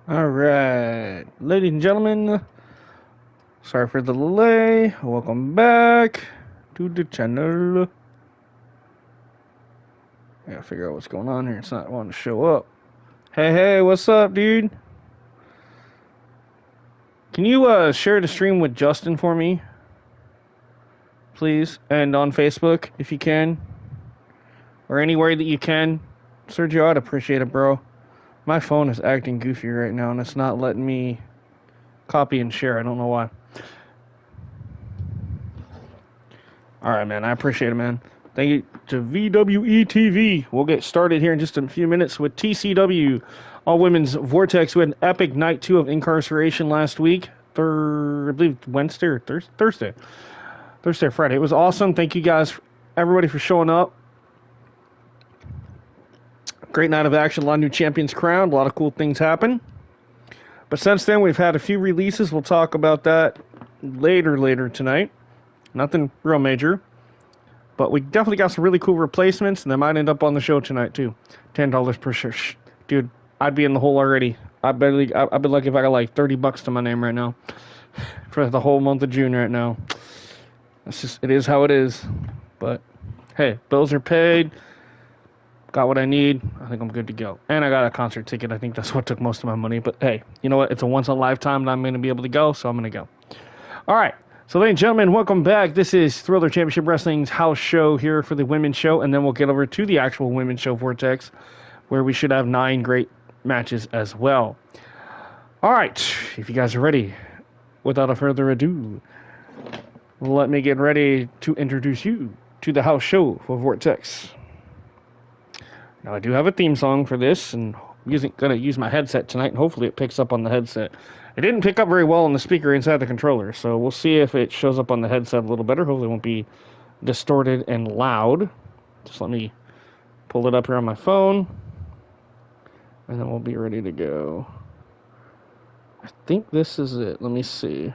All right, ladies and gentlemen, sorry for the delay. Welcome back to the channel. I gotta figure out what's going on here. It's not wanting to show up. Hey, what's up, dude? Can you share the stream with Justin for me, please? And on Facebook, if you can, or anywhere that you can. Sergio, I'd appreciate it, bro. My phone is acting goofy right now, and it's not letting me copy and share. I don't know why. All right, man. I appreciate it, man. Thank you to VWE-TV. We'll get started here in just a few minutes with TCW, All Women's Vortex. We had an epic night 2 of incarceration last week. I believe Wednesday or Thursday. Thursday or Friday. It was awesome. Thank you guys, everybody, for showing up. Great night of action. A lot of new champions crowned. A lot of cool things happen. But since then, we've had a few releases. We'll talk about that later tonight. Nothing real major. But we definitely got some really cool replacements, and they might end up on the show tonight, too. $10 per shirt. Dude, I'd be in the hole already. I'd be lucky if I got like $30 to my name right now. For the whole month of June right now. It is how it is. But, hey, bills are paid. Got what I need. I think I'm good to go. And I got a concert ticket. I think that's what took most of my money. But, hey, you know what? It's a once-in-a-lifetime that I'm going to be able to go, so I'm going to go. All right. So, ladies and gentlemen, welcome back. This is Thriller Championship Wrestling's house show here for the women's show, and then we'll get over to the actual women's show Vortex, where we should have 9 great matches as well. All right, if you guys are ready, without further ado, let me get ready to introduce you to the house show for Vortex. Now, I do have a theme song for this, and I'm going to use my headset tonight, and hopefully it picks up on the headset. It didn't pick up very well on the speaker inside the controller, so we'll see if it shows up on the headset a little better. Hopefully it won't be distorted and loud. Just let me pull it up here on my phone, and then we'll be ready to go. I think this is it. Let me see.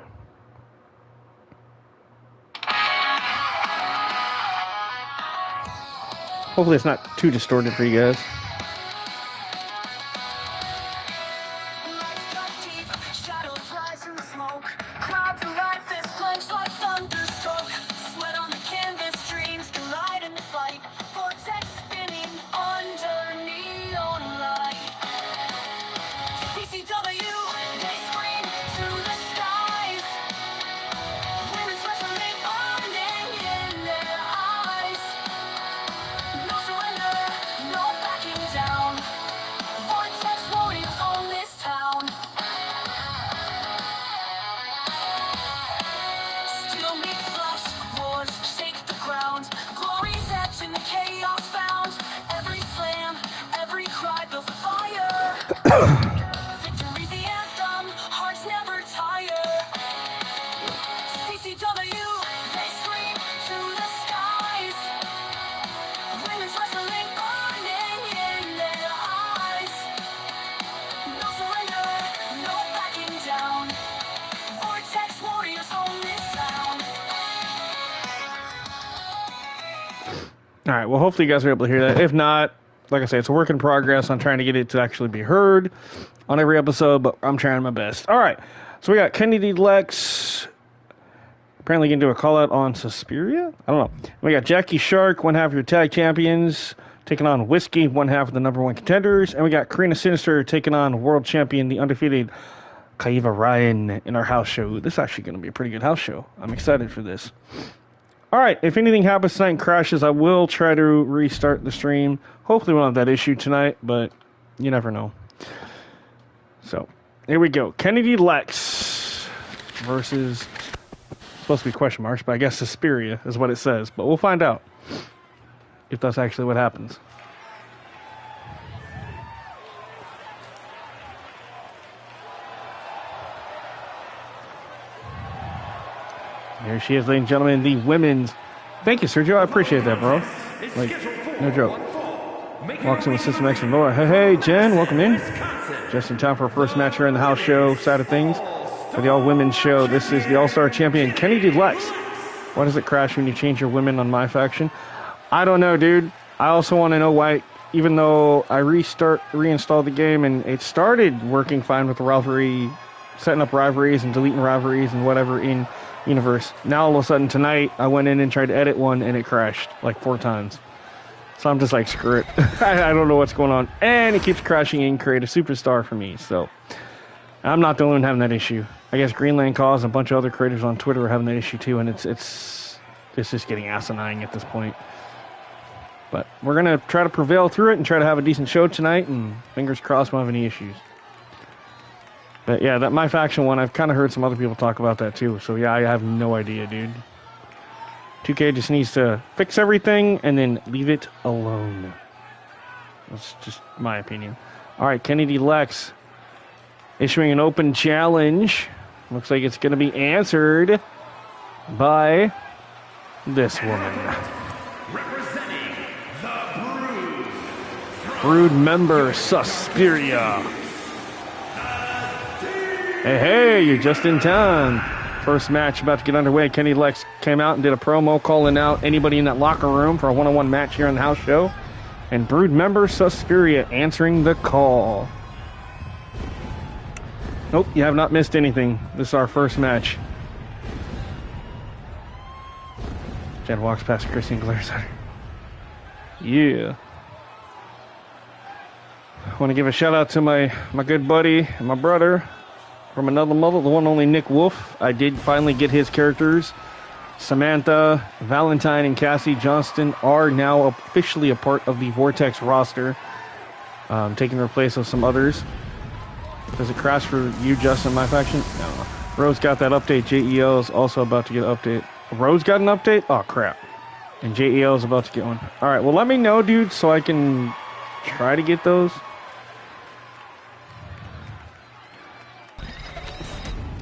Hopefully it's not too distorted for you guys. All right, well, hopefully you guys are able to hear that. If not, like I say, it's a work in progress. I'm trying to get it to actually be heard on every episode, but I'm trying my best. All right, so we got Kennedy Lex apparently going to do a call-out on Suspiria? I don't know. We got Jackie Shark, one half of your tag champions, taking on Whiskey, one half of the number 1 contenders. And we got Karina Sinister taking on world champion, the undefeated Kaiva Ryan in our house show. This is actually going to be a pretty good house show. I'm excited for this. All right, if anything happens tonight and crashes, I will try to restart the stream. Hopefully we won't have that issue tonight, but you never know. So, here we go. Kennedy Lex versus, supposed to be question marks, but I guess Suspiria is what it says. But we'll find out if that's actually what happens. Here she is, ladies and gentlemen, the women's. Thank you, Sergio. I appreciate that, bro. Like, no joke. Walks in with System X and Laura. Hey, Jen, welcome in. Just in time for our first match here in the house show side of things. For the all-women's show, this is the All-Star Champion, Kennedy Lex. Why does it crash when you change your women on my faction? I don't know, dude. I also want to know why even though I reinstalled the game and it started working fine with the rivalry, setting up rivalries and deleting rivalries and whatever in universe. Now all of a sudden tonight I went in and tried to edit one and it crashed like 4 times. So I'm just like, screw it. I don't know what's going on. And it keeps crashing and create a superstar for me. So I'm not the only one having that issue. I guess Greenland Cause and a bunch of other creators on Twitter are having that issue too, and it's just getting asinine at this point. But we're going to try to prevail through it and try to have a decent show tonight, and fingers crossed we won't have any issues. But yeah, that My Faction one, I've kind of heard some other people talk about that too. So yeah, I have no idea, dude. 2K just needs to fix everything and then leave it alone. That's just my opinion. Alright, Kennedy Lex issuing an open challenge. Looks like it's going to be answered by this woman. Representing the Brood member Suspiria. Hey, you're just in time. First match about to get underway. Kenny Lex came out and did a promo calling out anybody in that locker room for a one-on-one match here on the house show. And Brood member Suspiria answering the call. Nope, you have not missed anything. This is our first match. Jed walks past Chrissy and glares at her. Yeah. I want to give a shout out to my good buddy and my brother from another mother, the one and only Nick Wolf. I did finally get his characters. Samantha, Valentine, and Cassie Johnston are now officially a part of the Vortex roster, taking their place of some others. Does it crash for you, Justin, My Faction? No. Rose got that update. JEL is also about to get an update. Rose got an update? Oh, crap. And JEL is about to get one. Alright, well, let me know, dude, so I can try to get those.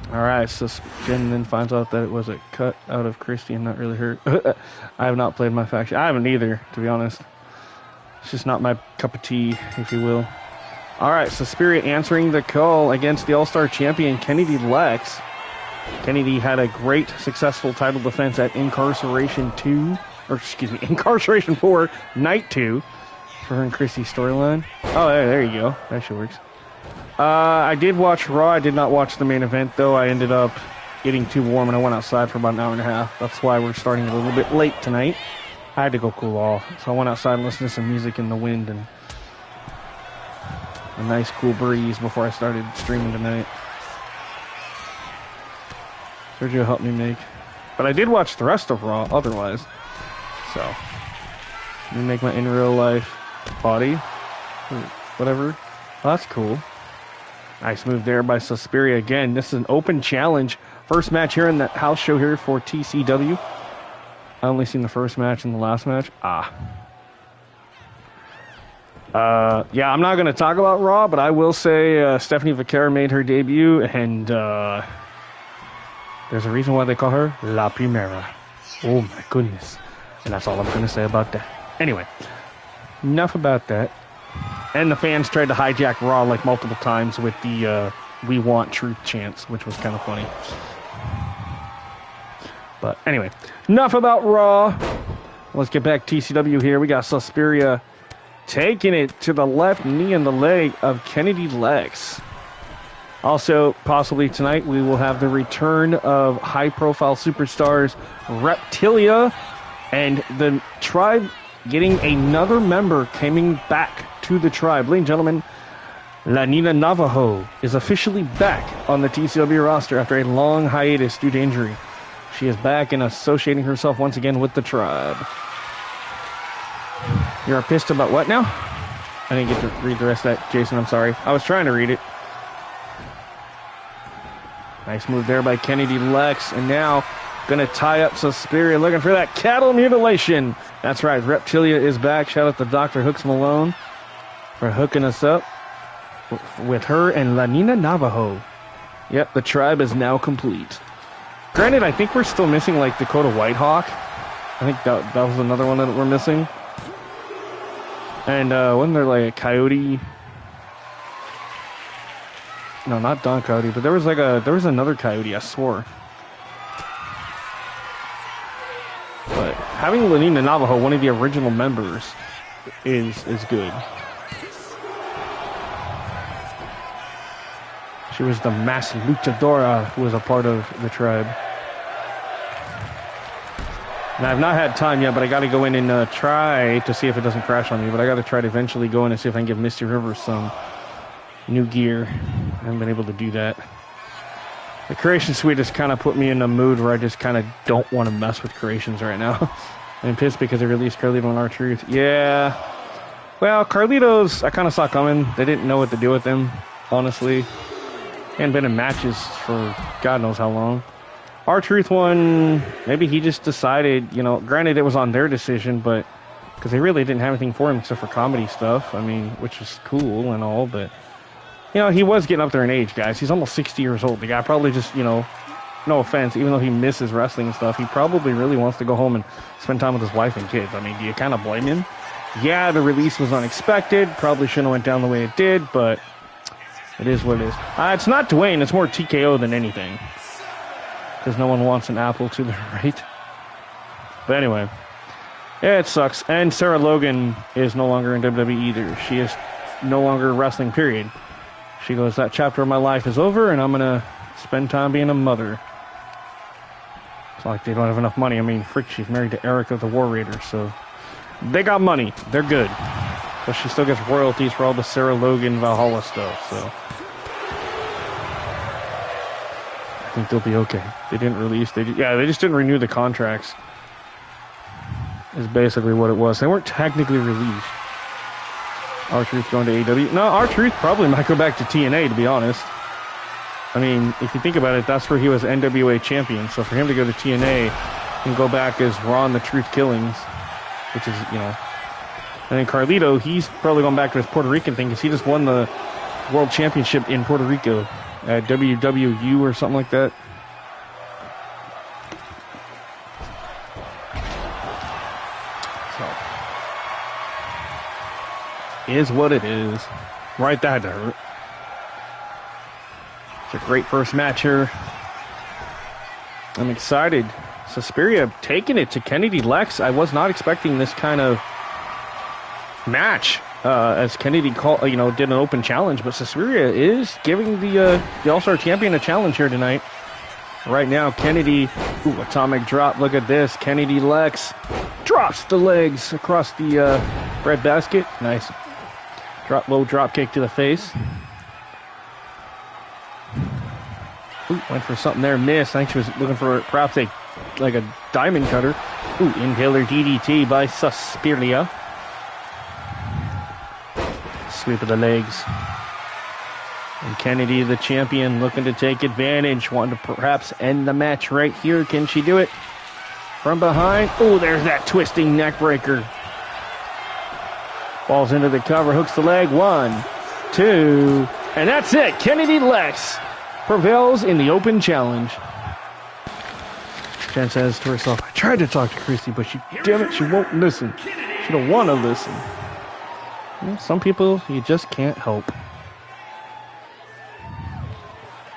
Alright, so Jen then finds out that it was a cut out of Christy and not really her. I have not played My Faction. I haven't either, to be honest. It's just not my cup of tea, if you will. Alright, so Spirit answering the call against the All-Star Champion, Kennedy Lex. Kennedy had a great, successful title defense at Incarceration 4, Night 2, for her and Chrissy's storyline. Oh, there you go. That shit works. I did watch Raw. I did not watch the main event, though. I ended up getting too warm, and I went outside for about an hour and a half. That's why we're starting a little bit late tonight. I had to go cool off, so I went outside and listened to some music in the wind and a nice cool breeze before I started streaming tonight. Sergio helped me make. But I did watch the rest of Raw otherwise. So, let me make my in real life body. Or whatever. Oh, that's cool. Nice move there by Suspiria again. This is an open challenge. First match here in the house show here for TCW. I only seen the first match and the last match. Yeah, I'm not going to talk about Raw, but I will say Stephanie Vaquer made her debut, and there's a reason why they call her La Primera. Oh my goodness. And that's all I'm going to say about that. Anyway, enough about that. And the fans tried to hijack Raw like multiple times with the We Want Truth chants, which was kind of funny. But anyway, enough about Raw. Let's get back to TCW here. We got Suspiria taking it to the left knee and the leg of Kennedy Lex. Also, possibly tonight, we will have the return of high-profile superstars Reptilia and the tribe getting another member coming back to the tribe. Ladies and gentlemen, La Nina Navajo is officially back on the TCW roster after a long hiatus due to injury. She is back and associating herself once again with the tribe. You're pissed about what now? I didn't get to read the rest of that, Jason. I'm sorry. I was trying to read it. Nice move there by Kennedy Lex. And now going to tie up Suspiria, looking for that cattle mutilation. That's right. Reptilia is back. Shout out to Dr. Hooks Malone for hooking us up with her and La Nina Navajo. Yep, the tribe is now complete. Granted, I think we're still missing like Dakota Whitehawk. I think that was another one that we're missing. And wasn't there like a Coyote? No, not Don Coyote, but there was another Coyote, I swore. But having La Nina Navajo, one of the original members, is good. She was the massive luchadora who was a part of the tribe. And I've not had time yet, but I got to go in and try to see if it doesn't crash on me. But I got to try to eventually go in and see if I can give Misty Rivers some new gear. I haven't been able to do that. The Creation Suite has kind of put me in a mood where I just kind of don't want to mess with creations right now. I'm pissed because they released Carlito and R-Truth. Yeah. Well, Carlitos, I kind of saw coming. They didn't know what to do with him, honestly. He hadn't been in matches for God knows how long. R-Truth one, maybe he just decided, you know, granted it was on their decision, but because they really didn't have anything for him except for comedy stuff. I mean, which is cool and all, but, you know, he was getting up there in age, guys. He's almost 60 years old. The guy probably just, you know, no offense, even though he misses wrestling and stuff, he probably really wants to go home and spend time with his wife and kids. I mean, do you kind of blame him? Yeah, the release was unexpected. Probably shouldn't have went down the way it did, but it is what it is. It's not Dwayne. It's more TKO than anything. Because no one wants an apple to the right. But anyway. Yeah, it sucks. And Sarah Logan is no longer in WWE either. She is no longer wrestling, period. She goes, that chapter of my life is over, and I'm going to spend time being a mother. It's like they don't have enough money. I mean, frick, she's married to Eric of the War Raiders, so they got money. They're good. But she still gets royalties for all the Sarah Logan Valhalla stuff, so I think they'll be okay. They didn't release, they just didn't renew the contracts. Is basically what it was. They weren't technically released. R-Truth going to AEW. No, R-Truth probably might go back to TNA, to be honest. I mean, if you think about it, that's where he was NWA champion. So for him to go to TNA and go back as Ron the Truth Killings, which is, you know. And then Carlito, he's probably going back to his Puerto Rican thing because he just won the World Championship in Puerto Rico at WWU or something like that. So, is what it is. Right, that had to hurt. It's a great first match here. I'm excited. Suspiria taking it to Kennedy Lex. I was not expecting this kind of match as Kennedy did an open challenge, but Suspiria is giving the All-Star champion a challenge here tonight. Right now, Kennedy, atomic drop. Look at this. Kennedy Lex drops the legs across the red basket. Nice. Low drop kick to the face. Went for something there, missed. I think she was looking for perhaps a diamond cutter. Inhaler DDT by Suspiria. Sweep of the legs. And Kennedy, the champion, looking to take advantage. Wanting to perhaps end the match right here. Can she do it? From behind. There's that twisting neck breaker. Falls into the cover, hooks the leg. 1, 2, and that's it. Kennedy Lex prevails in the open challenge. Jen says to herself, I tried to talk to Christy, but she won't listen. She don't want to listen. Some people you just can't help.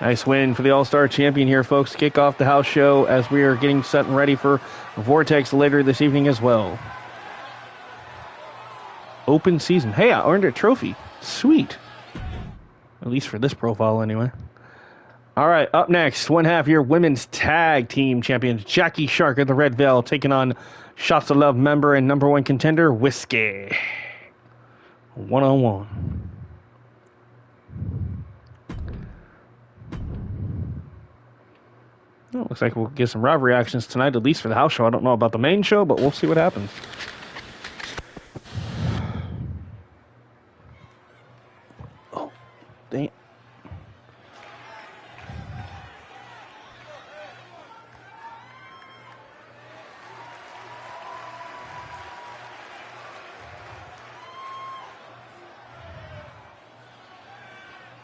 Nice win for the All-Star champion here, folks. Kick off the house show as we are getting set and ready for Vortex later this evening as well. Open season. Hey, I earned a trophy. Sweet. At least for this profile, anyway. All right, up next, one half your women's tag team champions, Jackie Shark of the Red Veil, taking on Shots of Love member and number one contender, Whiskey. 1-on-1. Well, looks like we'll get some rivalry reactions tonight, at least for the house show. I don't know about the main show, but we'll see what happens. Oh, damn.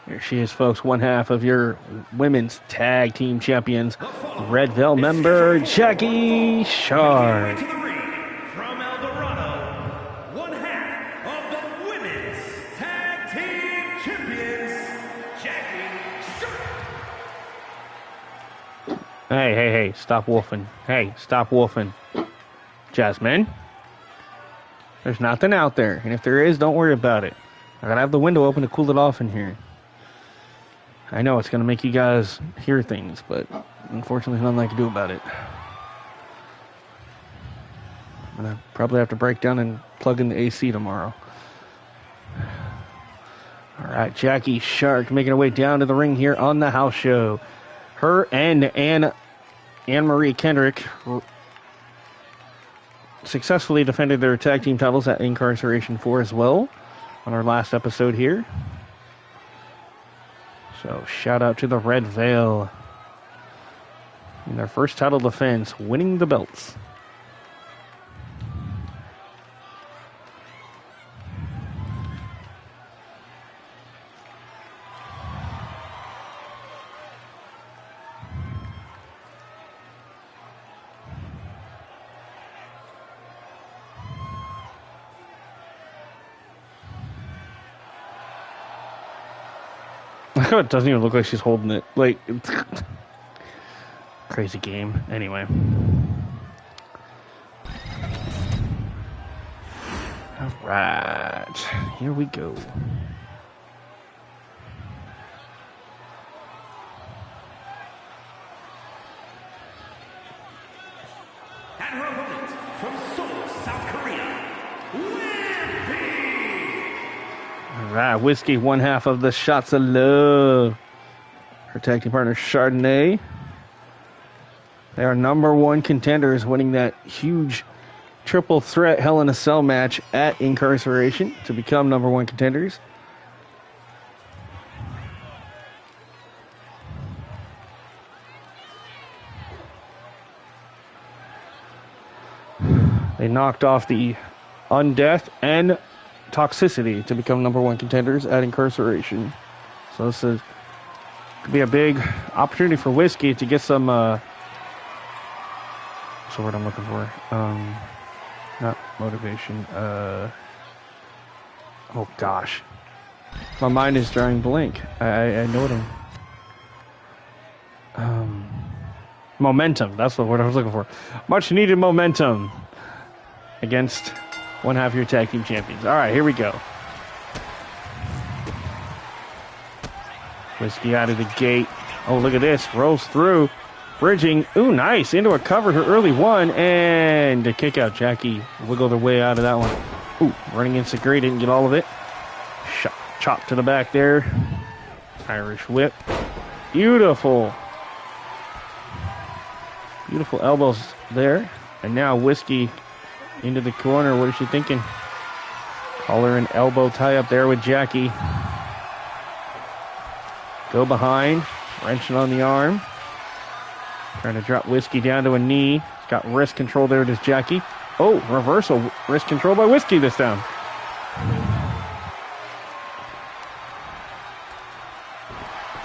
Here she is, folks, one half of your women's tag team champions, Red Veil member Jackie Shark. From El Dorado, one half of the women's tag team champions, Jackie Shark. Hey, stop wolfing. Hey, stop wolfing. Jasmine? There's nothing out there. And if there is, don't worry about it. I gotta have the window open to cool it off in here. I know it's gonna make you guys hear things, but unfortunately, there's nothing I can do about it. I'm gonna probably have to break down and plug in the AC tomorrow. Alright, Jackie Shark making her way down to the ring here on the house show. Her and Anne-Marie Kendrick successfully defended their tag team titles at Incarceration 4 as well on our last episode here. So shout out to the Red Veil in their first title defense, winning the belts. It doesn't even look like she's holding it. Like, crazy game. Anyway. Alright. Here we go. And her opponent from Seoul, South Korea, Alright, Whiskey, one half of the Shots of Love. Her tag team partner, Chardonnay. They are #1 contenders, winning that huge triple threat Hell in a Cell match at Incarceration to become #1 contenders. They knocked off the Undeath and Toxicity to become #1 contenders at Incarceration. So this is could be a big opportunity for Whiskey to get some what's the word I'm looking for? Not motivation. Oh gosh. My mind is drawing blank. I know what momentum. That's the word I was looking for. Much needed momentum against one half of your tag team champions. All right, here we go. Whiskey out of the gate. Oh, look at this. Rolls through. Bridging. Ooh, nice. Into a cover. Her early one. And a kick out. Jackie wiggled her way out of that one. Ooh, running into Gray. Didn't get all of it. Chop to the back there. Irish whip. Beautiful. Beautiful elbows there. And now Whiskey into the corner. What is she thinking? Collar and elbow tie up there with Jackie. Go behind. Wrenching on the arm. Trying to drop Whiskey down to a knee. Got wrist control there. Does Jackie. Oh, reversal. Wrist control by Whiskey this time.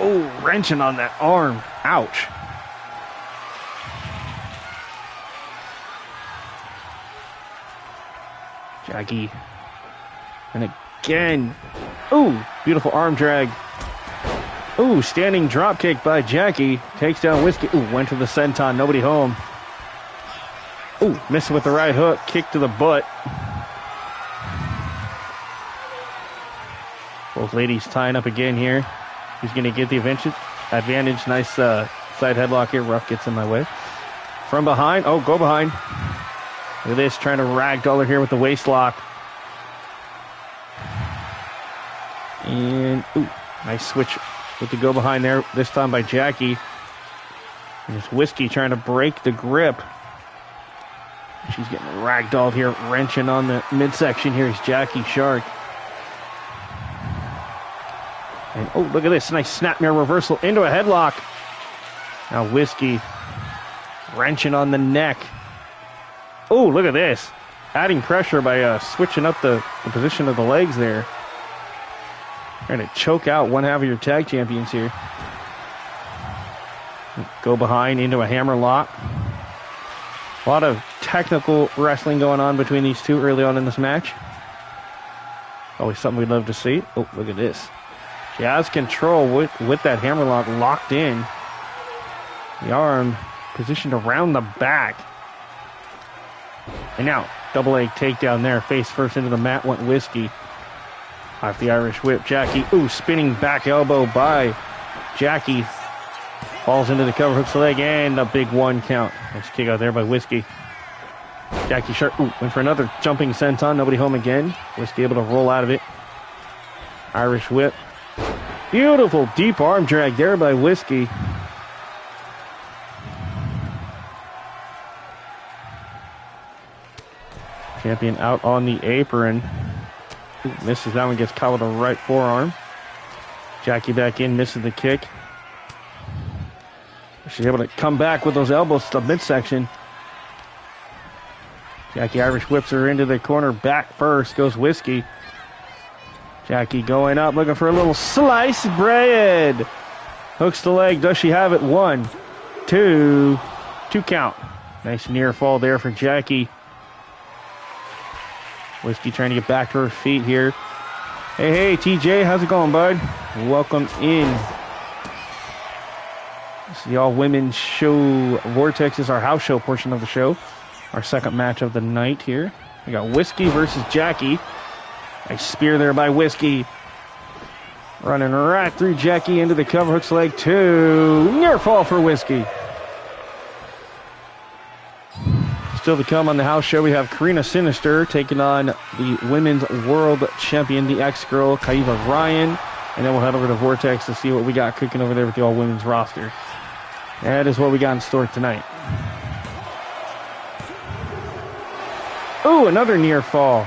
Oh, wrenching on that arm. Ouch. Jackie. And again. Ooh, beautiful arm drag. Ooh, standing drop kick by Jackie. Takes down Whiskey. Ooh, went to the senton. Nobody home. Ooh, missed with the right hook. Kick to the butt. Both ladies tying up again here. Who's going to get the advantage? Nice side headlock here. Ruff gets in my way. From behind. Oh, go behind. Look at this, trying to ragdoll her here with the waist lock. And, ooh, nice switch with the go behind there, this time by Jackie. And it's Whiskey trying to break the grip. She's getting ragdolled here, wrenching on the midsection here is Jackie Shark. And, oh, look at this, nice snapmare reversal into a headlock. Now Whiskey wrenching on the neck. Oh, look at this. Adding pressure by switching up the position of the legs there. Trying to choke out one half of your tag champions here. Go behind into a hammer lock. A lot of technical wrestling going on between these two early on in this match. Always something we'd love to see. Oh, look at this. She has control with that hammer lock locked in. The arm positioned around the back. And now, Double leg takedown there. Face first into the mat went Whiskey. Off the Irish whip. Jackie, ooh, spinning back elbow by Jackie. Falls into the cover, hooks the leg, and a big 1 count. Nice kick out there by Whiskey. Jackie Sharp, ooh, went for another jumping senton. Nobody home again. Whiskey able to roll out of it. Irish whip. Beautiful deep arm drag there by Whiskey. Champion out on the apron. Ooh, misses that one, gets caught with a right forearm. Jackie back in, misses the kick. She's able to come back with those elbows to the midsection. Jackie Irish whips her into the corner. Back first goes Whiskey. Jackie going up, looking for a little sliced bread. Hooks the leg. Does she have it? 1, 2. 2 count. Nice near fall there for Jackie. Whiskey trying to get back to her feet here. Hey, TJ, how's it going, bud? Welcome in. This is the all-women's show. Vortex is our house show portion of the show. Our second match of the night here. We got Whiskey versus Jackie. A spear there by Whiskey. Running right through Jackie into the cover. Hooks leg 2. Near fall for Whiskey. Still to come on the house show, we have Karina Sinister taking on the women's world champion, the ex-girl, Kaiva Ryan. And then we'll head over to Vortex to see what we got cooking over there with the all-women's roster. That is what we got in store tonight. Ooh, another near fall.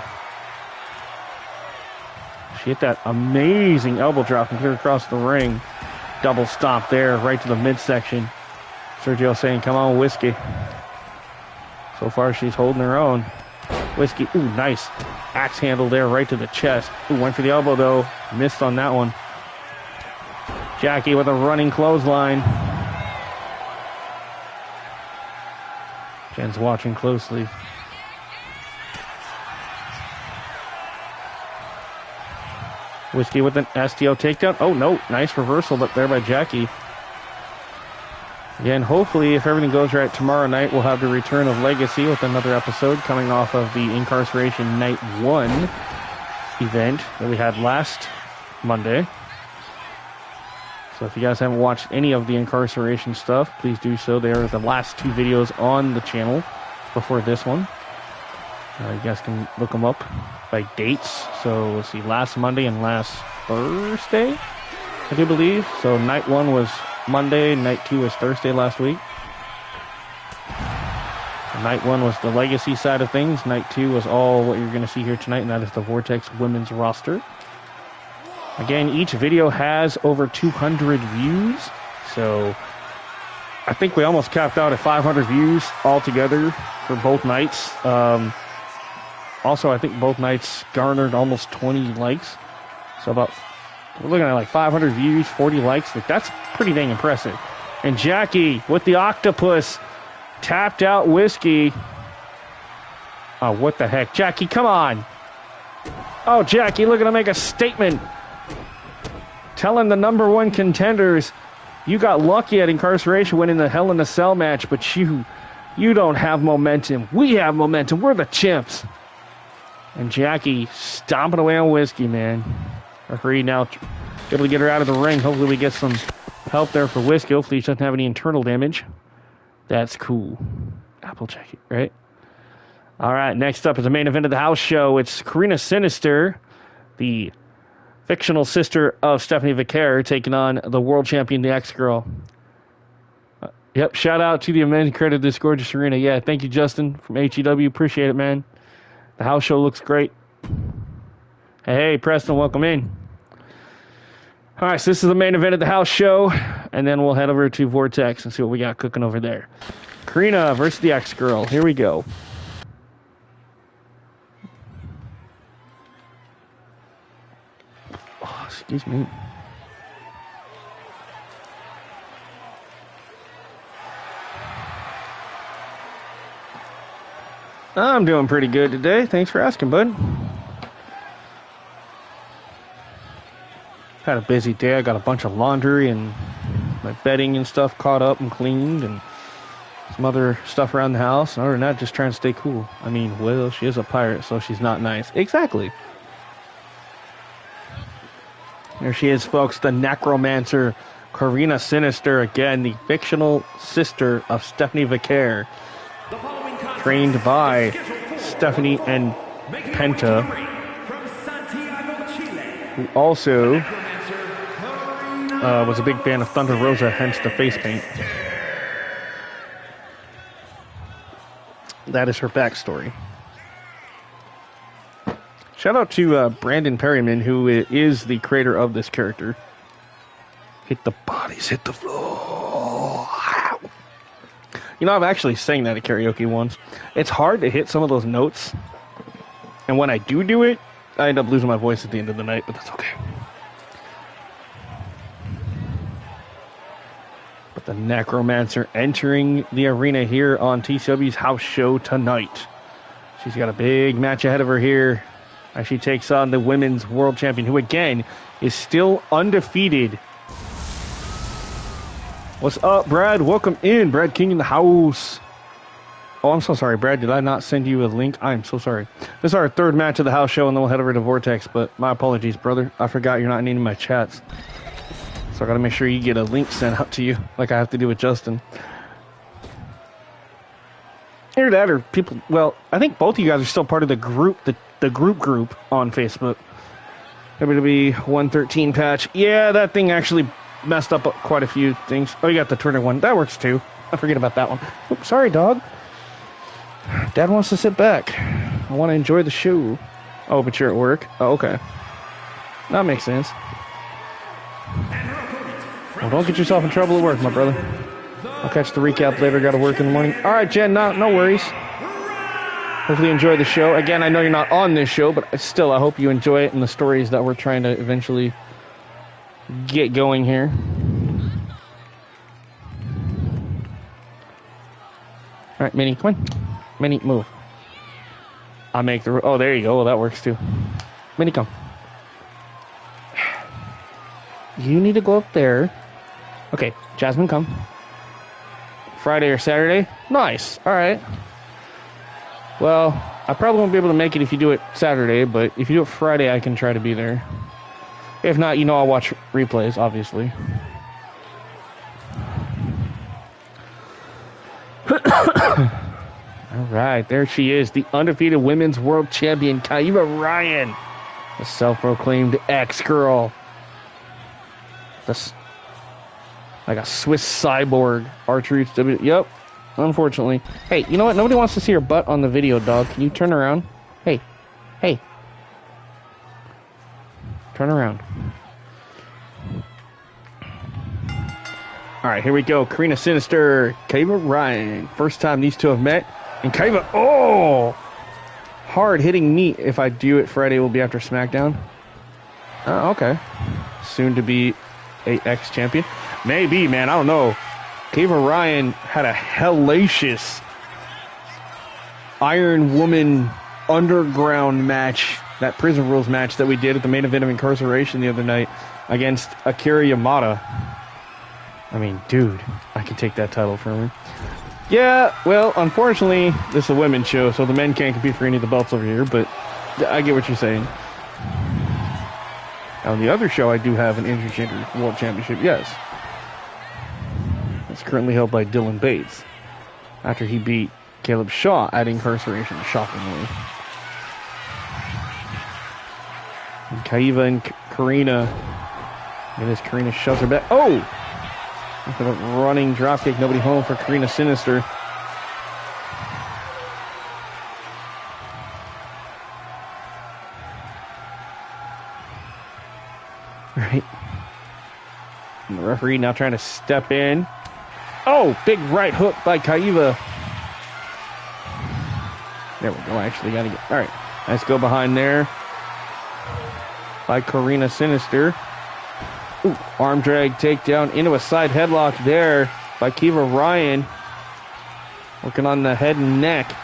She hit that amazing elbow drop and clear across the ring. Double stomp there, right to the midsection. Sergio saying, come on, Whiskey. So far, she's holding her own. Whiskey, ooh, nice. Axe handle there, right to the chest. Ooh, went for the elbow, though. Missed on that one. Jackie with a running clothesline. Jen's watching closely. Whiskey with an STO takedown. Oh, no. Nice reversal but there by Jackie. Again, hopefully, if everything goes right tomorrow night, we'll have the return of Legacy with another episode coming off of the Incarceration Night 1 event that we had last Monday. So if you guys haven't watched any of the Incarceration stuff, please do so. They are the last 2 videos on the channel before this one. You guys can look them up by dates. So let's see, last Monday and last Thursday, I do believe. So night 1 was Monday, night 2 was Thursday last week. So night 1 was the Legacy side of things. Night 2 was all what you're going to see here tonight, and that is the Vortex women's roster. Again, each video has over 200 views. So I think we almost capped out at 500 views altogether for both nights. Also, I think both nights garnered almost 20 likes. So we're looking at like 500 views, 40 likes. Like, that's pretty dang impressive. And Jackie with the octopus tapped out Whiskey. Oh, what the heck? Jackie, come on. Oh, Jackie, looking to make a statement. Telling the number 1 contenders, you got lucky at Incarceration winning the Hell in a Cell match, but you don't have momentum. We have momentum. We're the champs. And Jackie stomping away on Whiskey, man. Referee now able to get her out of the ring. Hopefully we get some help there for Whiskey. Hopefully she doesn't have any internal damage. That's cool. Apple Jackie, right? All right, next up is the main event of the house show. It's Karina Sinister, the fictional sister of Stephanie Vicaire, taking on the world champion, the ex-girl. Yep, shout out to the men who created this gorgeous arena. Yeah, thank you, Justin, from HEW. Appreciate it, man. The house show looks great. Hey, Preston, welcome in. All right, so this is the main event of the house show, and then we'll head over to Vortex and see what we got cooking over there. Karina versus the ex-girl. Here we go. Oh, excuse me. I'm doing pretty good today. Thanks for asking, bud. Had a busy day. I got a bunch of laundry and my bedding and stuff caught up and cleaned, and some other stuff around the house. Other than that, just trying to stay cool. I mean, well, she is a pirate, so she's not nice. Exactly. There she is, folks, the necromancer, Karina Sinister, again, the fictional sister of Stephanie Vicaire, trained by Stephanie and Penta, who also was a big fan of Thunder Rosa, hence the face paint. That is her backstory. Shout out to Brandon Perryman, who is the creator of this character. Hit the bodies, hit the floor. You know, I've actually sang that at karaoke once. It's hard to hit some of those notes. And when I do it, I end up losing my voice at the end of the night, but that's okay. But the Necromancer entering the arena here on TCW's house show tonight. She's got a big match ahead of her here as she takes on the Women's World Champion, who again is still undefeated. What's up, Brad? Welcome in. Brad King in the house. Oh, I'm so sorry, Brad. Did I not send you a link? I'm so sorry. This is our third match of the house show, and then we'll head over to Vortex. But my apologies, brother. I forgot you're not in any of my chats. So I gotta make sure you get a link sent out to you, like I have to do with Justin. Either that or people, well, I think both of you guys are still part of the group, the group on Facebook. WWE 113 patch. Yeah, that thing actually messed up quite a few things. Oh, you got the Twitter one. That works too. I forget about that one. Oops, sorry, dog. Dad wants to sit back. I want to enjoy the show. Oh, but you're at work? Oh, okay. That makes sense. Well, don't get yourself in trouble at work, my brother. I'll catch the recap later. Got to work in the morning. All right, Jen, no worries. Hopefully you enjoy the show. Again, I know you're not on this show, but still, I hope you enjoy it and the stories that we're trying to eventually get going here. All right, Minnie, come on. Minnie, move. I'll make the... Oh, there you go. Well, that works, too. Minnie, come. You need to go up there. Okay, Jasmine, come. Friday or Saturday? Nice. All right. Well, I probably won't be able to make it if you do it Saturday, but if you do it Friday, I can try to be there. If not, you know I'll watch replays, obviously. All right, there she is, the undefeated Women's World Champion, Kaiva Ryan, the self-proclaimed X-Girl. Like a Swiss cyborg. R-Truth. Yep. Unfortunately. Hey, you know what? Nobody wants to see her butt on the video, dog. Can you turn around? Hey. Hey. Turn around. Alright, here we go. Karina Sinister. Kaiva Ryan. First time these two have met. And Kaiva, oh! Hard hitting me. If I do it Friday, will be after SmackDown. Oh, okay. Soon to be a ex-champion. Maybe, man. I don't know. Kaiva Ryan had a hellacious Iron Woman underground match, that Prison Rules match that we did at the main event of Incarceration the other night against Akira Yamada. I mean, dude, I could take that title from her. Yeah, well, unfortunately, this is a women's show, so the men can't compete for any of the belts over here, but I get what you're saying. On the other show, I do have an Intergender World Championship, yes. It's currently held by Dylan Bates, after he beat Caleb Shaw at Incarceration, shockingly. And Kaiva and Karina. It is Karina shoves her back. Oh! After the running dropkick, nobody home for Karina Sinister. Right. And the referee now trying to step in. Oh, big right hook by Kaiva. There we go. I actually got to get... All right. Nice go behind there by Karina Sinister. Ooh, arm drag takedown into a side headlock there by Kaiva Ryan. Working on the head and neck.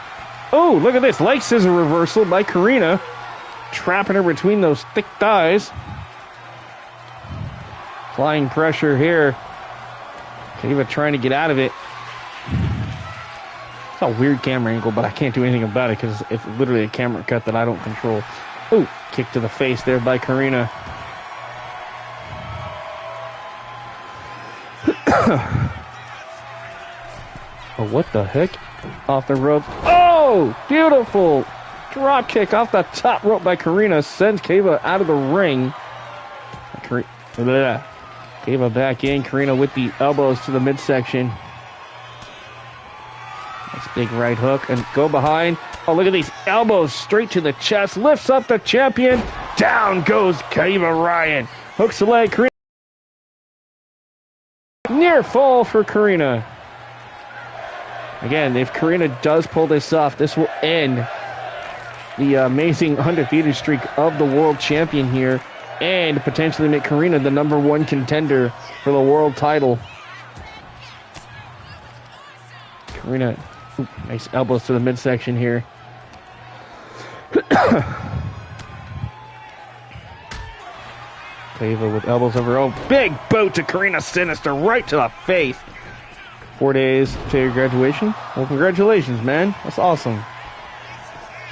Oh, look at this. Leg scissor reversal by Karina. Trapping her between those thick thighs. Applying pressure here. Kaiva trying to get out of it. It's a weird camera angle, but I can't do anything about it because it's literally a camera cut that I don't control. Ooh, kick to the face there by Karina. Oh, what the heck? Off the rope. Oh, beautiful drop kick off the top rope by Karina. Sends Kava out of the ring. Kava back in. Karina with the elbows to the midsection. Nice big right hook and go behind. Oh, look at these elbows straight to the chest. Lifts up the champion. Down goes Kava Ryan. Hooks the leg. Karina. Near fall for Karina. Again, if Karina does pull this off, this will end the amazing undefeated streak of the world champion here and potentially make Karina the #1 contender for the world title. Karina, nice elbows to the midsection here. Kava with elbows of her own. Big boot to Karina Sinister right to the face. 4 days to your graduation. Well, congratulations, man. That's awesome.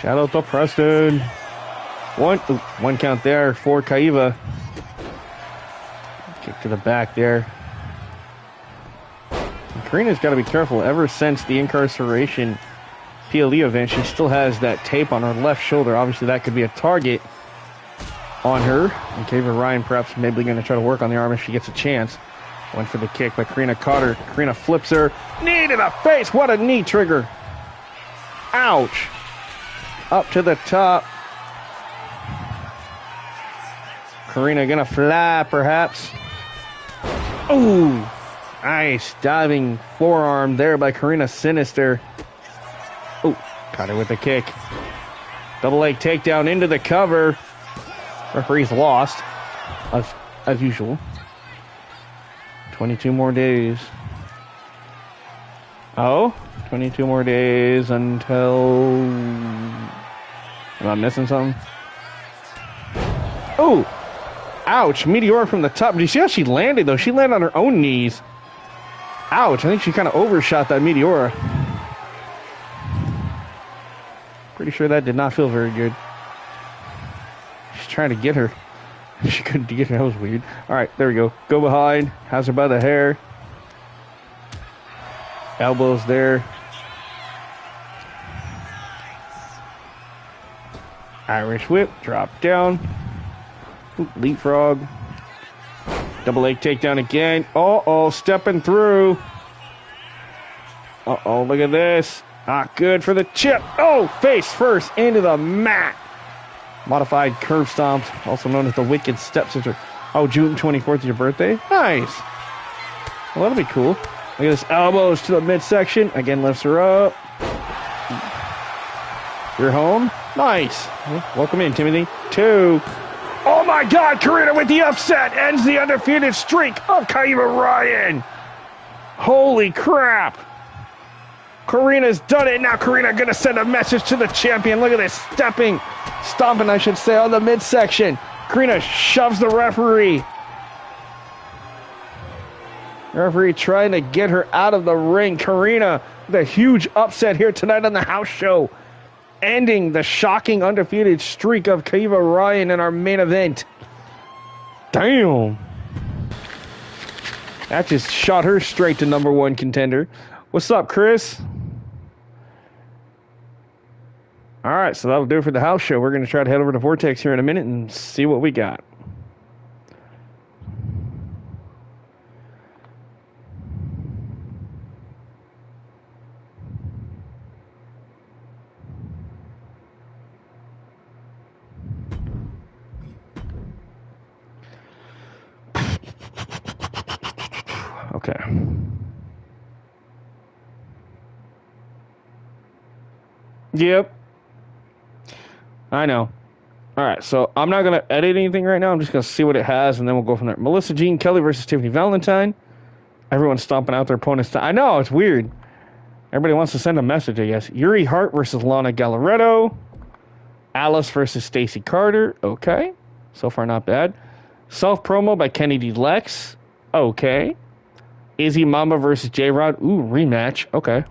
Shout out to Preston. One count there for Kaiva. Kick to the back there. And Karina's got to be careful. Ever since the incarceration PLE event, she still has that tape on her left shoulder. Obviously, that could be a target on her. And Kaiva Ryan perhaps maybe going to try to work on the arm if she gets a chance. Went for the kick, but Karina caught her. Karina flips her. Knee to the face. What a knee trigger. Ouch. Up to the top. Karina gonna fly, perhaps. Ooh. Nice diving forearm there by Karina Sinister. Ooh. Caught her with a kick. Double leg takedown into the cover. Referee's lost. As usual. 22 more days. Oh, 22 more days until... Am I missing something? Oh, ouch. Meteor from the top. Did you see how she landed, though? She landed on her own knees. Ouch. I think she kind of overshot that Meteora. Pretty sure that did not feel very good. She's trying to get her. She couldn't get her. That was weird. All right, there we go. Go behind. Has her by the hair. Elbows there. Irish whip. Drop down. Oop, leapfrog. Double leg takedown again. Uh-oh, stepping through. Uh-oh, look at this. Not good for the chip. Oh, face first into the mat. Modified curve stomp, also known as the Wicked Stepsister. Oh, June 24th is your birthday? Nice. Well, that'll be cool. Look at this. Elbows to the midsection. Again, lifts her up. You're home. Nice. Welcome in, Timothy. 2. Oh, my God. Karina with the upset. Ends the undefeated streak of Kaiva Ryan. Holy crap. Karina's done it. Now Karina going to send a message to the champion. Look at this. Stomping, I should say, on the midsection. Karina shoves the referee. Referee trying to get her out of the ring. Karina, the huge upset here tonight on the house show. Ending the shocking undefeated streak of Kaiva Ryan in our main event. Damn. That just shot her straight to #1 contender. What's up, Chris? All right, so that'll do it for the house show. We're going to try to head over to Vortex here in a minute and see what we got. Okay. Yep. I know. All right, so I'm not going to edit anything right now. I'm just going to see what it has, and then we'll go from there. Melissa Jean Kelly versus Tiffany Valentine. Everyone's stomping out their opponents. I know, it's weird. Everybody wants to send a message, I guess. Yuri Hart versus Lana Gallaretto. Alice versus Stacy Carter. Okay. So far, not bad. Self-promo by Kennedy Lex. Okay. Izzy Mama versus J-Rod. Ooh, rematch. Okay.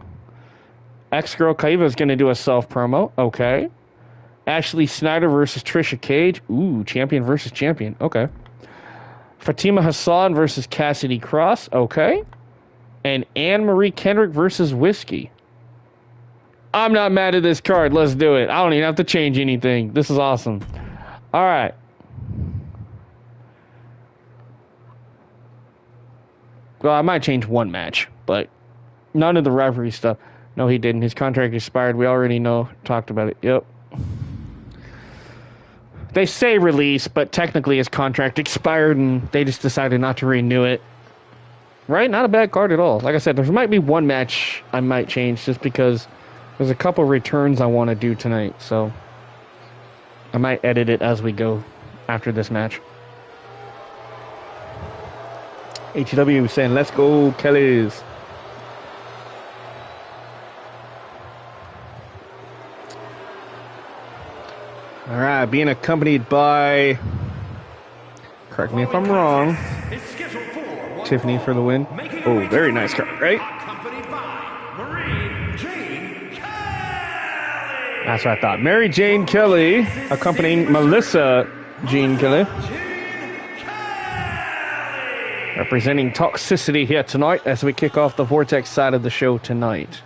X-Girl Kaiva is going to do a self-promo. Okay. Ashley Snyder versus Trisha Cage. Ooh, champion versus champion. Okay. Fatima Hassan versus Cassidy Cross. Okay. And Anne-Marie Kendrick versus Whiskey. I'm not mad at this card. Let's do it. I don't even have to change anything. This is awesome. All right. Well, I might change one match, but none of the referee stuff. No, he didn't. His contract expired. We already know. Talked about it. Yep. They say release, but technically his contract expired and they just decided not to renew it. Right? Not a bad card at all. Like I said, there might be one match I might change just because there's a couple returns I want to do tonight. So I might edit it as we go after this match. HW saying, let's go, Kellys. All right, being accompanied by, correct me if I'm wrong, Tiffany for the win. Oh, very nice card, right? That's what I thought. Mary Jane Kelly accompanying Melissa Jean Kelly. Representing Toxicity here tonight as we kick off the Vortex side of the show tonight.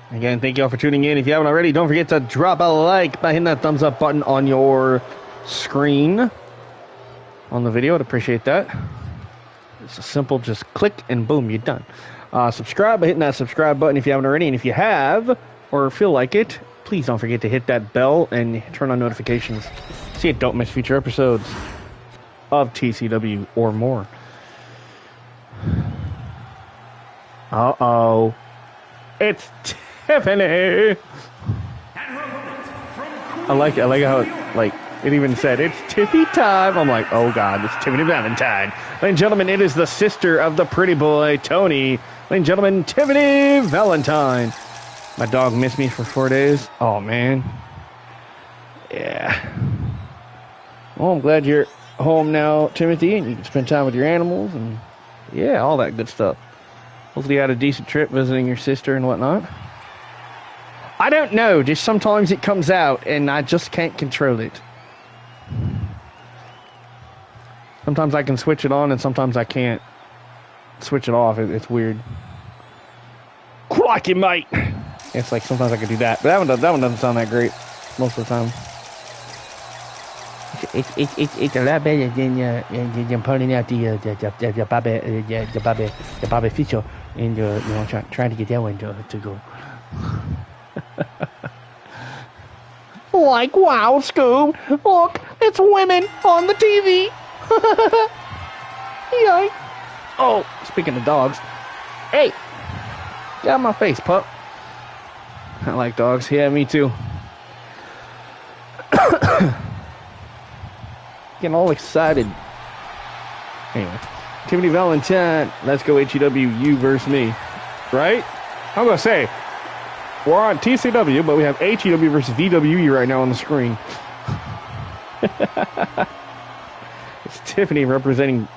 Again, thank you all for tuning in. If you haven't already, don't forget to drop a like by hitting that thumbs up button on your screen on the video. I'd appreciate that. It's a simple, just click and boom, you're done. Subscribe by hitting that subscribe button if you haven't already. And if you have or feel like it, please don't forget to hit that bell and turn on notifications so you don't miss future episodes of TCW or more. Uh-oh. It's Tiffany. I like it. I like how it even said it's Tiffy time. I'm like, oh god, it's Tiffany Valentine. Ladies and gentlemen, it is the sister of the pretty boy Tony. Ladies and gentlemen, Tiffany Valentine. My dog missed me for 4 days. Oh man. Yeah. Well, I'm glad you're home now, Timothy, and you can spend time with your animals and yeah, all that good stuff. Hopefully you had a decent trip visiting your sister and whatnot. I don't know. Just sometimes it comes out and I just can't control it. Sometimes I can switch it on and sometimes I can't switch it off. It's weird. Crikey, mate. It's like sometimes I can do that. But that one doesn't sound that great most of the time. It's a lot better than putting out the Bobby Fischer and trying to get that one to go. Like, wow, Scoob, look, it's women on the TV. Yay. Oh, speaking of dogs, hey, get out of my face, pup. I like dogs. Yeah, me too. Getting all excited. Anyway, Tiffany Valentine, let's go HEW, you versus me. Right? I'm going to say, we're on TCW, but we have HEW versus VWE right now on the screen. It's Tiffany representing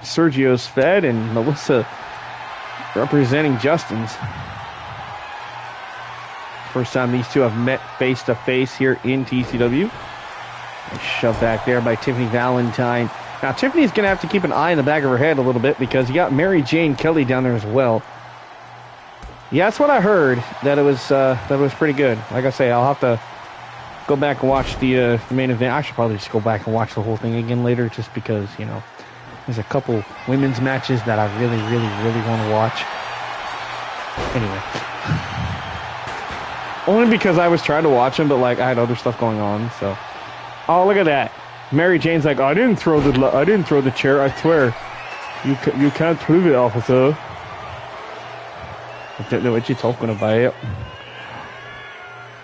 Sergio's Fed and Melissa representing Justin's. First time these two have met face to face here in TCW. Shoved back there by Tiffany Valentine. Now Tiffany's going to have to keep an eye in the back of her head a little bit because you got Mary Jane Kelly down there as well. Yeah, that's what I heard. That it was pretty good. Like I say, I'll have to go back and watch the main event. I should probably just go back and watch the whole thing again later, just because there's a couple women's matches that I really, really, really want to watch. Anyway, only because I was trying to watch them, but I had other stuff going on. So, oh look at that, Mary Jane's like, I didn't throw the chair. I swear, you can't prove it, officer. I don't know what you're talking about.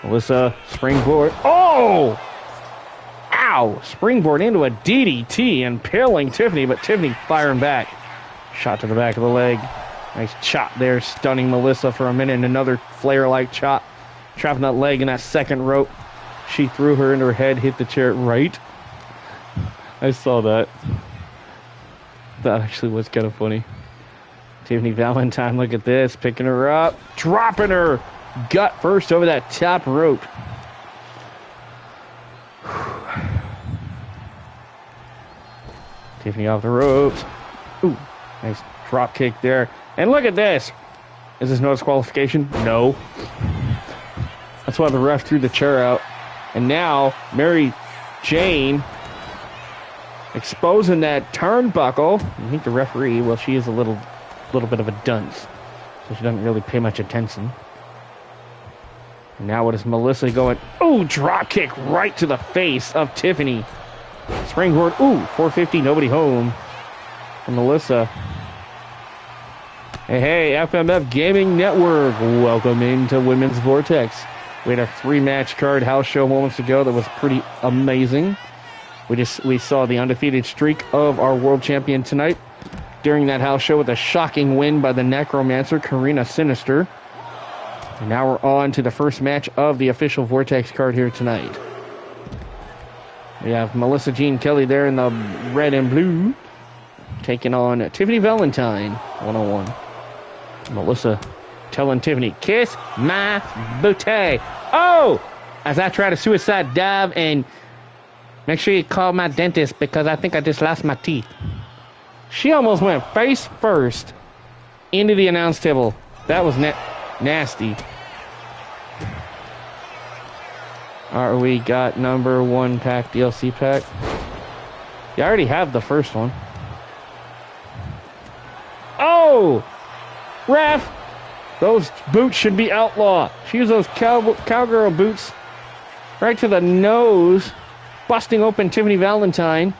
Melissa, springboard. Oh! Ow! Springboard into a DDT, impaling Tiffany, but Tiffany firing back. Shot to the back of the leg. Nice chop there, stunning Melissa for a minute, and another flare-like chop. Trapping that leg in that second rope. She threw her into her head, hit the chair right. I saw that. That actually was kind of funny. Tiffany Valentine, look at this. Picking her up. Dropping her gut first over that top rope. Tiffany off the ropes. Ooh, nice drop kick there. And look at this. Is this no disqualification? No. That's why the ref threw the chair out. And now, Mary Jane exposing that turnbuckle. I think the referee, well, she is a little bit of a dunce. So she doesn't really pay much attention. And now what is Melissa going? Ooh, drop kick right to the face of Tiffany. Springboard. Ooh, 450, nobody home. And Melissa. Hey, FMF Gaming Network. Welcome into Women's Vortex. We had a 3-match card house show moments ago that was pretty amazing. We saw the undefeated streak of our world champion tonight during that house show with a shocking win by the Necromancer, Karina Sinister. And now we're on to the first match of the official Vortex card here tonight. We have Melissa Jean Kelly there in the red and blue, taking on Tiffany Valentine, 101. Melissa telling Tiffany, kiss my booty. Oh! As I try to suicide dive, and make sure you call my dentist because I think I just lost my teeth. She almost went face first into the announce table. That was nasty. Alright, we got number 1 pack, DLC pack. You already have the first one. Oh! Ref! Those boots should be outlawed. She used those cowgirl boots right to the nose, busting open Tiffany Valentine.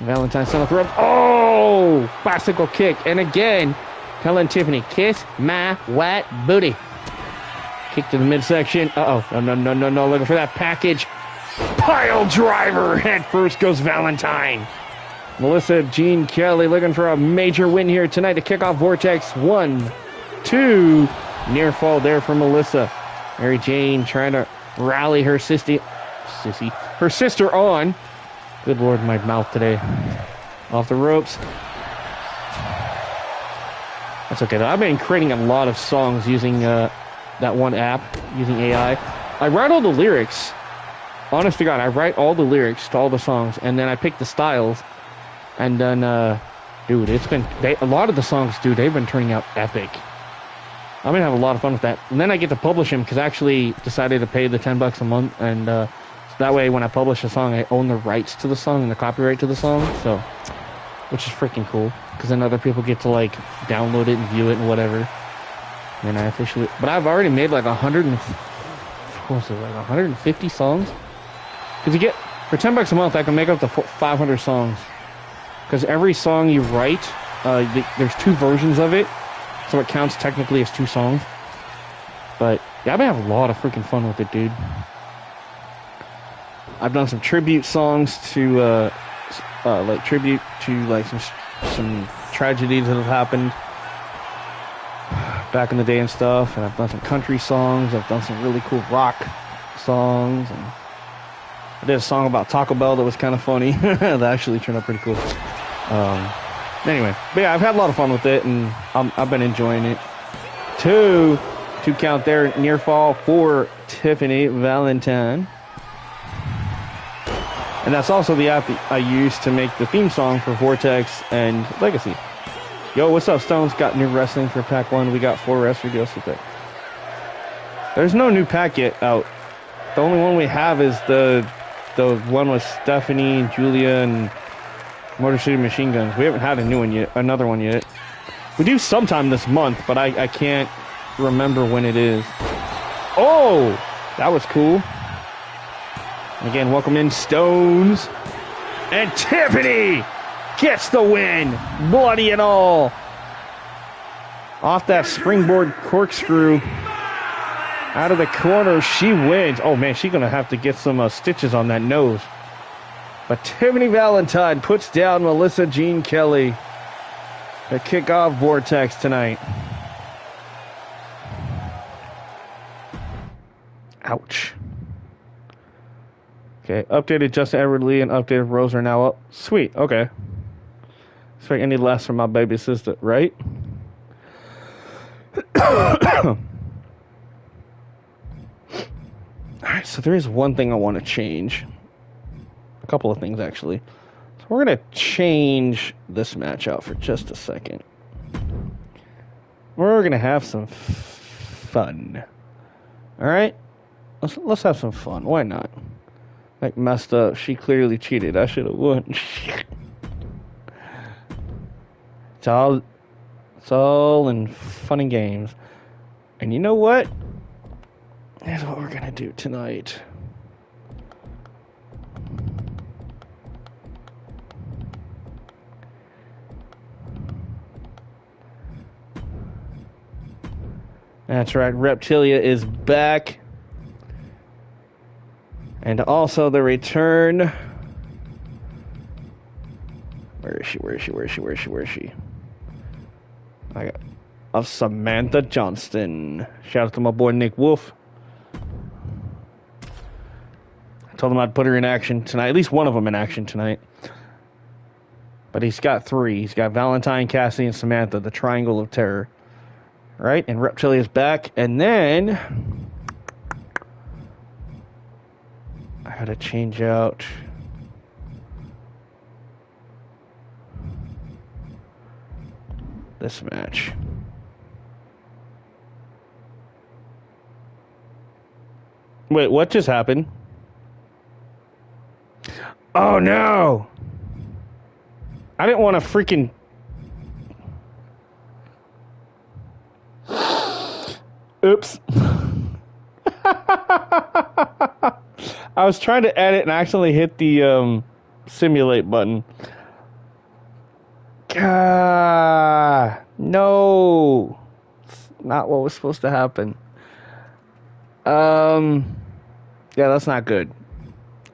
Valentine son of the ropes. Oh! Bicycle kick. And again, telling Tiffany, kiss my white booty. Kick to the midsection. Uh-oh. No. Looking for that package. Pile driver. Head first goes Valentine. Melissa Jean Kelly looking for a major win here tonight to kick off Vortex. 1, 2. Near fall there for Melissa. Mary Jane trying to rally her sister on. Good Lord, my mouth today. Off the ropes. That's okay though. I've been creating a lot of songs using that one app, using AI. I write all the lyrics. Honest to God, I write all the lyrics to all the songs, and then I pick the styles. And then, dude, it's been, a lot of the songs, dude, they've been turning out epic. I'm gonna have a lot of fun with that. And then I get to publish them, because I actually decided to pay the $10 a month, and so that way when I publish a song, I own the rights to the song and the copyright to the song, so, which is freaking cool, because then other people get to, like, download it and view it and whatever. And I officially, but I've already made like 150 songs? Because you get, for $10 a month, I can make up to 500 songs. Because every song you write, there's 2 versions of it, so it counts technically as 2 songs. But yeah, I've been having a lot of freaking fun with it, dude. I've done some tribute songs to, like tribute to like some tragedies that have happened back in the day and stuff. And I've done some country songs. I've done some really cool rock songs. And I did a song about Taco Bell that was kind of funny. That actually turned out pretty cool. Anyway, but yeah, I've had a lot of fun with it, and I've been enjoying it. 2 count there, near fall for Tiffany Valentine. And that's also the app that I use to make the theme song for Vortex and Legacy. Yo, what's up, Stones? Got new wrestling for Pack 1. We got 4 wrestler DLC pack. There's no new pack yet out. The only one we have is the one with Stephanie, Julia, and Motor City Machine Guns. We haven't had a new one yet, another one yet. We do sometime this month, but I can't remember when it is. Oh, that was cool. Again, welcome in, Stones. And Tiffany gets the win, bloody and all. Off that springboard corkscrew. Out of the corner, she wins. Oh, man, she's going to have to get some stitches on that nose. But Tiffany Valentine puts down Melissa Jean Kelly. The kickoff Vortex tonight. Ouch. Okay, updated Justin Edward Lee and updated Rose are now up. Sweet, okay. Expect any less from my baby sister, right? Alright, so there is one thing I want to change. A couple of things, actually. So we're going to change this match out for just a second. We're going to have some fun. Alright? Let's have some fun. Why not? Like, messed up. She clearly cheated. I should have won. It's all in fun and games. And you know what? Here's what we're going to do tonight. That's right, Reptilia is back. And also the return. Where is she? I got of Samantha Johnston. Shout out to my boy Nick Wolf. I told him I'd put her in action tonight. At least one of them in action tonight. But he's got three. He's got Valentine, Cassie, and Samantha, the Triangle of Terror. Right? And Reptilia is back. And then I gotta change out this match. Wait, what just happened? Oh no! I didn't want to freaking... Oops. I was trying to edit and accidentally hit the simulate button. No. It's not what was supposed to happen. Yeah, that's not good.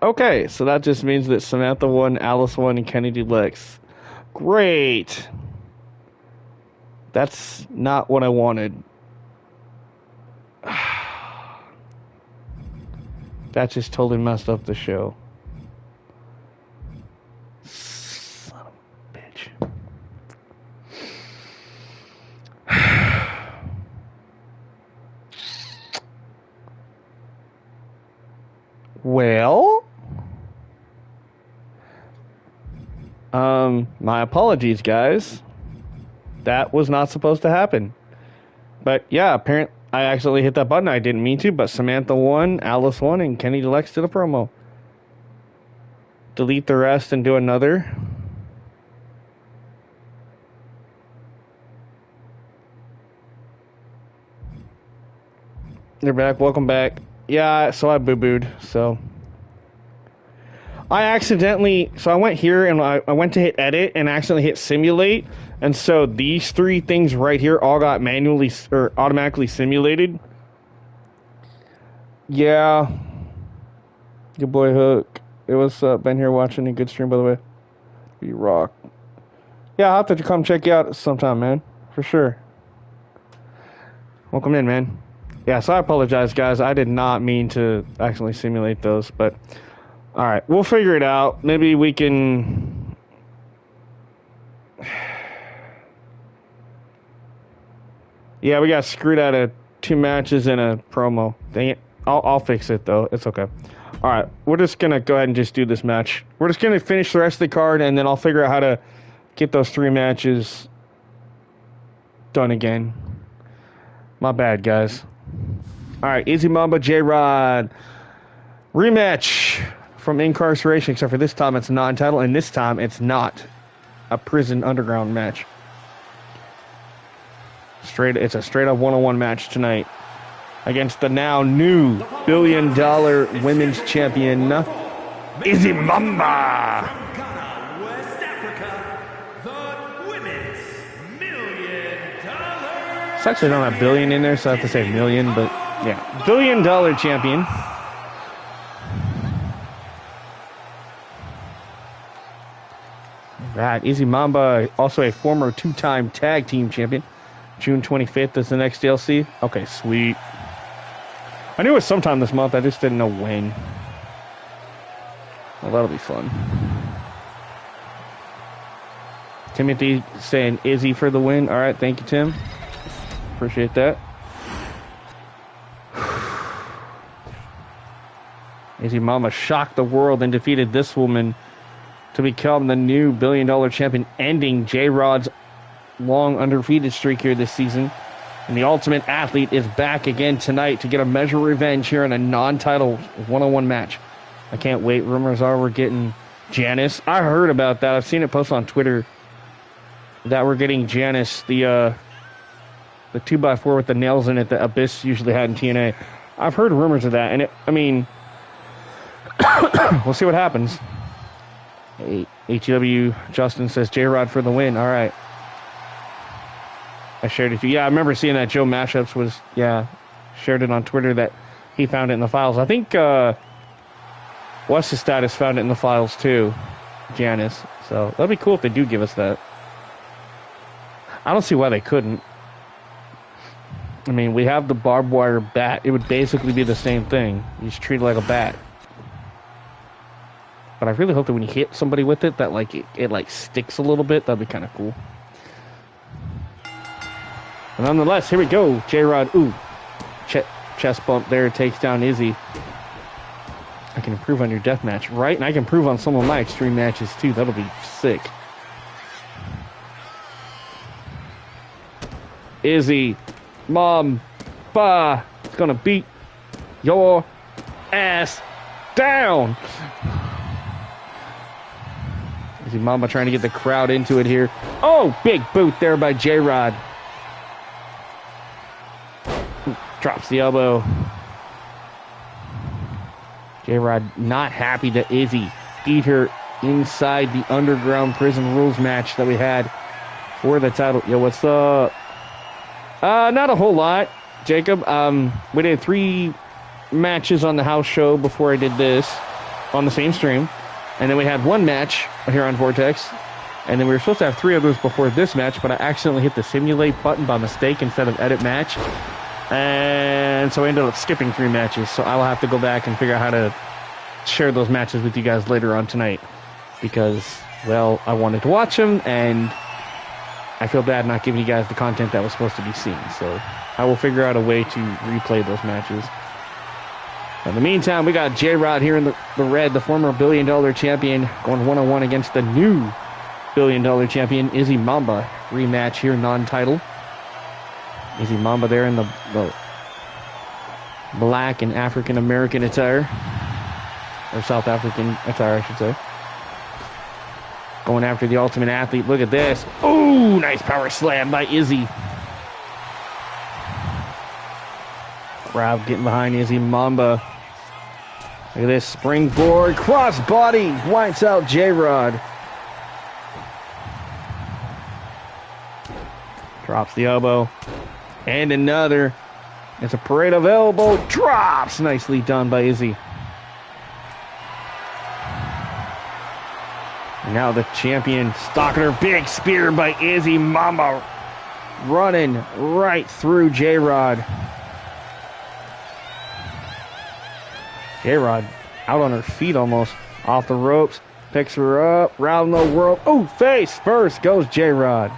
Okay, so that just means that Samantha won, Alice won, and Kennedy Lex. Great. That's not what I wanted. That just totally messed up the show. Son of a bitch. Well, my apologies, guys. That was not supposed to happen. But yeah, apparently I accidentally hit that button. I didn't mean to, but Samantha won, Alice won, and Kenny Lex did a promo. Delete the rest and do another. You're back. Welcome back. Yeah, so I boo-booed, so I accidentally, so I went here and I went to hit edit and accidentally hit simulate, and so these three things right here all got manually or automatically simulated. Yeah. Good boy Hook. It was been here watching a good stream, by the way. You rock. Yeah, I'll have to come check you out sometime, man. For sure. Welcome in, man. Yeah, so I apologize, guys. I did not mean to accidentally simulate those, but alright, we'll figure it out. Maybe we can... Yeah, we got screwed out of 2 matches and a promo. Dang it. I'll fix it, though. It's okay. Alright, we're just going to go ahead and just do this match. We're just going to finish the rest of the card, and then I'll figure out how to get those 3 matches done again. My bad, guys. Alright, Easy Mamba, J-Rod. Rematch from Incarceration, except for this time it's non-title, and this time it's not a prison underground match. It's a straight-up one-on-one match tonight against the now new $1 billion women's champion, Easy Mamba. Ghana, West Africa, the Women's $1 Million. It's actually not a billion in there, so I have to say million, but yeah, $1 billion champion. Right, Izzy Mamba, also a former 2-time tag team champion. June 25th is the next DLC. Okay, sweet. I knew it was sometime this month. I just didn't know when. Well, that'll be fun. Timothy saying Izzy for the win. All right, thank you, Tim. Appreciate that. Izzy Mama shocked the world and defeated this woman to become the new $1 billion champion, ending J-Rod's long undefeated streak here this season. And the Ultimate Athlete is back again tonight to get a measure of revenge here in a non-title one-on-one match. I can't wait. Rumors are we're getting Janice. I heard about that. I've seen it posted on Twitter that we're getting Janice, the 2x4 with the nails in it that Abyss usually had in TNA. I've heard rumors of that, and we'll see what happens. HEW Justin says J-Rod for the win. All right. I shared it to you. Yeah, I remember seeing that Joe Mashups shared it on Twitter that he found it in the files. I think What's His Status found it in the files too, Janice. So that'd be cool if they do give us that. I don't see why they couldn't. I mean, we have the barbed wire bat. It would basically be the same thing. You just treat it like a bat. But I really hope that when you hit somebody with it, that it sticks a little bit. That'd be kind of cool. But nonetheless, here we go. J-Rod, chest bump there, takes down Izzy. I can improve on your death match, right? And I can improve on some of my extreme matches too. That'll be sick. Izzy, Mom, Ba, is gonna beat your ass down. Izzy Mama trying to get the crowd into it here. Oh, big boot there by J-Rod. Drops the elbow. J-Rod not happy that Izzy beat her inside the Underground Prison Rules match that we had for the title. Yo, what's up? Not a whole lot, Jacob. We did 3 matches on the house show before I did this on the same stream. And then we had 1 match here on Vortex. And then we were supposed to have 3 others before this match, but I accidentally hit the simulate button by mistake instead of edit match. And so I ended up skipping 3 matches. So I will have to go back and figure out how to share those matches with you guys later on tonight. Because, well, I wanted to watch them, and I feel bad not giving you guys the content that was supposed to be seen. So I will figure out a way to replay those matches. In the meantime, we got J-Rod here in the red, the former $1 billion champion, going one-on-one against the new $1 billion champion, Izzy Mamba. Rematch here, non-title. Izzy Mamba there in the black and African-American attire. Or South African attire, I should say. Going after the Ultimate Athlete. Look at this. Ooh, nice power slam by Izzy. Crowd getting behind Izzy Mamba. Look at this springboard crossbody. Whites out J-Rod. Drops the elbow. And another. It's a parade of elbow drops. Nicely done by Izzy. And now the champion stalking her. Big spear by Izzy Mamba. Running right through J-Rod. J-Rod out on her feet almost. Off the ropes. Picks her up. Round the world. Oh, face first goes J-Rod.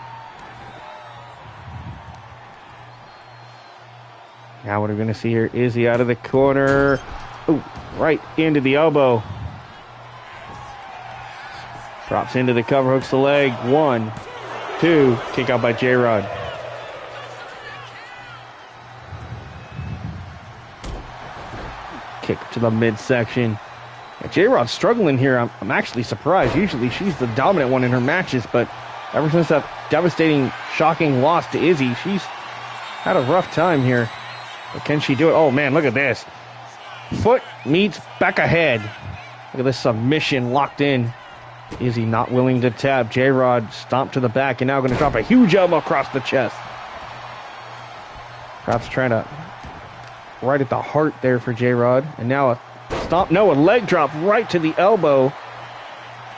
Now what are we going to see here? Izzy out of the corner. Oh, right into the elbow. Drops into the cover, hooks the leg. 1, 2. Kick out by J-Rod. Kick to the midsection. Yeah, J-Rod's struggling here. I'm actually surprised. Usually she's the dominant one in her matches, but ever since that devastating, shocking loss to Izzy, she's had a rough time here. But can she do it? Oh, man, look at this. Foot meets back ahead. Look at this submission locked in. Izzy not willing to tap. J-Rod stomped to the back and now going to drop a huge elbow across the chest. Perhaps trying to right at the heart there for J-Rod. And now a stomp. No, a leg drop right to the elbow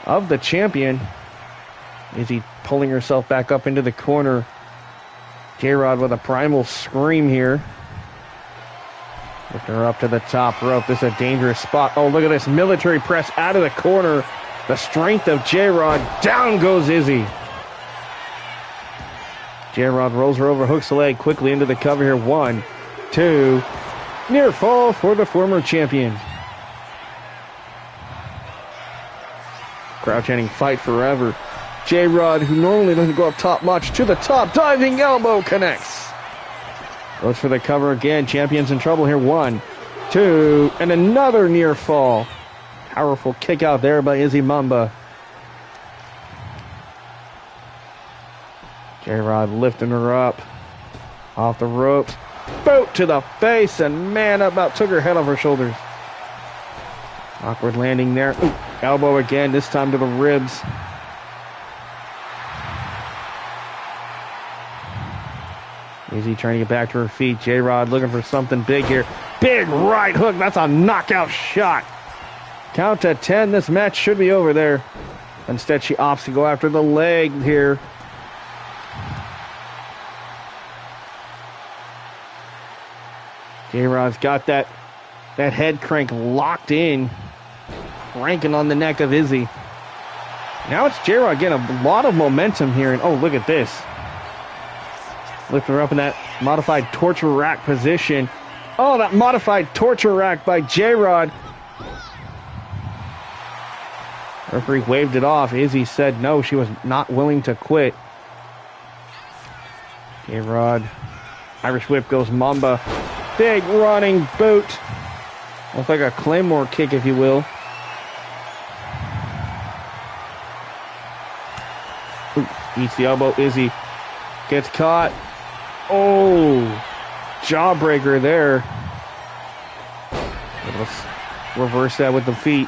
of the champion. Izzy pulling herself back up into the corner. J-Rod with a primal scream here. Lifting her up to the top rope. This is a dangerous spot. Oh, look at this military press out of the corner. The strength of J-Rod. Down goes Izzy. J-Rod rolls her over, hooks the leg quickly into the cover here. 1, 2. Near fall for the former champion. Crowd chanting fight forever. J-Rod, who normally doesn't go up top much, to the top. Diving elbow connects. Goes for the cover again. Champion's in trouble here. 1, 2, and another near fall. Powerful kick out there by Izzy Mamba. J-Rod lifting her up. Off the ropes. Boot to the face, and man, about took her head off her shoulders. Awkward landing there. Ooh, elbow again, this time to the ribs. Izzy trying to get back to her feet. J-Rod looking for something big here. Big right hook. That's a knockout shot. Count to 10. This match should be over there. Instead, she opts to go after the leg here. J-Rod's got that head crank locked in. Cranking on the neck of Izzy. Now it's J-Rod getting a lot of momentum here. And oh, look at this. Lifting her up in that modified torture rack position. Oh, that modified torture rack by J-Rod. Referee waved it off. Izzy said no, she was not willing to quit. J-Rod. Irish whip goes Mamba. Big running boot. Looks like a Claymore kick, if you will. Ooh, eats the elbow. Izzy gets caught. Oh, jawbreaker there. Let's reverse that with the feet.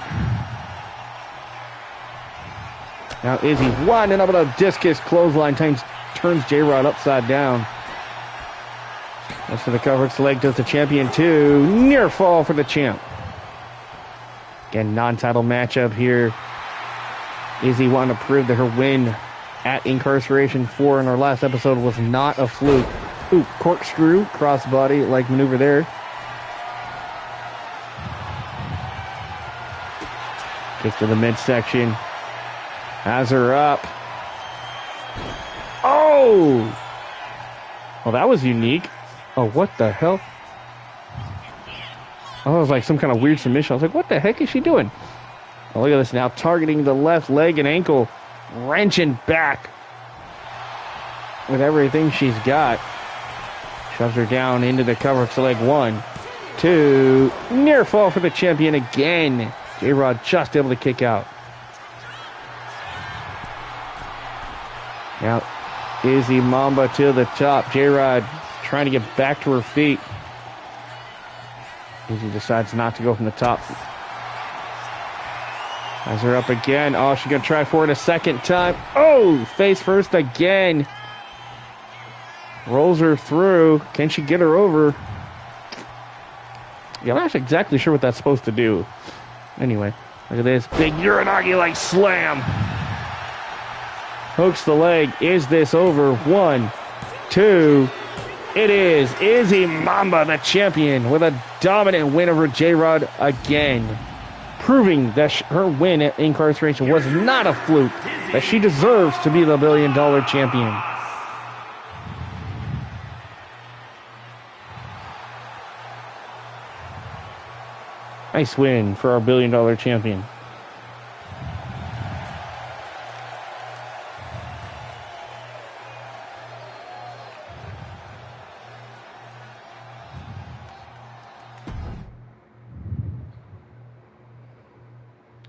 Now Izzy winding up with a discus clothesline, turns J-Rod upside down. That's for the cover. It's the leg, does the champion too. Near fall for the champ. Again, non-title matchup here. Izzy wanting to prove that her win at Incarceration 4 in our last episode was not a fluke. Ooh, corkscrew, crossbody like maneuver there. Kick to the midsection. Has her up. Oh! Well, that was unique. Oh, what the hell? Oh, it was like some kind of weird submission. I was like, what the heck is she doing? Oh, look at this now. Targeting the left leg and ankle. Wrenching back. With everything she's got. Shoves her down into the cover. It's leg 1, 2. Near fall for the champion again. J-Rod just able to kick out. Now, Izzy Mamba to the top. J-Rod trying to get back to her feet. Izzy decides not to go from the top. Has her up again. Oh, she's going to try for it a second time. Oh, face first again. Rolls her through. Can she get her over? Yeah, I'm not exactly sure what that's supposed to do. Anyway, look at this. Big Uranagi-like slam. Hooks the leg. Is this over? 1, 2. It is. Izzy Mamba, the champion, with a dominant win over J-Rod again. Proving that her win at Incarceration was not a fluke. That she deserves to be the $1 billion champion. Nice win for our $1 billion champion.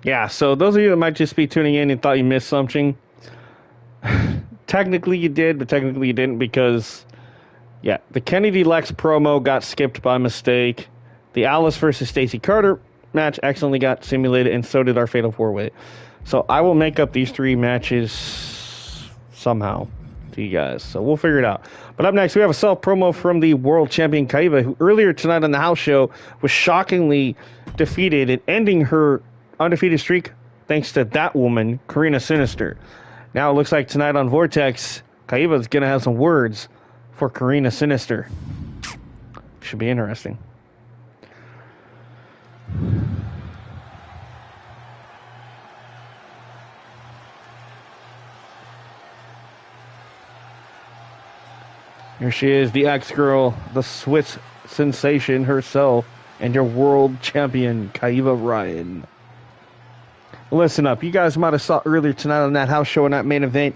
Yeah, so those of you that might just be tuning in and thought you missed something, technically you did, but technically you didn't because, yeah, the Kennedy Lex promo got skipped by mistake. The Alice versus Stacey Carter match accidentally got simulated, and so did our Fatal 4-Way. So I will make up these 3 matches somehow to you guys. So we'll figure it out. But up next, we have a self-promo from the world champion Kaiva, who earlier tonight on the house show was shockingly defeated and ending her undefeated streak thanks to that woman, Karina Sinister. Now it looks like tonight on Vortex, Kaiva's going to have some words for Karina Sinister. Should be interesting. Here she is, the X-Girl, the Swiss sensation herself, and your world champion, Kaiva Ryan. Listen up, you guys might have saw earlier tonight on that house show and that main event,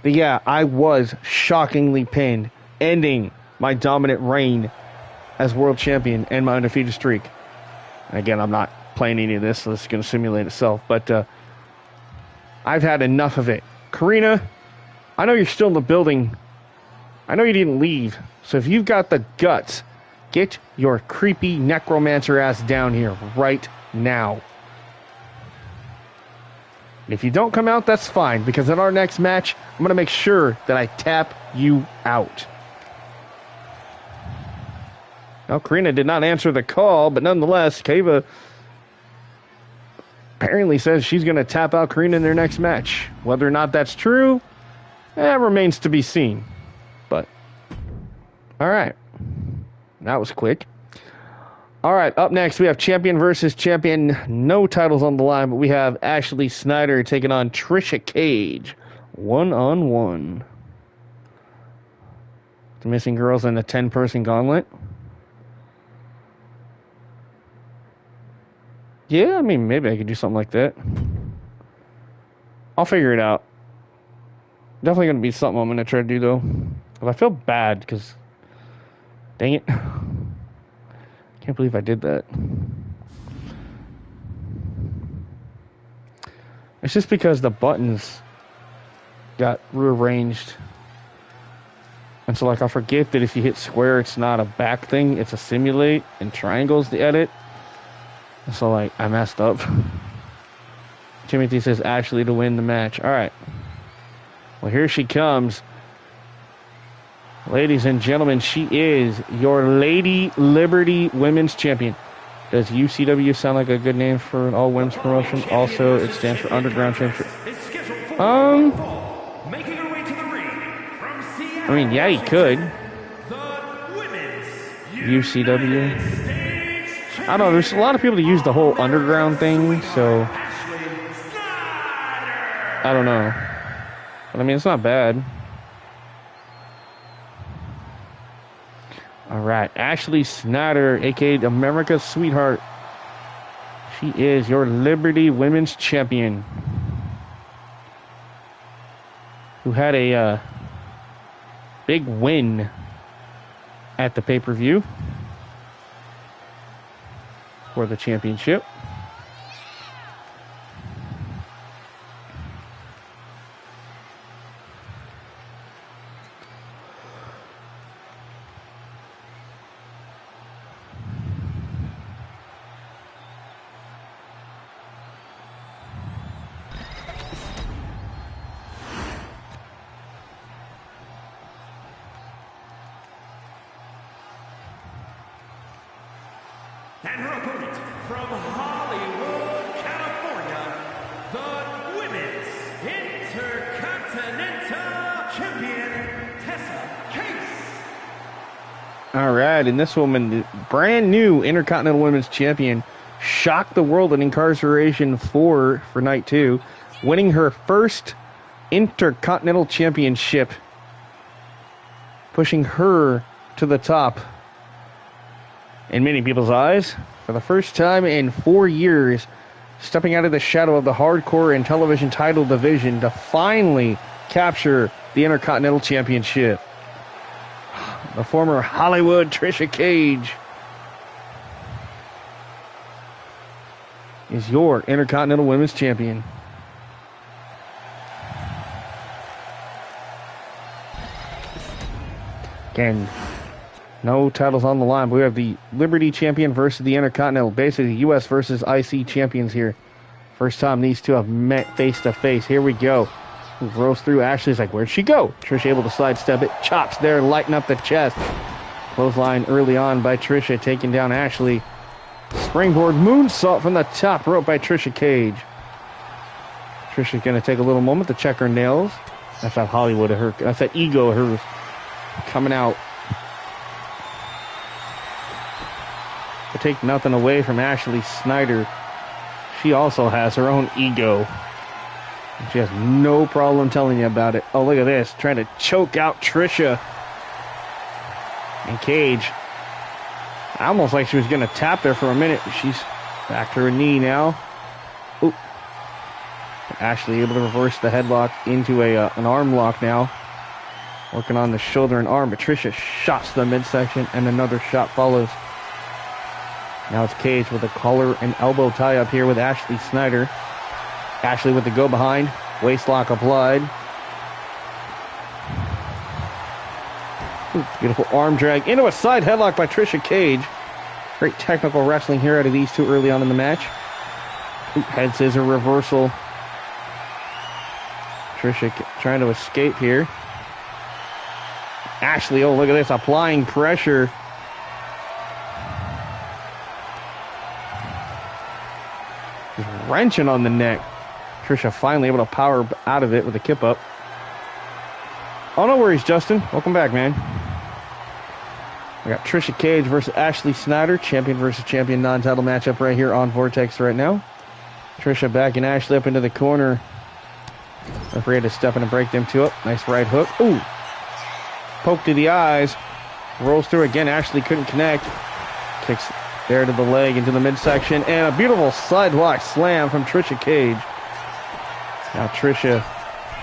but yeah, I was shockingly pinned, ending my dominant reign as world champion and my undefeated streak. Again, I'm not playing any of this, so this is going to simulate itself, but I've had enough of it. Karina, I know you're still in the building. I know you didn't leave, so if you've got the guts, get your creepy necromancer ass down here right now. If you don't come out, that's fine, because in our next match, I'm going to make sure that I tap you out. Now, Karina did not answer the call, but nonetheless, Kaiva apparently says she's going to tap out Karina in their next match. Whether or not that's true, remains to be seen. But, alright. That was quick. Alright, up next we have champion versus champion. No titles on the line, but we have Ashley Snyder taking on Trisha Cage. 1-on-1. The missing girls in the 10-person gauntlet. Yeah, I mean, maybe I could do something like that. I'll figure it out. Definitely going to be something I'm going to try to do, though. But I feel bad, because... Dang it. Can't believe I did that. It's just because the buttons got rearranged. And so, like, I forget that if you hit square, it's not a back thing. It's a simulate, and triangle's the edit. And so, like, I messed up. Timothy says Ashley to win the match. Alright. Well, here she comes. Ladies and gentlemen, she is your Lady Liberty Women's Champion. Does UCW sound like a good name for an all-women's promotion? Also, it stands for Underground Championship. I mean, yeah, you could. UCW. I don't know, there's a lot of people that use the whole underground thing, so... I don't know. But I mean, it's not bad. Alright, Ashley Snyder, aka America's Sweetheart. She is your Liberty Women's Champion. Who had a big win at the pay-per-view for the championship. And her opponent from Hollywood, California, the Women's Intercontinental Champion, Tessa Case. All right, and this woman, the brand new Intercontinental Women's Champion, shocked the world in Incarceration 4 for night 2, winning her first Intercontinental Championship, pushing her to the top. In many people's eyes, for the first time in 4 years, stepping out of the shadow of the hardcore and television title division to finally capture the Intercontinental Championship. The former Hollywood Trisha Cage is your Intercontinental Women's Champion. Again, no titles on the line, but we have the Liberty Champion versus the Intercontinental. Basically, U.S. versus IC champions here. First time these two have met face to face. Here we go. Rolls through. Ashley's like, where'd she go? Trish able to sidestep it. Chops there, lighten up the chest. Clothesline early on by Trisha, taking down Ashley. Springboard moonsault from the top rope by Trisha Cage. Trisha's going to take a little moment to check her nails. That's that Hollywood of her. That's that ego of hers coming out. To take nothing away from Ashley Snyder, she also has her own ego. She has no problem telling you about it. Oh, look at this. Trying to choke out Trisha. And Cage. Almost like she was going to tap there for a minute. She's back to her knee now. Oop. Ashley able to reverse the headlock into an arm lock now. Working on the shoulder and arm. But Trisha shots the midsection and another shot follows. Now it's Cage with a collar and elbow tie up here with Ashley Snyder. Ashley with the go behind. Waist lock applied. Ooh, beautiful arm drag into a side headlock by Trisha Cage. Great technical wrestling here out of these two early on in the match. Ooh, head scissor reversal. Trisha trying to escape here. Ashley, oh, look at this, applying pressure. Just wrenching on the neck. Trisha finally able to power out of it with a kip up. Oh, no worries, Justin. Welcome back, man. We got Trisha Cage versus Ashley Snyder, champion versus champion non-title matchup right here on Vortex right now. Trisha backing Ashley up into the corner. Referee had to step in and break them two up. Nice right hook. Ooh. Poke to the eyes. Rolls through again. Ashley couldn't connect. Kicks there to the leg into the midsection. And a beautiful sidewalk slam from Trisha Cage. Now Trisha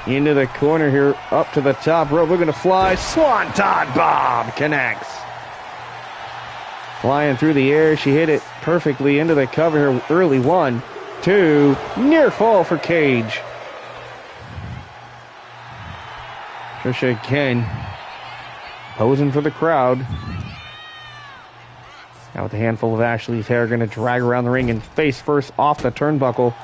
into the corner here. Up to the top rope. Looking to fly. Swanton bomb. Connects. Flying through the air. She hit it perfectly into the cover here early. 1, 2. Near fall for Cage. Trisha again posing for the crowd. Now with a handful of Ashley's hair, going to drag around the ring and face first off the turnbuckle.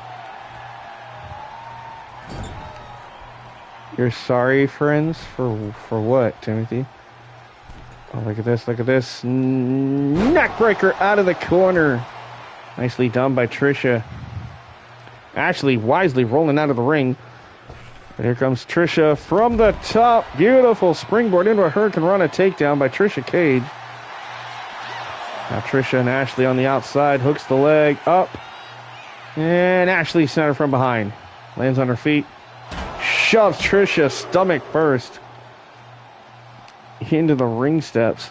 You're sorry, friends? For what, Timothy? Oh, look at this, look at this. Neckbreaker out of the corner. Nicely done by Trisha. Ashley wisely rolling out of the ring. But here comes Trisha from the top. Beautiful springboard into a Hurricane Rana takedown by Trisha Cage. Now Trisha and Ashley on the outside. Hooks the leg up. And Ashley Snyder from behind. Lands on her feet. Shoves Trisha stomach first into the ring steps.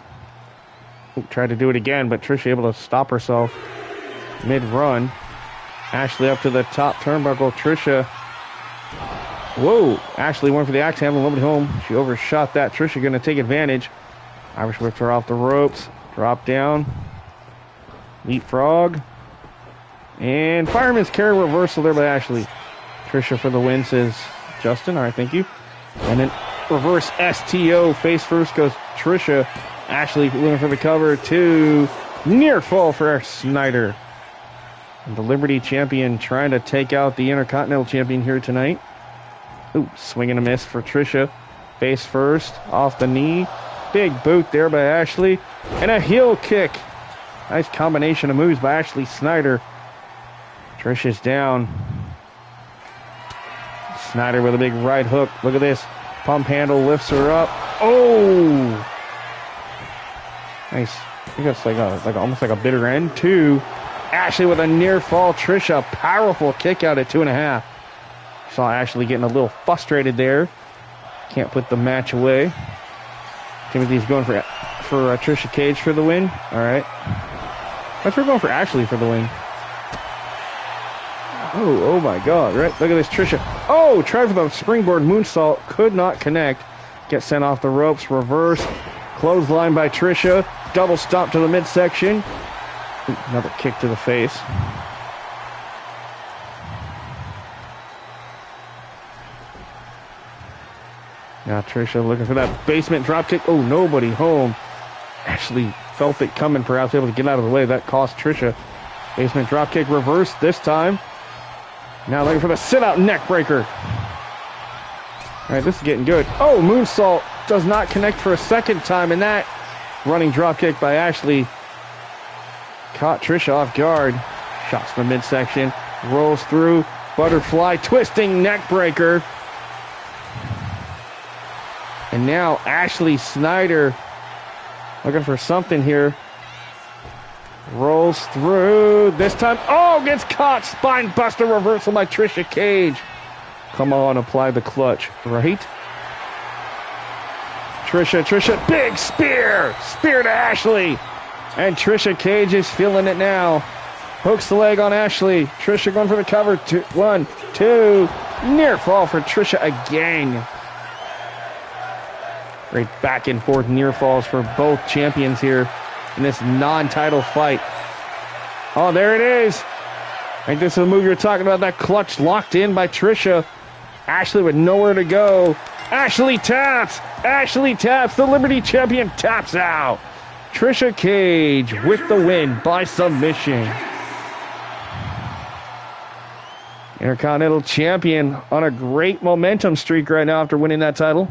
Tried to do it again, but Trisha able to stop herself mid-run. Ashley up to the top turnbuckle. Trisha. Whoa. Ashley went for the axe handle. Nobody home. She overshot that. Trisha going to take advantage. Irish whipped her off the ropes. Drop down. Leapfrog. And fireman's carry reversal there by Ashley. Trisha for the win, says Justin. All right, thank you. And then reverse STO. Face first goes Trisha. Ashley looking for the cover. 2. Near fall for Snyder. And the Liberty champion trying to take out the Intercontinental champion here tonight. Ooh, swing and a miss for Trisha. Face first, off the knee. Big boot there by Ashley. And a heel kick. Nice combination of moves by Ashley Snyder. Trisha's down. Snyder with a big right hook. Look at this. Pump handle lifts her up. Oh! Nice. I think that's like almost like a bitter end. 2. Ashley with a near fall. Trisha, powerful kick out at 2.5. Saw Ashley getting a little frustrated there. Can't put the match away. Timothy's going for Trisha Cage for the win. All right. Let's we're going for Ashley for the win. Oh my God! Right, look at this, Trisha. Oh, tried for the springboard moonsault, could not connect. Gets sent off the ropes. Reverse clothesline by Trisha. Double stomp to the midsection. Another kick to the face. Now Trisha looking for that basement dropkick. Oh, nobody home. Ashley felt it coming, perhaps able to get out of the way. That cost Trisha. Basement dropkick reverse this time. Now looking for the sit-out neck breaker. All right, this is getting good. Oh, moonsault does not connect for a second time, and that running dropkick by Ashley caught Trisha off guard. Shots from the midsection. Rolls through. Butterfly twisting neck breaker. And now Ashley Snyder looking for something here. Rolls through. This time, oh, gets caught. Spine buster reversal by Trisha Cage. Come on, apply the clutch, right? Trisha, big spear. Spear to Ashley. And Trisha Cage is feeling it now. Hooks the leg on Ashley. Trisha going for the cover. 1, 2. Near fall for Trisha again. Great back and forth near falls for both champions here in this non-title fight. Oh, there it is. I think this is the move you're talking about. That clutch locked in by Trisha. Ashley with nowhere to go. Ashley taps. The Liberty champion taps out. Trisha Cage with the win by submission. Intercontinental champion on a great momentum streak right now after winning that title.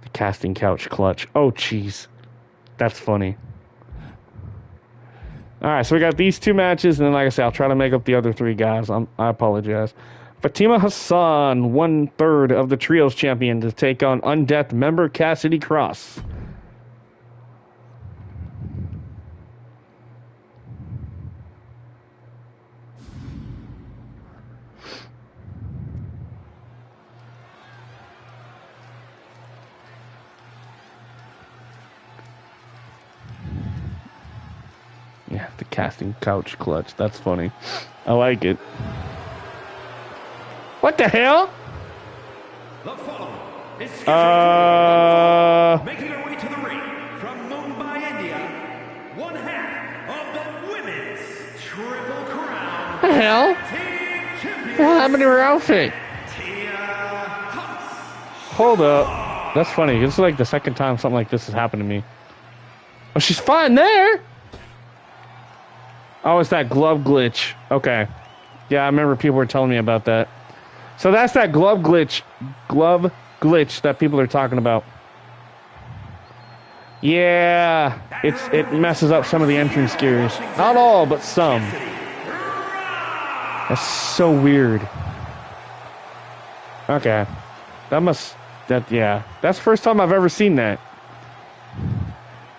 The casting couch clutch. Oh, jeez. That's funny. All right, so we got these 2 matches, and then, like I said, I'll try to make up the other 3 guys. I apologize. Fatima Hassan, 1/3 of the Trios champion, to take on Undeath member Cassidy Cross. Yeah, the casting couch clutch. That's funny. I like it. What the hell? The following is scheduled making her way to the ring from Mumbai, India, 1/2 of the Women's Triple Crown. What the hell? What happened to her outfit? Hold up. That's funny. This is like the second time something like this has happened to me. Oh, she's fine there. Oh, it's that glove glitch. Okay. Yeah, I remember people were telling me about that. So that's that glove glitch that people are talking about. Yeah, it messes up some of the entrance gears. Not all, but some. That's so weird. Okay. That's the first time I've ever seen that.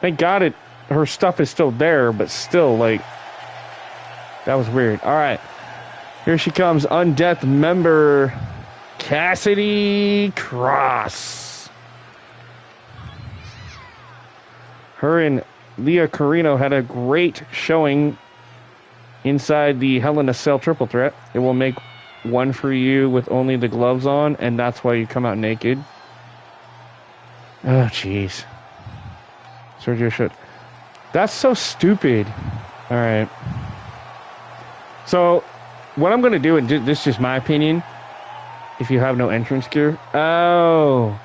Thank God her stuff is still there, but still, like, that was weird. All right. Here she comes, Undeath member Cassidy Cross. Her and Leah Carino had a great showing inside the Hell in a Cell triple threat. It will make one for you with only the gloves on, and that's why you come out naked. Oh, jeez. Sergio should. That's so stupid. All right. So, what I'm going to do, and this is just my opinion, if you have no entrance gear. Oh.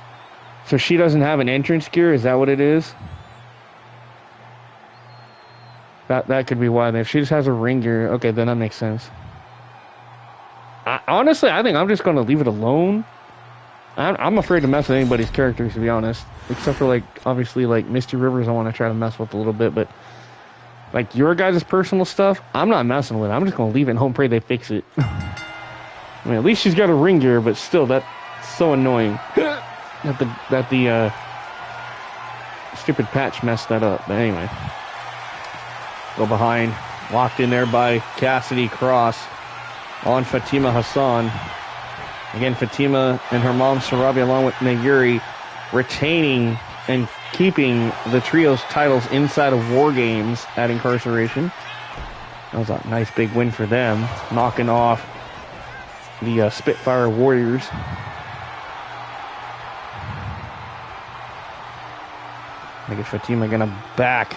So she doesn't have an entrance gear? Is that what it is? That could be why. If she just has a ring gear, okay, then that makes sense. Honestly, I think I'm just going to leave it alone. I'm afraid to mess with anybody's characters, to be honest. Except for, like, obviously, like, Misty Rivers I want to try to mess with a little bit, but like, your guys' personal stuff, I'm not messing with it. I'm just going to leave it and hope and pray they fix it. I mean, at least she's got a ring gear, but still, that's so annoying. that the stupid patch messed that up. But anyway. Go behind. Locked in there by Cassidy Cross on Fatima Hassan. Again, Fatima and her mom, Sarabi, along with Nayuri, retaining and keeping the Trios titles inside of War Games at Incarceration. That was a nice big win for them, knocking off the Spitfire Warriors. I guess Fatima going to back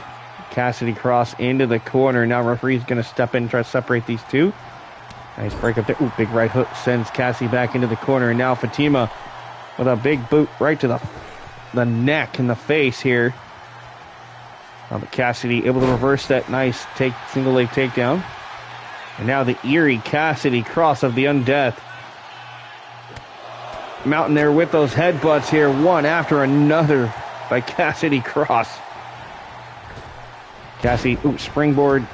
Cassidy Cross into the corner. Now referee's going to step in and try to separate these two. Nice break up there. Ooh, big right hook sends Cassie back into the corner. And now Fatima with a big boot right to the neck and the face here. But Cassidy able to reverse that nice single leg takedown. And now the eerie Cassidy Cross of the Undeath. Mountain there with those headbutts here, one after another by Cassidy Cross. Cassie, springboard.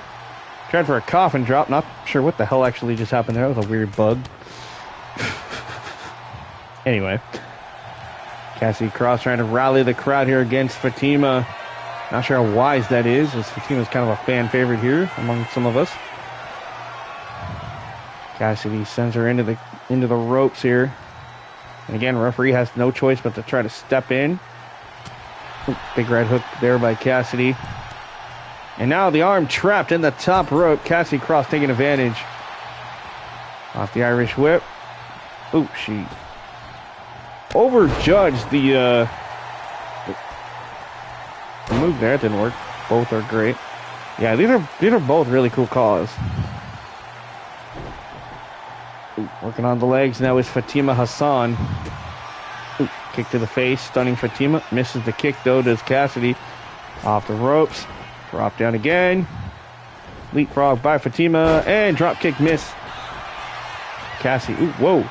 Tried for a coffin drop. Not sure what the hell actually just happened there. That was a weird bug. Anyway. Cassidy Cross trying to rally the crowd here against Fatima. Not sure how wise that is, as Fatima's kind of a fan favorite here among some of us. Cassidy sends her into the ropes here. And again, referee has no choice but to try to step in. Big right hook there by Cassidy. And now the arm trapped in the top rope. Cassidy Cross taking advantage. Off the Irish whip. Ooh, she overjudged the move there. It didn't work. Both are great. Yeah, these are both really cool calls. Ooh, working on the legs now is Fatima Hassan. Ooh, kick to the face, stunning Fatima. Misses the kick though, does Cassidy. Off the ropes. Drop down again. Leapfrog by Fatima. And drop kick miss. Cassie. Ooh, whoa.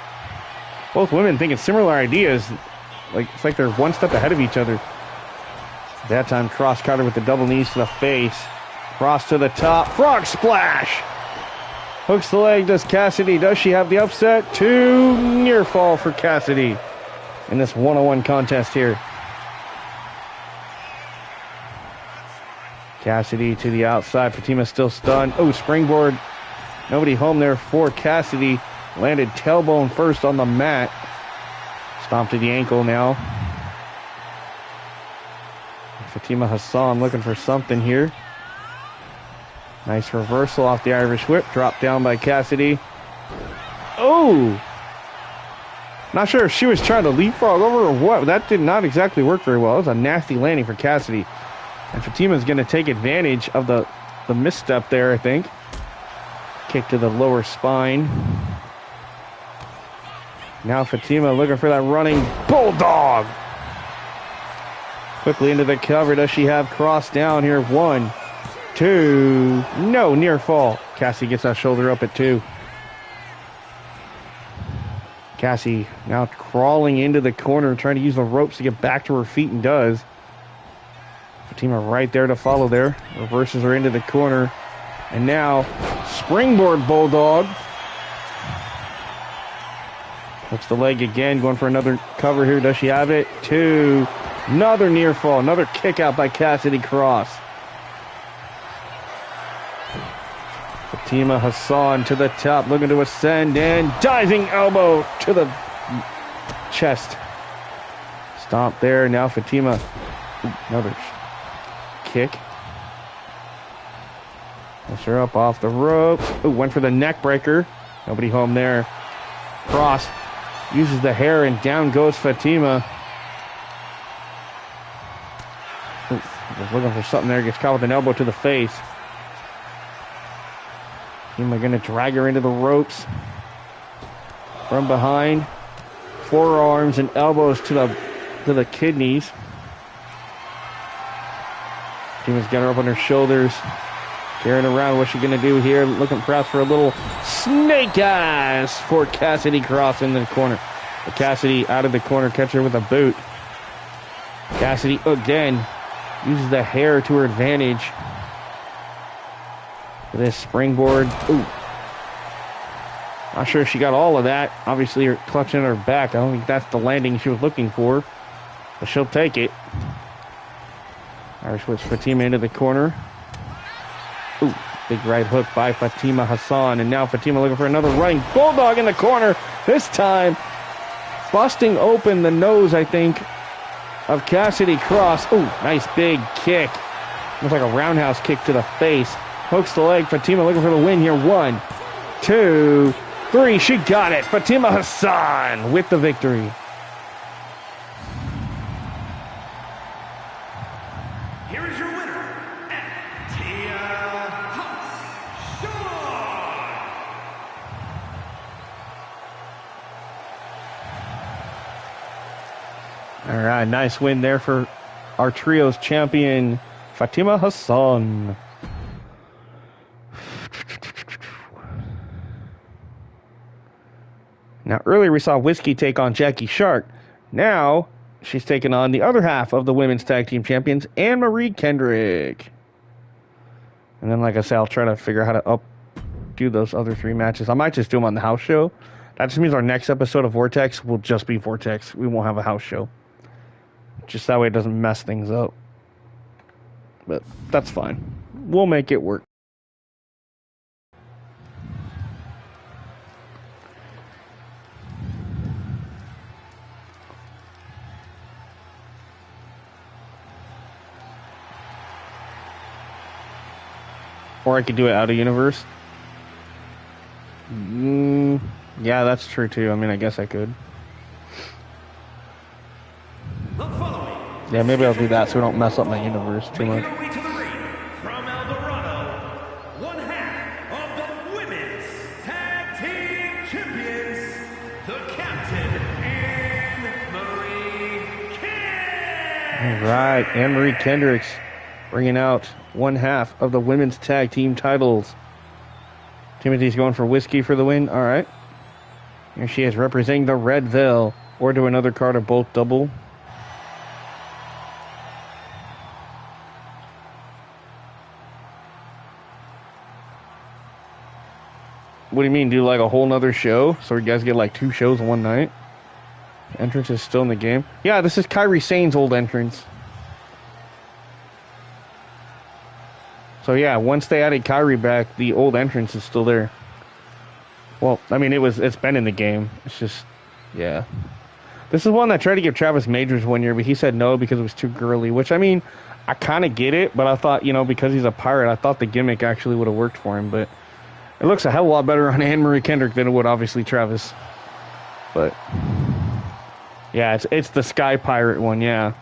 Both women thinking similar ideas. It's like they're one step ahead of each other. That time, Cross caught her with the double knees to the face. Cross to the top. Frog splash. Hooks the leg. Does Cassidy? Does she have the upset? Two near fall for Cassidy in this one-on-one contest here. Cassidy to the outside. Fatima still stunned. Oh, springboard. Nobody home there for Cassidy. Landed tailbone first on the mat. Stomp to the ankle now. Fatima Hassan looking for something here. Nice reversal off the Irish whip. Dropped down by Cassidy. Oh! Not sure if she was trying to leapfrog over or what. That did not exactly work very well. It was a nasty landing for Cassidy. And Fatima's going to take advantage of the misstep there, I think. Kick to the lower spine. Now Fatima looking for that running bulldog. Quickly into the cover. Does she have Cross down here? 1, 2. No, near fall. Cassie gets that shoulder up at 2. Cassie now crawling into the corner, trying to use the ropes to get back to her feet, and does. Fatima right there to follow there. Reverses her into the corner. And now, springboard bulldog. Hooks the leg again, going for another cover here. Does she have it? 2. Another near fall. Another kick out by Cassidy Cross. Fatima Hassan to the top, looking to ascend, and diving elbow to the chest. Stomp there. Now Fatima. Another kick. Push her up off the ropes. Ooh, went for the neck breaker. Nobody home there. Cross uses the hair, and down goes Fatima. Ooh, was looking for something there. Gets caught with an elbow to the face. Fatima going to drag her into the ropes from behind. Forearms and elbows to the kidneys. Fatima's got her up on her shoulders. Carrying around. What's she going to do here? Looking perhaps for a little snake eyes for Cassidy Cross in the corner. But Cassidy out of the corner. Catch her with a boot. Cassidy again uses the hair to her advantage. For this springboard. Ooh. Not sure if she got all of that. Obviously, her clutching her back. I don't think that's the landing she was looking for. But she'll take it. Irish whips Fatima into the corner. Ooh, big right hook by Fatima Hassan. And now Fatima looking for another running bulldog in the corner. This time, busting open the nose, I think, of Cassidy Cross. Ooh, nice big kick. Looks like a roundhouse kick to the face. Hooks the leg. Fatima looking for the win here. 1, 2, 3. She got it. Fatima Hassan with the victory. Here is your winner, Tia Hassan. All right, nice win there for our trios champion, Fatima Hassan. Now, earlier we saw Whiskey take on Jackie Shark. Now, she's taking on the other half of the women's tag team champions, Anne-Marie Kendrick. And then, like I said, I'll try to figure out how to do those other 3 matches. I might just do them on the house show. That just means our next episode of Vortex will just be Vortex. We won't have a house show. Just that way it doesn't mess things up. But that's fine. We'll make it work. Or I could do it out of universe. Yeah, that's true too. I mean, I guess I could. Yeah, maybe I'll do that so we don't mess up my universe too much. From El Dorado, one half of the women's tag team champions, the Captain Anne-Marie Kendrick. All right, Anne-Marie Kendricks bringing out one half of the women's tag team titles. Timothy's going for Whiskey for the win. All right. Here she is representing the Red Veil. Or do another card or both double. What do you mean? Do like a whole nother show? So you guys get like 2 shows in one night? Entrance is still in the game. Yeah, this is Kairi Sane's old entrance. So yeah, once they added Kairi back, the old entrance is still there. Well, I mean, it's been in the game. It's just, yeah. This is one that I tried to give Travis Majors one year, but he said no because it was too girly. Which, I mean, I kind of get it, but I thought, you know, because he's a pirate, I thought the gimmick actually would have worked for him. But it looks a hell of a lot better on Anne-Marie Kendrick than it would, obviously, Travis. But, yeah, it's the Sky Pirate one, yeah.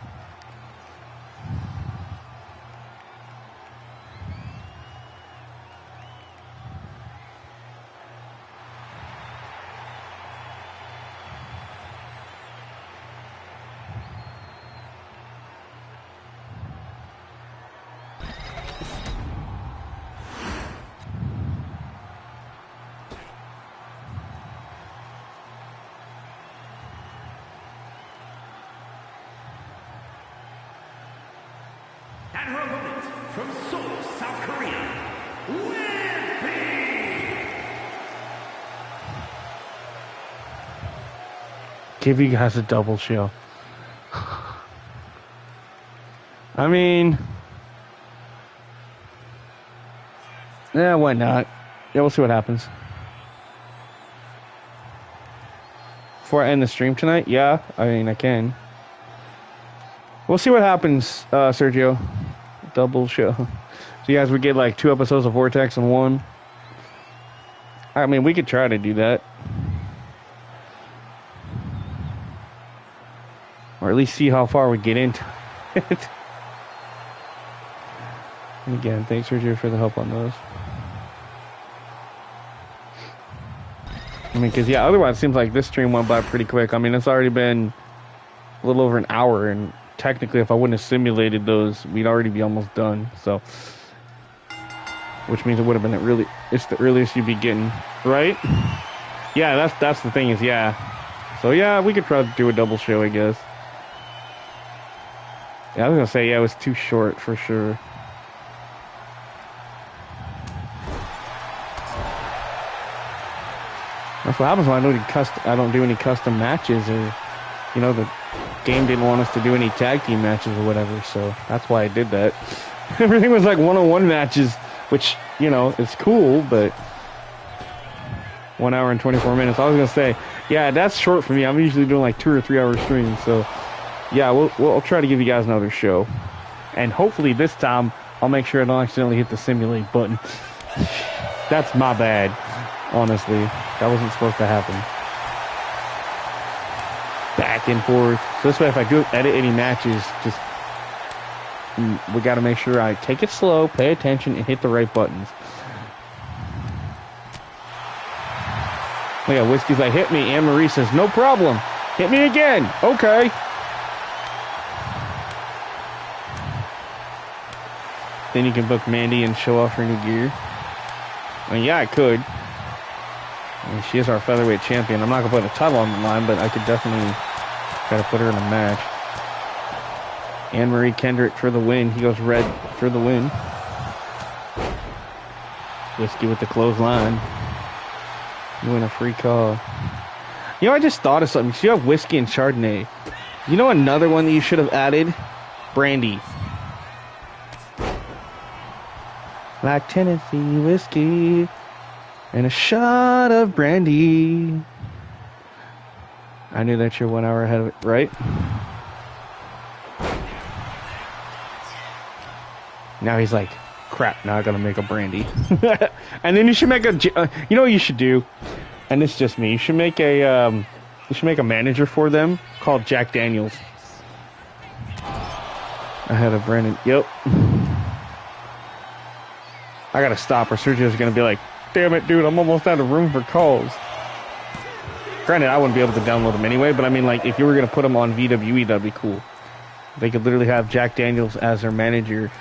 And her opponent from Seoul, South Korea, Wimpy. Give you guys a double show. I mean, yeah, why not? Yeah, we'll see what happens. Before I end the stream tonight, yeah, I mean, I can. We'll see what happens, Sergio. Double show. So you guys would get like 2 episodes of Vortex in one. I mean, we could try to do that. Or at least see how far we get into it. And again, thanks, Sergio, for the help on those. I mean, because, yeah, otherwise it seems like this stream went by pretty quick. I mean, it's already been a little over an hour, and technically, if I wouldn't have simulated those, we'd already be almost done. So, which means it would have been it's the earliest you'd be getting, right? Yeah, that's the thing is, yeah. So yeah, we could probably do a double show, I guess. Yeah, I was gonna say, yeah, it was too short for sure. That's what happens when I don't do any custom matches, or you know, the game didn't want us to do any tag team matches or whatever, so that's why I did that. Everything was like one-on-one matches, which, you know, is cool, but 1 hour and 24 minutes. I was gonna say, yeah, that's short for me. I'm usually doing like 2 or 3 hour streams, so yeah, we'll try to give you guys another show, and hopefully this time I'll make sure I don't accidentally hit the simulate button. That's my bad, honestly. That wasn't supposed to happen. Back and forth. So this way, if I do edit any matches, just we got to make sure I take it slow, pay attention, and hit the right buttons. Look at Whiskey's like, hit me. Anne-Marie says, no problem. Hit me again. Okay. Then you can book Mandy and show off her new gear. I mean, yeah, I could. I mean, she is our featherweight champion. I'm not going to put a title on the line, but I could definitely try to put her in a match. Anne-Marie Kendrick for the win. He goes red for the win. Whiskey with the clothesline. You win a free call. You know, I just thought of something. You have whiskey and Chardonnay. You know another one that you should have added? Brandy. Like Tennessee whiskey and a shot of brandy. I knew that you're 1 hour ahead of it, right? Now he's like, crap, now I gotta make a brandy. And then you should make a, you know what you should do? And it's just me. You should make a manager for them called Jack Daniels. I had a Brandon. Yep. I gotta stop or Sergio's gonna be like, damn it, dude, I'm almost out of room for calls. Granted, I wouldn't be able to download them anyway, but I mean, like, if you were gonna put them on VWE, that'd be cool. They could literally have Jack Daniels as their manager.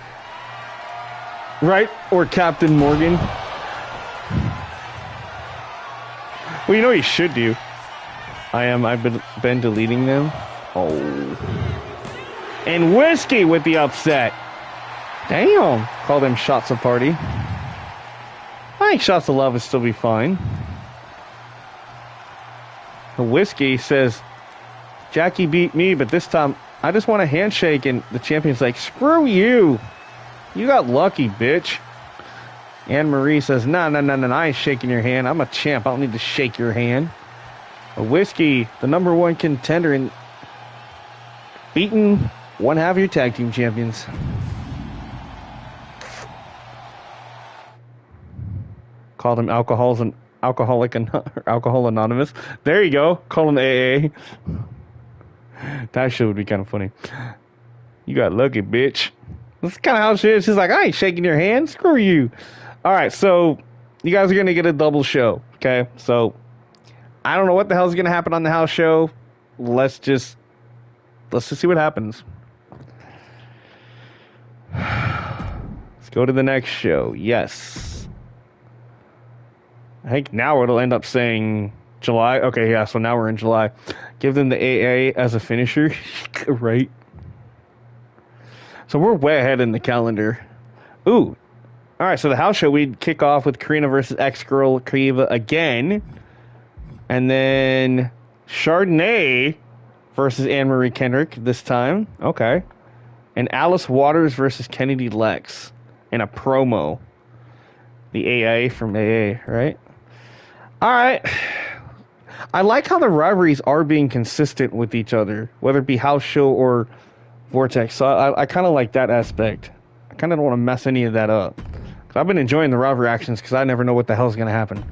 Right? Or Captain Morgan. Well, you know what you should do? I've been deleting them. Oh. And Whiskey with the upset. Damn. Call them shots of party. I think shots of love would still be fine. The Whiskey says, Jackie beat me, but this time I just want a handshake. And the champion's like, screw you. You got lucky, bitch. Anne-Marie says, no, I ain't shaking your hand. I'm a champ. I don't need to shake your hand. A Whiskey, the #1 contender, and beating one half of your tag team champions. Call them Alcohol Anonymous. There you go. Call them AA. That shit would be kind of funny. You got lucky, bitch. That's kind of how she is. She's like, I ain't shaking your hand. Screw you. All right, so you guys are going to get a double show, okay? So I don't know what the hell is going to happen on the house show. Let's just see what happens. Let's go to the next show. Yes. I think now it'll end up saying July. Okay, yeah, so now we're in July. Give them the AA as a finisher. Right? So we're way ahead in the calendar. Ooh. All right, so the house show, we'd kick off with Karina versus ex-girl Kaiva again. And then Chardonnay versus Anne-Marie Kendrick this time. Okay. And Alice Waters versus Kennedy Lex in a promo. The AA from AA, right? All right. I like how the rivalries are being consistent with each other, whether it be house show or Vortex. So I kind of like that aspect. I kind of don't want to mess any of that up. I've been enjoying the rivalry actions because I never know what the hell's going to happen.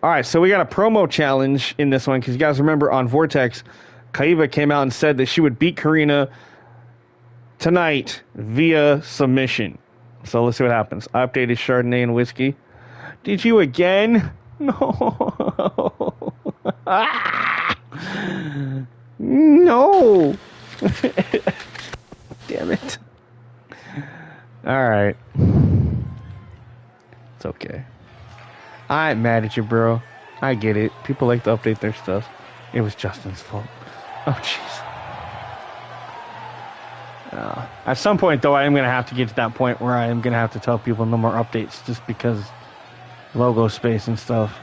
All right, so we got a promo challenge in this one because you guys remember on Vortex, Kaiva came out and said that she would beat Karina tonight via submission. So let's see what happens. I updated Chardonnay and Whiskey. Did you again? No. No. Damn it. All right. It's okay. I ain't mad at you, bro. I get it. People like to update their stuff. It was Justin's fault. Oh, jeez. At some point, though, I am going to have to get to that point where I am going to have to tell people no more updates just because logo space and stuff.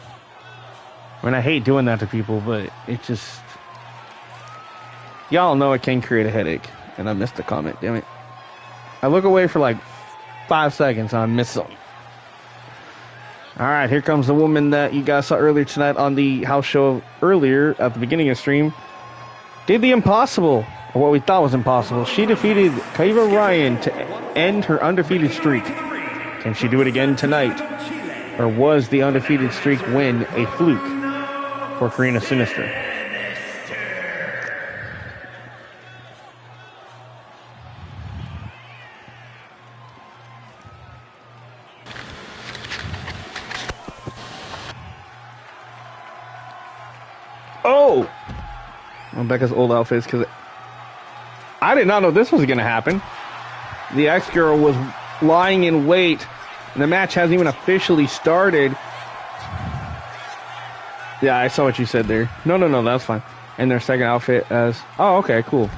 I mean, I hate doing that to people, but it just... Y'all know it can create a headache. And I missed the comment, damn it. I look away for like 5 seconds and I miss something. Alright, here comes the woman that you guys saw earlier tonight on the house show earlier at the beginning of the stream. Did the impossible, or what we thought was impossible. She defeated Kaiva Ryan to end her undefeated streak. Can she do it again tonight? Or was the undefeated streak win a fluke for Karina Sinister? Oh! On Becca's old outfits, because I did not know this was going to happen. The ex-girl was lying in wait, and the match hasn't even officially started. Yeah, I saw what you said there. No, that's fine. And their second outfit as... Oh, okay, cool.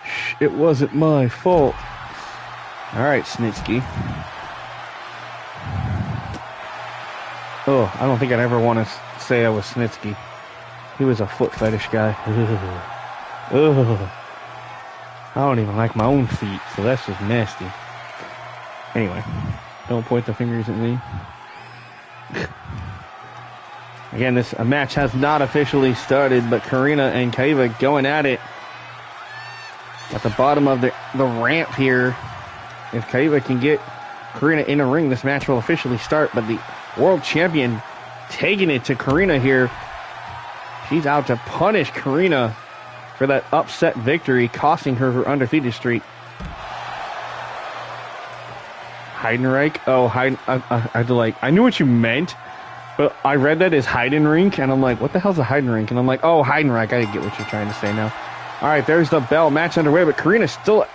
Shh, it wasn't my fault. Alright, Snitsky. Oh, I don't think I'd ever want to say I was Snitsky. He was a foot fetish guy. Ugh. I don't even like my own feet, so that's just nasty. Anyway, don't point the fingers at me. Again, this match has not officially started, but Karina and Kaiva going at it at the bottom of the ramp here. If Kaiva can get Karina in a ring, this match will officially start, but the world champion taking it to Karina here. She's out to punish Karina for that upset victory, costing her her undefeated streak. Heidenreich? Oh, I knew what you meant, but I read that as Heidenreich, and I'm like, what the hell's a Heidenreich? And I'm like, oh, Heidenreich, I get what you're trying to say now. Alright, there's the bell, match underway, but Karina still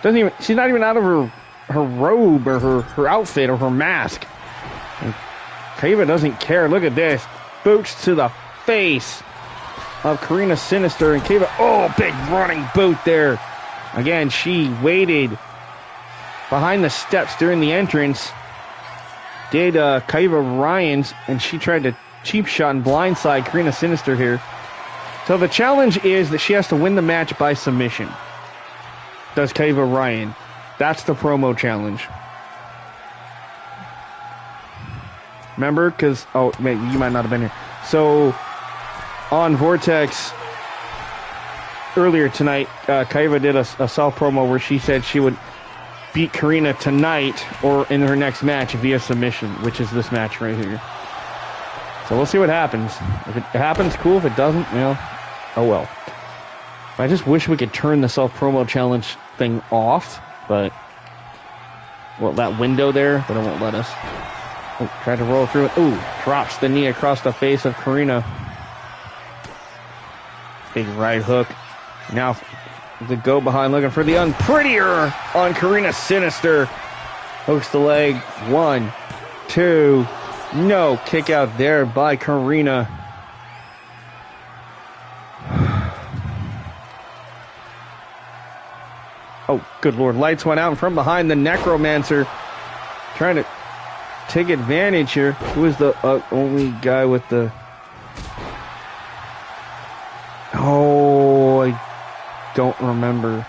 she's not even out of her robe or her outfit or her mask. And Kaiva doesn't care. Look at this. Boots to the face of Karina Sinister, and Kaiva, oh, big running boot there. Again, she waited behind the steps during the entrance. Did Kaiva Ryan's, and she tried to cheap shot and blindside Karina Sinister here. So the challenge is that she has to win the match by submission. Does Kaiva Ryan. That's the promo challenge. Remember? Because, oh, maybe you might not have been here. So, on Vortex, earlier tonight, Kaiva did a self-promo where she said she would beat Karina tonight or in her next match via submission, which is this match right here. So we'll see what happens. If it happens, cool. If it doesn't, oh well. I just wish we could turn the self-promo challenge thing off, but, well, that window there, but it won't let us. Oh, tried to roll through it. Ooh, drops the knee across the face of Karina. Big right hook. Now the go behind, looking for the unprettier on Karina Sinister. Hooks the leg. 1, 2. No, kick out there by Karina. Oh, good lord. Lights went out, and from behind the Necromancer trying to take advantage here. Who is the only guy with the... Oh, I don't remember.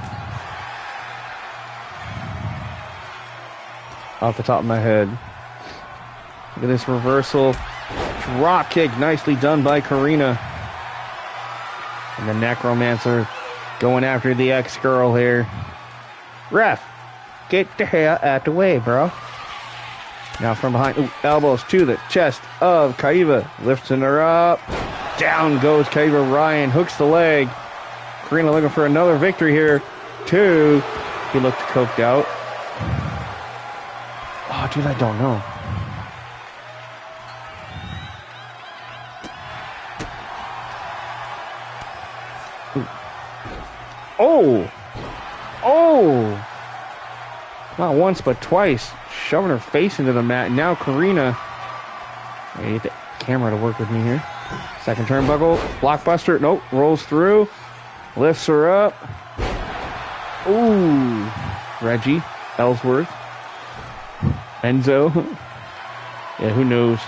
Off the top of my head. Look at this reversal. Drop kick, nicely done by Karina. And the Necromancer going after the ex-girl here. Ref, get the hell out the way, bro. Now from behind, ooh, elbows to the chest of Kaiva. Lifting her up. Down goes Kaiva Ryan. Hooks the leg. Karina looking for another victory here. 2. He looked coked out. Oh, dude, I don't know. Ooh. Oh! Not once, but twice. Shoving her face into the mat. Now Karina. I need the camera to work with me here. Second turnbuckle. Blockbuster. Nope. Rolls through. Lifts her up. Ooh. Reggie. Ellsworth. Enzo. Yeah, who knows?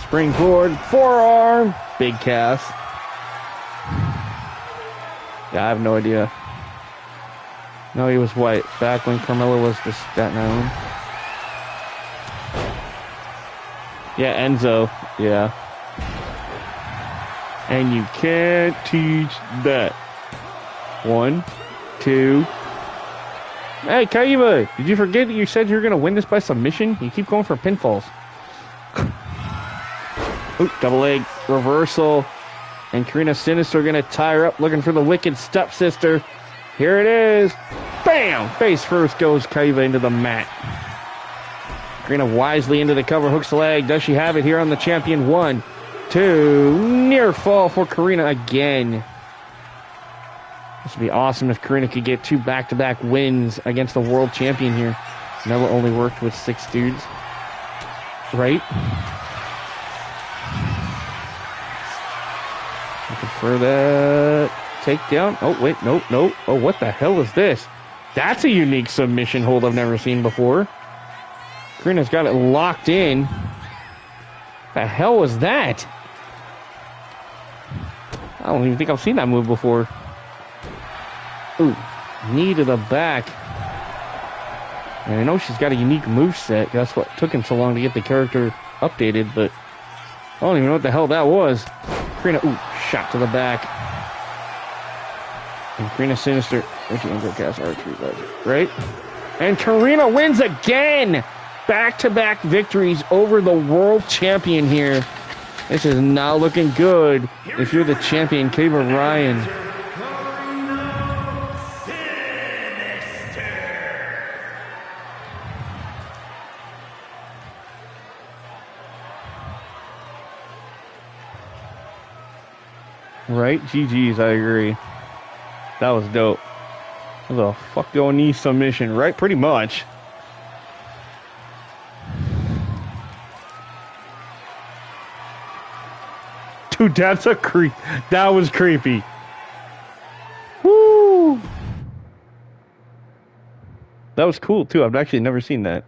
Springboard. Forearm. Big cast. Yeah, I have no idea. No, he was white. Back when Carmella was the Staten Island. Yeah, Enzo. Yeah. And you can't teach that. 1, 2. Hey, Kaiva, did you forget that you said you were going to win this by submission? You keep going for pinfalls. Ooh, double leg reversal. And Karina Sinister going to tie her up, looking for the wicked stepsister. Here it is. Bam! Face first goes Kaiva into the mat. Karina wisely into the cover, hooks the leg. Does she have it here on the champion? 1, 2. Near fall for Karina again. This would be awesome if Karina could get 2 back-to-back wins against the world champion here. Nella only worked with 6 dudes. Right? Looking for that takedown. Oh, wait, nope. Oh, what the hell is this? That's a unique submission hold I've never seen before. Karina's got it locked in. The hell was that? I don't even think I've seen that move before. Ooh, knee to the back. And I know she's got a unique moveset. That's what took him so long to get the character updated, but I don't even know what the hell that was. Karina, ooh, shot to the back. And Karina Sinister, right? And Karina wins again! Back-to-back victories over the world champion here. This is now looking good if you're the champion, Kava Ryan. Right? GG's, I agree. That was dope. That was a fuck going knee submission, right? Pretty much. Dude, that's a creep. That was creepy. Woo! That was cool, too. I've actually never seen that.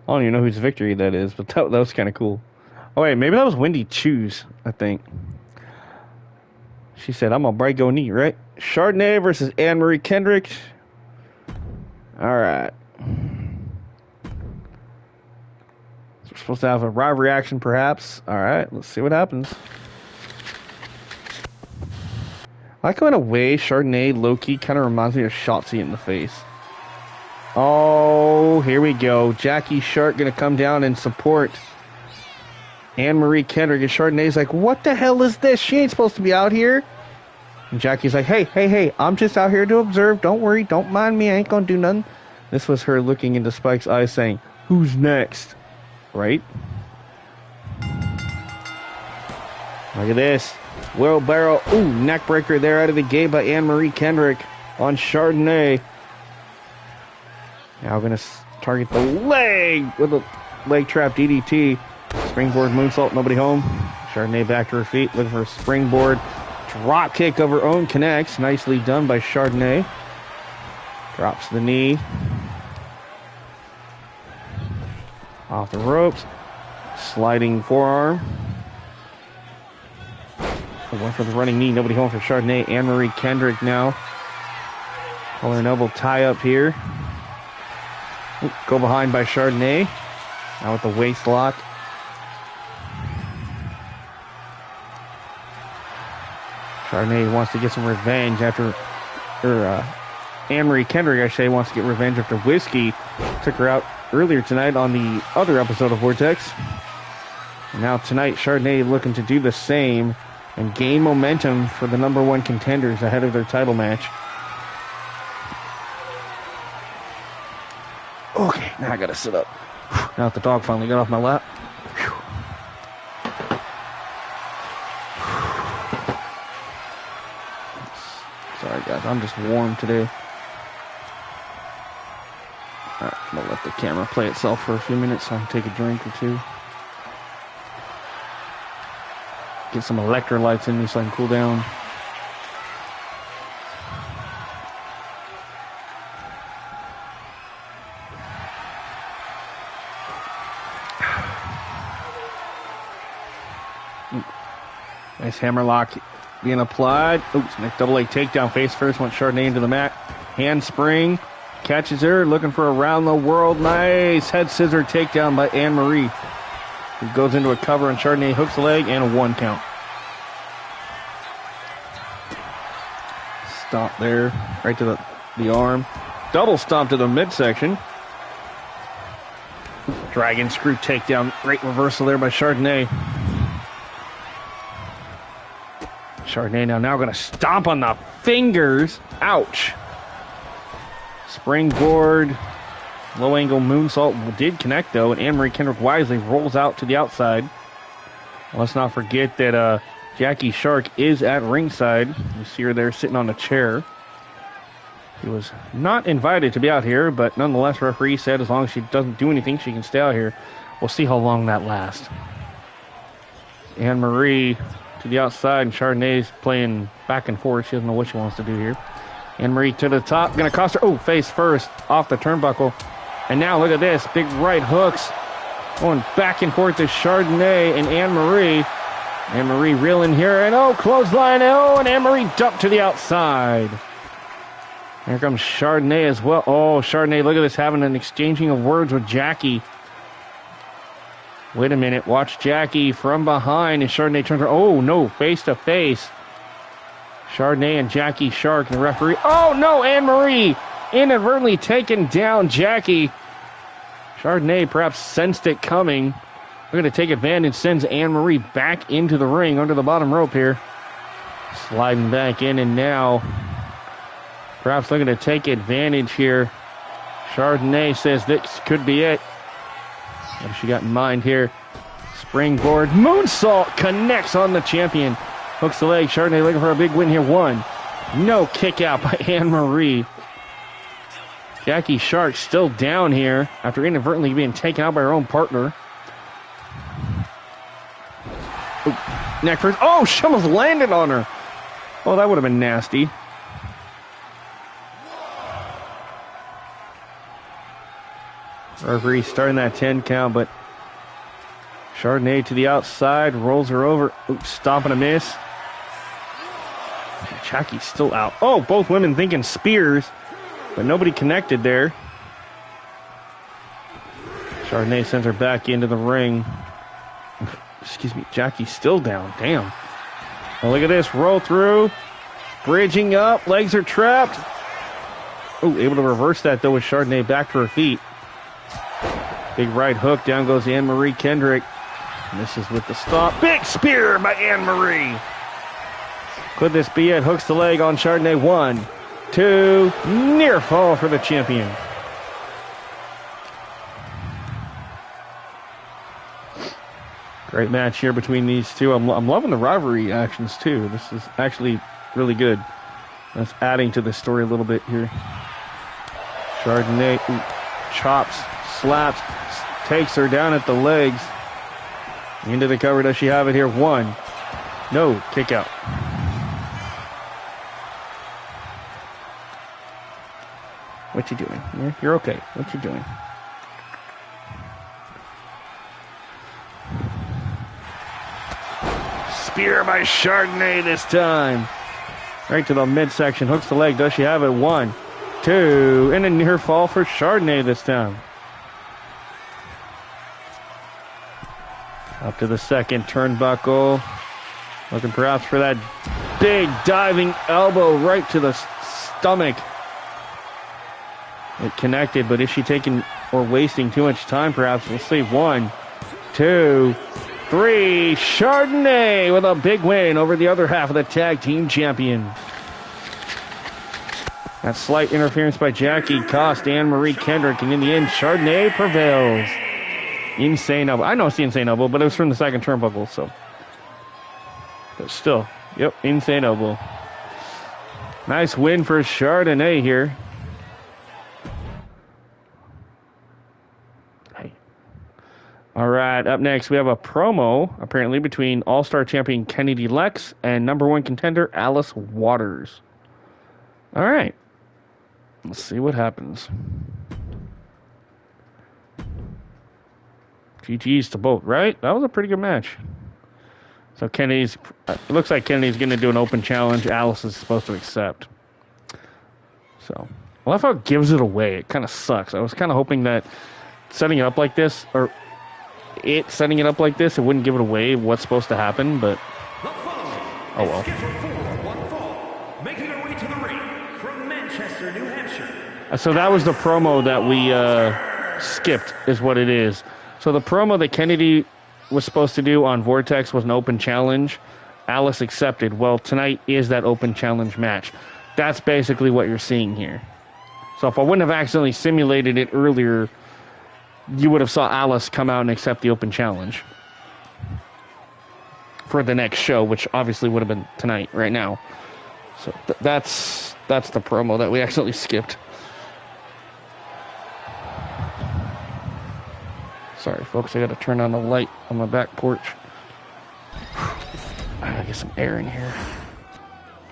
I don't even know whose victory that is, but that was kind of cool. Oh, wait, maybe that was Wendy Choose, I think. She said, I'm a bright go knee, right? Chardonnay versus Anne-Marie Kendrick. All right. We're supposed to have a rivalry action, perhaps. All right, let's see what happens. I like how in a way, Chardonnay low-key kind of reminds me of Shotzi in the face. Oh, here we go. Jackie Shark going to come down and support Anne-Marie Kendrick. And Chardonnay's like, what the hell is this? She ain't supposed to be out here. And Jackie's like, hey, I'm just out here to observe. Don't worry, don't mind me. I ain't going to do nothing. This was her looking into Spike's eyes saying, who's next? Right? Look at this. Wheelbarrow. Ooh, neck breaker there out of the gate by Anne-Marie Kendrick on Chardonnay. Now going to target the leg with a leg trap DDT. Springboard moonsault, nobody home. Chardonnay back to her feet, looking for a springboard. Drop kick of her own connects. Nicely done by Chardonnay. Drops the knee. Off the ropes. Sliding forearm. One for the running knee. Nobody home for Chardonnay. Anne-Marie Kendrick now. Collar and elbow tie up here. Ooh, go behind by Chardonnay. Now with the waist lock. Chardonnay wants to get some revenge after, Anne-Marie Kendrick, I say, wants to get revenge after Whiskey took her out earlier tonight on the other episode of Vortex. And now tonight, Chardonnay looking to do the same and gain momentum for the #1 contenders ahead of their title match. Okay, now I gotta sit up. Now that the dog finally got off my lap. Sorry guys, I'm just warm today. Alright, I'm gonna let the camera play itself for a few minutes so I can take a drink or two. Get some electrolytes in me so I can cool down. Nice hammerlock being applied. Oops, nice double leg takedown face first. Went Chardonnay into the mat. Handspring. Catches her. Looking for around the world. Nice head scissor takedown by Anne-Marie. Who goes into a cover and Chardonnay hooks the leg and a 1 count. Stomp there. Right to the arm. Double stomp to the midsection. Dragon screw takedown. Great reversal there by Chardonnay. Chardonnay now going to stomp on the fingers. Ouch. Springboard. Low angle moonsault did connect though, and Anne-Marie Kendrick wisely rolls out to the outside. Let's not forget that Jackie Shark is at ringside. You see her there sitting on a chair. She was not invited to be out here, but nonetheless, referee said as long as she doesn't do anything, she can stay out here. We'll see how long that lasts. Anne-Marie to the outside, and Chardonnay's playing back and forth. She doesn't know what she wants to do here. Anne-Marie to the top, gonna cost her. Oh, face first, off the turnbuckle. And now look at this, big right hooks. Going back and forth to Chardonnay and Anne-Marie. Anne-Marie reeling here, and oh, clothesline, oh, and Anne-Marie dumped to the outside. Here comes Chardonnay as well. Oh, Chardonnay, look at this, having an exchanging of words with Jackie. Wait a minute, watch Jackie from behind, and Chardonnay turns her. Oh, no, face to face. Chardonnay and Jackie Shark, and the referee. Oh, no, Anne-Marie inadvertently taking down Jackie. Chardonnay perhaps sensed it coming. We're going to take advantage, sends Anne-Marie back into the ring under the bottom rope here. Sliding back in, and now perhaps looking to take advantage here. Chardonnay says this could be it. What she got in mind here? Springboard moonsault connects on the champion. Hooks the leg. Chardonnay looking for a big win here. One. No kick out by Anne-Marie. Jackie Shark still down here after inadvertently being taken out by her own partner. Ooh, neck first. Oh, she almost landed on her. Oh, that would have been nasty. Referee starting that 10 count, but Chardonnay to the outside, rolls her over. Oops, stop and a miss. Jackie's still out. Oh, both women thinking spears, but nobody connected there. Chardonnay sends her back into the ring. Excuse me, Jackie's still down. Damn. Oh, look at this. Roll through. Bridging up. Legs are trapped. Oh, able to reverse that, though, with Chardonnay back to her feet. Big right hook. Down goes Anne-Marie Kendrick. Misses with the stop. Big spear by Anne-Marie. Could this be it? Hooks the leg on Chardonnay. 1, 2. Near fall for the champion. Great match here between these two. I'm loving the rivalry actions, too. This is actually really good. That's adding to the story a little bit here. Chardonnay chops, slaps, takes her down at the legs. Into the cover. Does she have it here? 1. No. Kick out. What you doing? You're okay. What you doing? Spear by Chardonnay this time. Right to the midsection. Hooks the leg. Does she have it? 1, 2. And a near fall for Chardonnay this time. Up to the second turnbuckle. Looking perhaps for that big diving elbow right to the stomach. It connected, but is she taking or wasting too much time perhaps? We'll see. 1, 2, 3. Chardonnay with a big win over the other half of the tag team champion. That slight interference by Jackie cost Anne-Marie Kendrick, and in the end, Chardonnay prevails. Insane elbow. I know it's the insane elbow, but it was from the second turnbuckle, so. But still, yep, insane elbow. Nice win for Chardonnay here. Hey. All right, up next we have a promo, apparently, between All-Star champion Kennedy Lex and #1 contender Alice Waters. All right. Let's see what happens. GG's to both, right? That was a pretty good match. So Kennedy's, it looks like Kennedy's going to do an open challenge. Alice is supposed to accept. So, I love how it gives it away. It kind of sucks. I was kind of hoping that setting it up like this, or it setting it up like this, it wouldn't give it away what's supposed to happen, but oh well. So that was the promo that we skipped, is what it is. So the promo that Kennedy was supposed to do on Vortex was an open challenge. Alice accepted. Well, tonight is that open challenge match. That's basically what you're seeing here. So if I wouldn't have accidentally simulated it earlier, you would have saw Alice come out and accept the open challenge for the next show, which obviously would have been tonight, right now. So that's the promo that we accidentally skipped. Sorry, folks. I got to turn on the light on my back porch. I gotta get some air in here.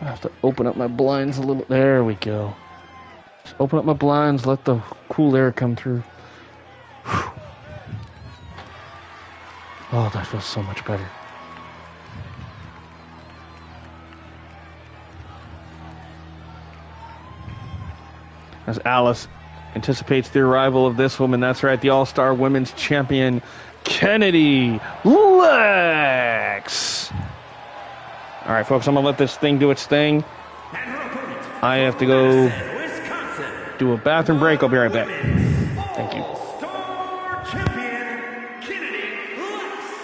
I have to open up my blinds a little. There we go. Just open up my blinds, let the cool air come through. Whew. Oh, that feels so much better. As Alice anticipates the arrival of this woman, that's right, the All-Star Women's Champion, Kennedy Lex. All right, folks, I'm going to let this thing do its thing. I have to go do a bathroom break. I'll be right back. Thank you. All-Star Champion, Kennedy Lex.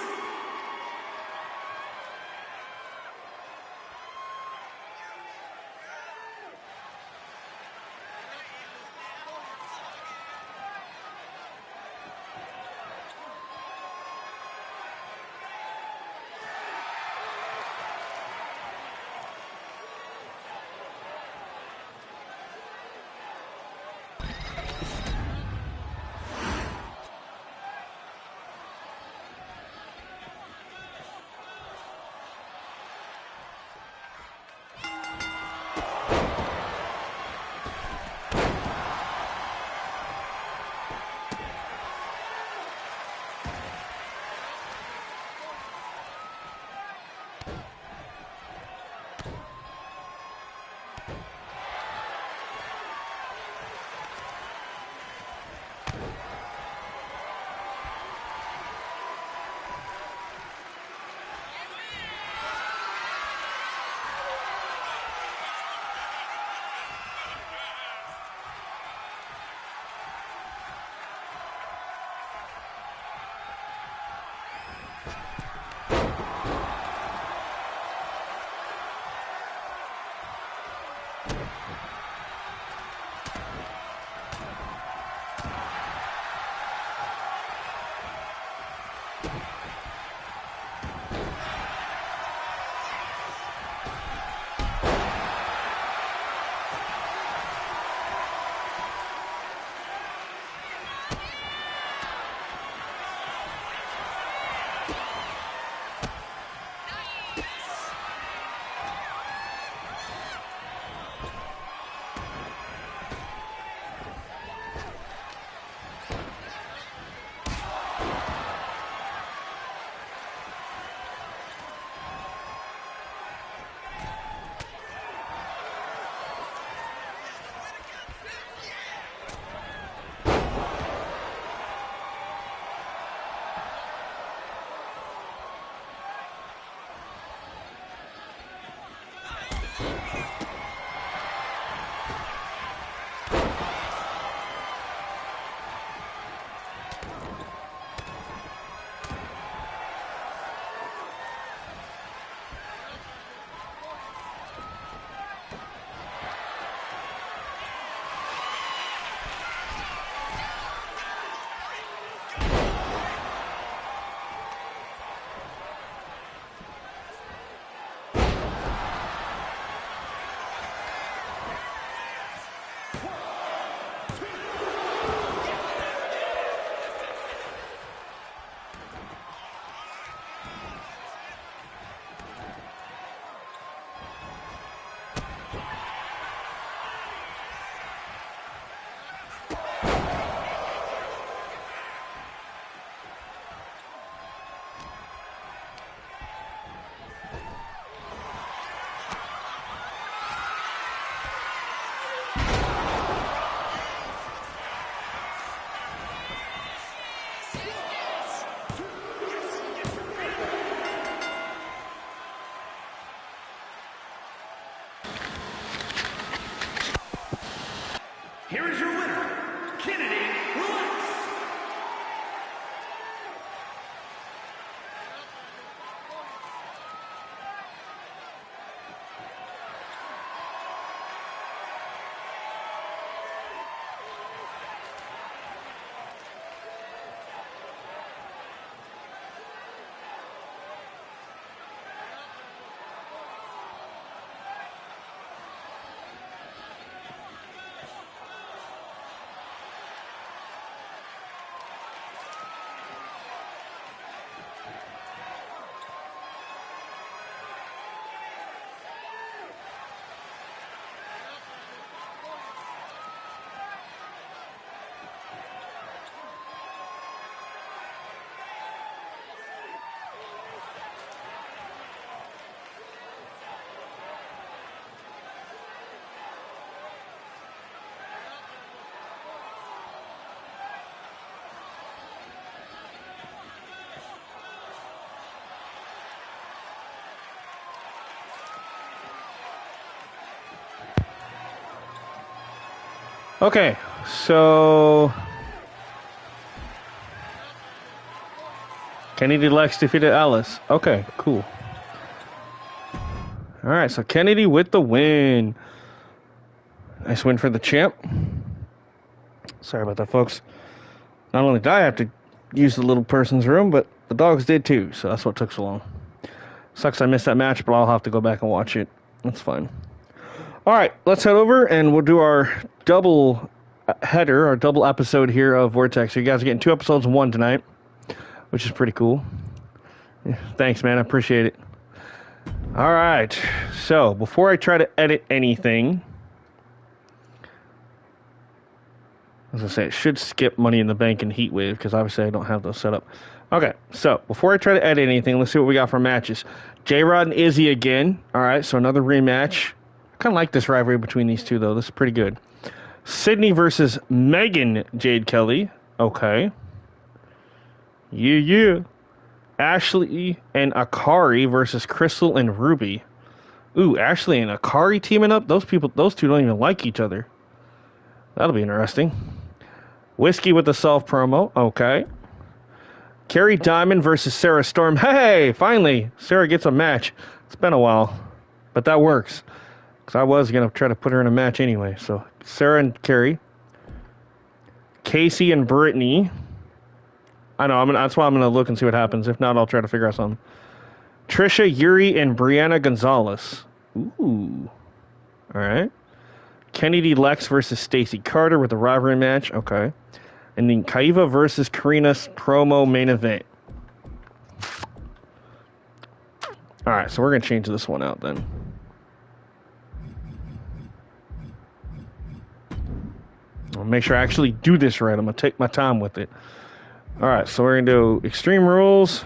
Okay, so Kennedy Lex defeated Alice. Okay, cool. All right, so Kennedy with the win. Nice win for the champ. Sorry about that, folks. Not only did I have to use the little person's room, but the dogs did too, so that's what took so long. Sucks I missed that match, but I'll have to go back and watch it. That's fine. All right, let's head over and we'll do our double header, our double episode here of Vortex. So you guys are getting 2 episodes in one tonight, which is pretty cool. Yeah, thanks, man. I appreciate it. All right, so before I try to edit anything, as I say, it should skip Money in the Bank and Heatwave because obviously I don't have those set up. Okay, so before I try to edit anything, let's see what we got for matches. J-Rod and Izzy again. All right, so another rematch. I kind of like this rivalry between these two, though. This is pretty good. Sydney versus Megan Jade Kelly. Okay. Yeah. Ashley and Akari versus Crystal and Ruby. Ooh, Ashley and Akari teaming up? Those two don't even like each other. That'll be interesting. Whiskey with the self promo. Okay. Carrie Diamond versus Sarah Storm. Hey, finally, Sarah gets a match. It's been a while, but that works. Because I was going to try to put her in a match anyway. So, Sarah and Carrie. Casey and Brittany. I know, that's why I'm going to look and see what happens. If not, I'll try to figure out something. Trisha, Yuri, and Brianna Gonzalez. Ooh. All right. Kennedy Lex versus Stacy Carter with a rivalry match. Okay. And then Kaiva versus Karina's promo main event. All right, so we're going to change this one out then. I'll make sure I actually do this right. I'm going to take my time with it. All right, so we're going to do Extreme Rules.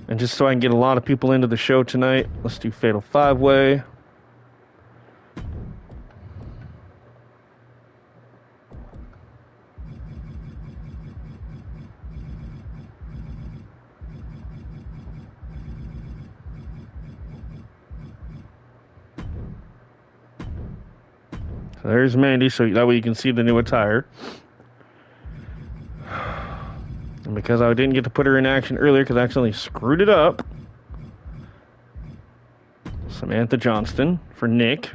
And just so I can get a lot of people into the show tonight, let's do Fatal 5-Way. So there's Mandy, so that way you can see the new attire. And because I didn't get to put her in action earlier because I accidentally screwed it up, Samantha Johnston for Nick.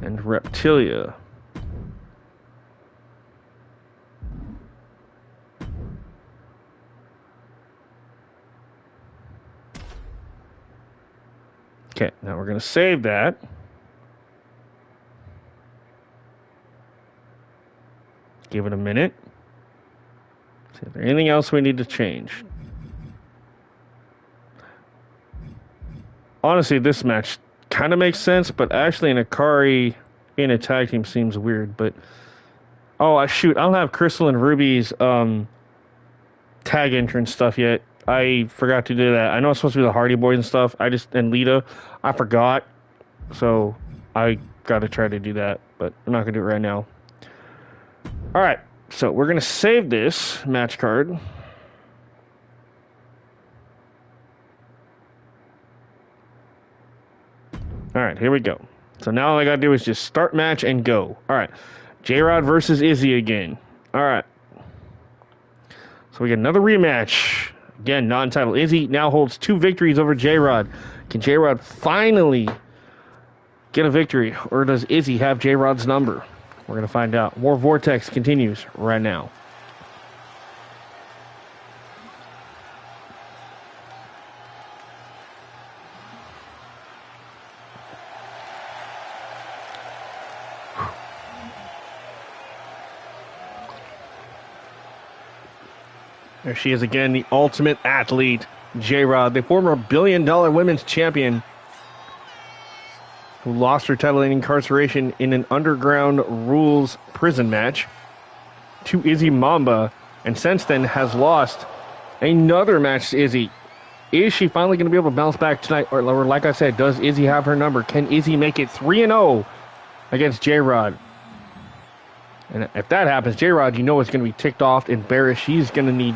And Reptilia. Okay, now we're going to save that. Give it a minute. See if there's anything else we need to change. Honestly, this match kind of makes sense, but Ashley and Akari in a tag team seems weird. But oh, shoot, I don't have Crystal and Ruby's tag entrance stuff yet. I forgot to do that. I know it's supposed to be the Hardy Boys and stuff. And Lita, I forgot, so I got to try to do that. But I'm not gonna do it right now. All right, so we're going to save this match card. All right, here we go. So now all I got to do is just start match and go. All right, J-Rod versus Izzy again. All right. So we get another rematch. Again, non-title. Izzy now holds 2 victories over J-Rod. Can J-Rod finally get a victory, or does Izzy have J-Rod's number? We're going to find out. More Vortex continues right now. There she is again, the ultimate athlete, J-Rod, the former billion-dollar women's champion who lost her title in incarceration in an Underground Rules prison match to Izzy Mamba, and since then has lost another match to Izzy. Is she finally going to be able to bounce back tonight? Or like I said, does Izzy have her number? Can Izzy make it 3-0 against J-Rod? And if that happens, J-Rod, you know, is going to be ticked off, embarrassed. She's going to need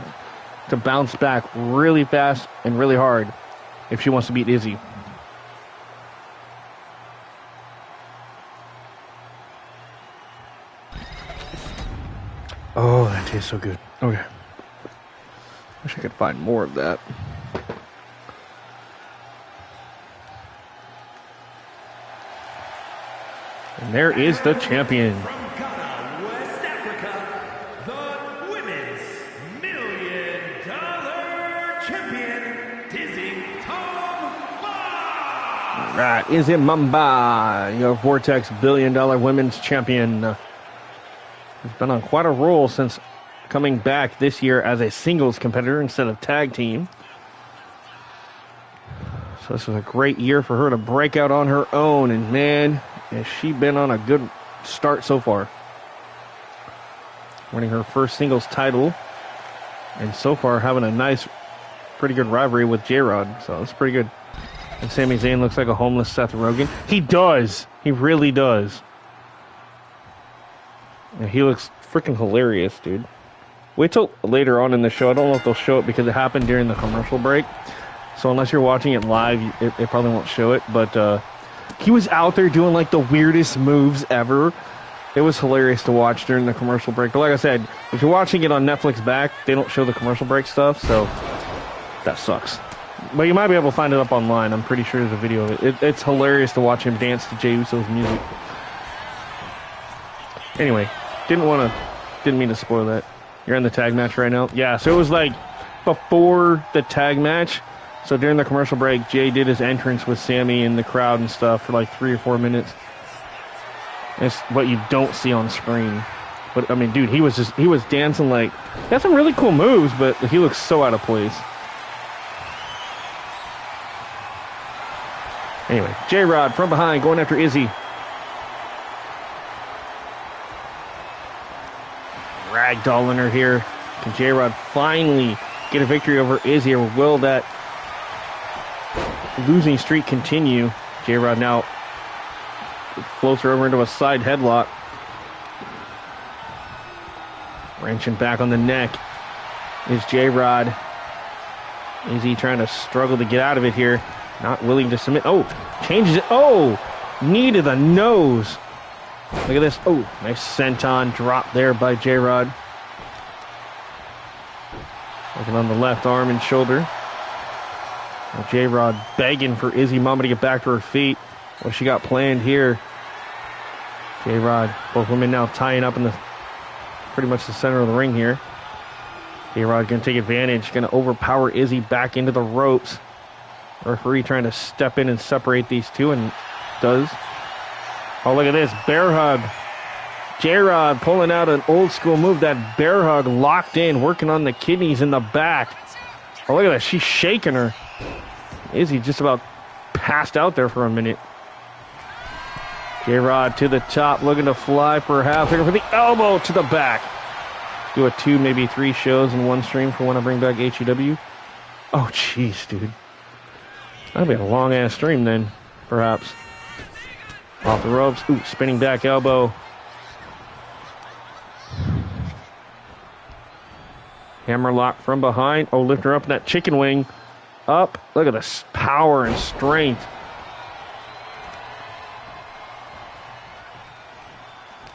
to bounce back really fast and really hard if she wants to beat Izzy. Oh, that tastes so good. Okay. Wish I could find more of that. And there is the champion. From Ghana, West Africa, the Women's $1 Million Champion, Dizzy Mamba. Right, Izzy Mamba, your Vortex $1 billion women's champion. Has been on quite a roll since coming back this year as a singles competitor instead of tag team. So this was a great year for her to break out on her own, and man, has she been on a good start so far. Winning her first singles title, and so far having a nice, pretty good rivalry with J-Rod, so it's pretty good. And Sami Zayn looks like a homeless Seth Rogen. He does. He really does. Yeah, he looks freaking hilarious, dude. Wait till later on in the show. I don't know if they'll show it because it happened during the commercial break. So unless you're watching it live, it probably won't show it. But he was out there doing like the weirdest moves ever. It was hilarious to watch during the commercial break. But like I said, if you're watching it on Netflix back, they don't show the commercial break stuff. So that sucks. But you might be able to find it up online. I'm pretty sure there's a video of it. It's hilarious to watch him dance to Jey Uso's music. Anyway, didn't mean to spoil that. You're in the tag match right now? Yeah, so it was like before the tag match. So during the commercial break, Jay did his entrance with Sami in the crowd and stuff for like 3 or 4 minutes. It's what you don't see on screen. But I mean, dude, he was dancing like, he had some really cool moves, but he looks so out of place. Anyway, J-Rod from behind going after Izzy. Ragdolling her here. Can J-Rod finally get a victory over Izzy, or will that losing streak continue? J-Rod now floats her over into a side headlock. Wrenching back on the neck is J-Rod. Izzy trying to struggle to get out of it here. Not willing to submit. Oh, changes it. Oh, knee to the nose. Look at this. Oh, nice senton drop there by J-Rod. Working on the left arm and shoulder. J-Rod begging for Izzy Mamba to get back to her feet. What she got planned here. J-Rod, both women now tying up in the pretty much the center of the ring here. J-Rod going to take advantage, going to overpower Izzy back into the ropes. Referee trying to step in and separate these two, and does. Oh, look at this. Bear hug. J-Rod pulling out an old school move. That bear hug locked in, working on the kidneys in the back. Oh, look at that. She's shaking her. Izzy just about passed out there for a minute. J-Rod to the top, looking to fly perhaps. Looking for the elbow to the back. Do a 2, maybe 3 shows in one stream for when I bring back HEW. Oh, jeez, dude. That'll be a long-ass stream then, perhaps. Off the ropes. Ooh, spinning back elbow. Hammerlock from behind. Oh, lift her up in that chicken wing. Up. Look at this power and strength.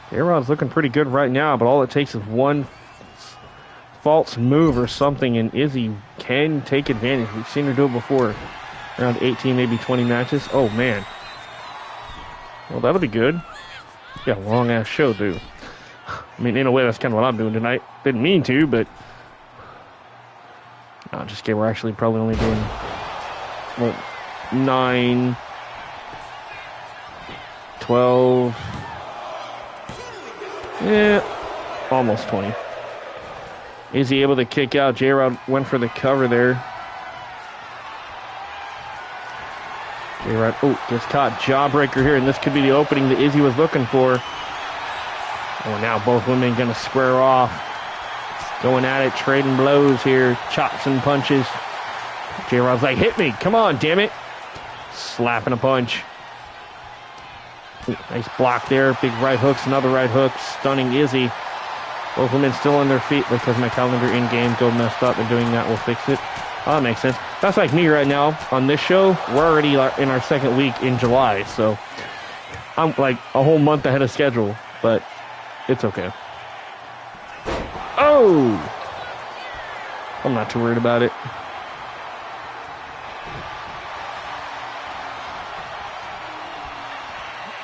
J-Rod's looking pretty good right now, but all it takes is one false move or something, and Izzy can take advantage. We've seen her do it before. Around 18, maybe 20 matches. Oh, man. Well, that'll be good. Yeah, long-ass show, dude. I mean, in a way, that's kind of what I'm doing tonight. Didn't mean to, but... No, just kidding. We're actually probably only doing... Well, 9... 12... Yeah, almost 20. Izzy able to kick out. J-Rod went for the cover there. J-Rod, oh, gets caught. Jawbreaker here, and this could be the opening that Izzy was looking for. Oh, now both women going to square off. Going at it, trading blows here. Chops and punches. J-Rod's like, hit me. Come on, damn it. Slapping a punch. Ooh, nice block there. Big right hooks, another right hook. Stunning Izzy. Both women still on their feet because my calendar in-game go messed up, and doing that will fix it. Oh, that makes sense. That's like me right now on this show. We're already in our second week in July, so I'm like a whole month ahead of schedule, but it's okay. Oh! I'm not too worried about it.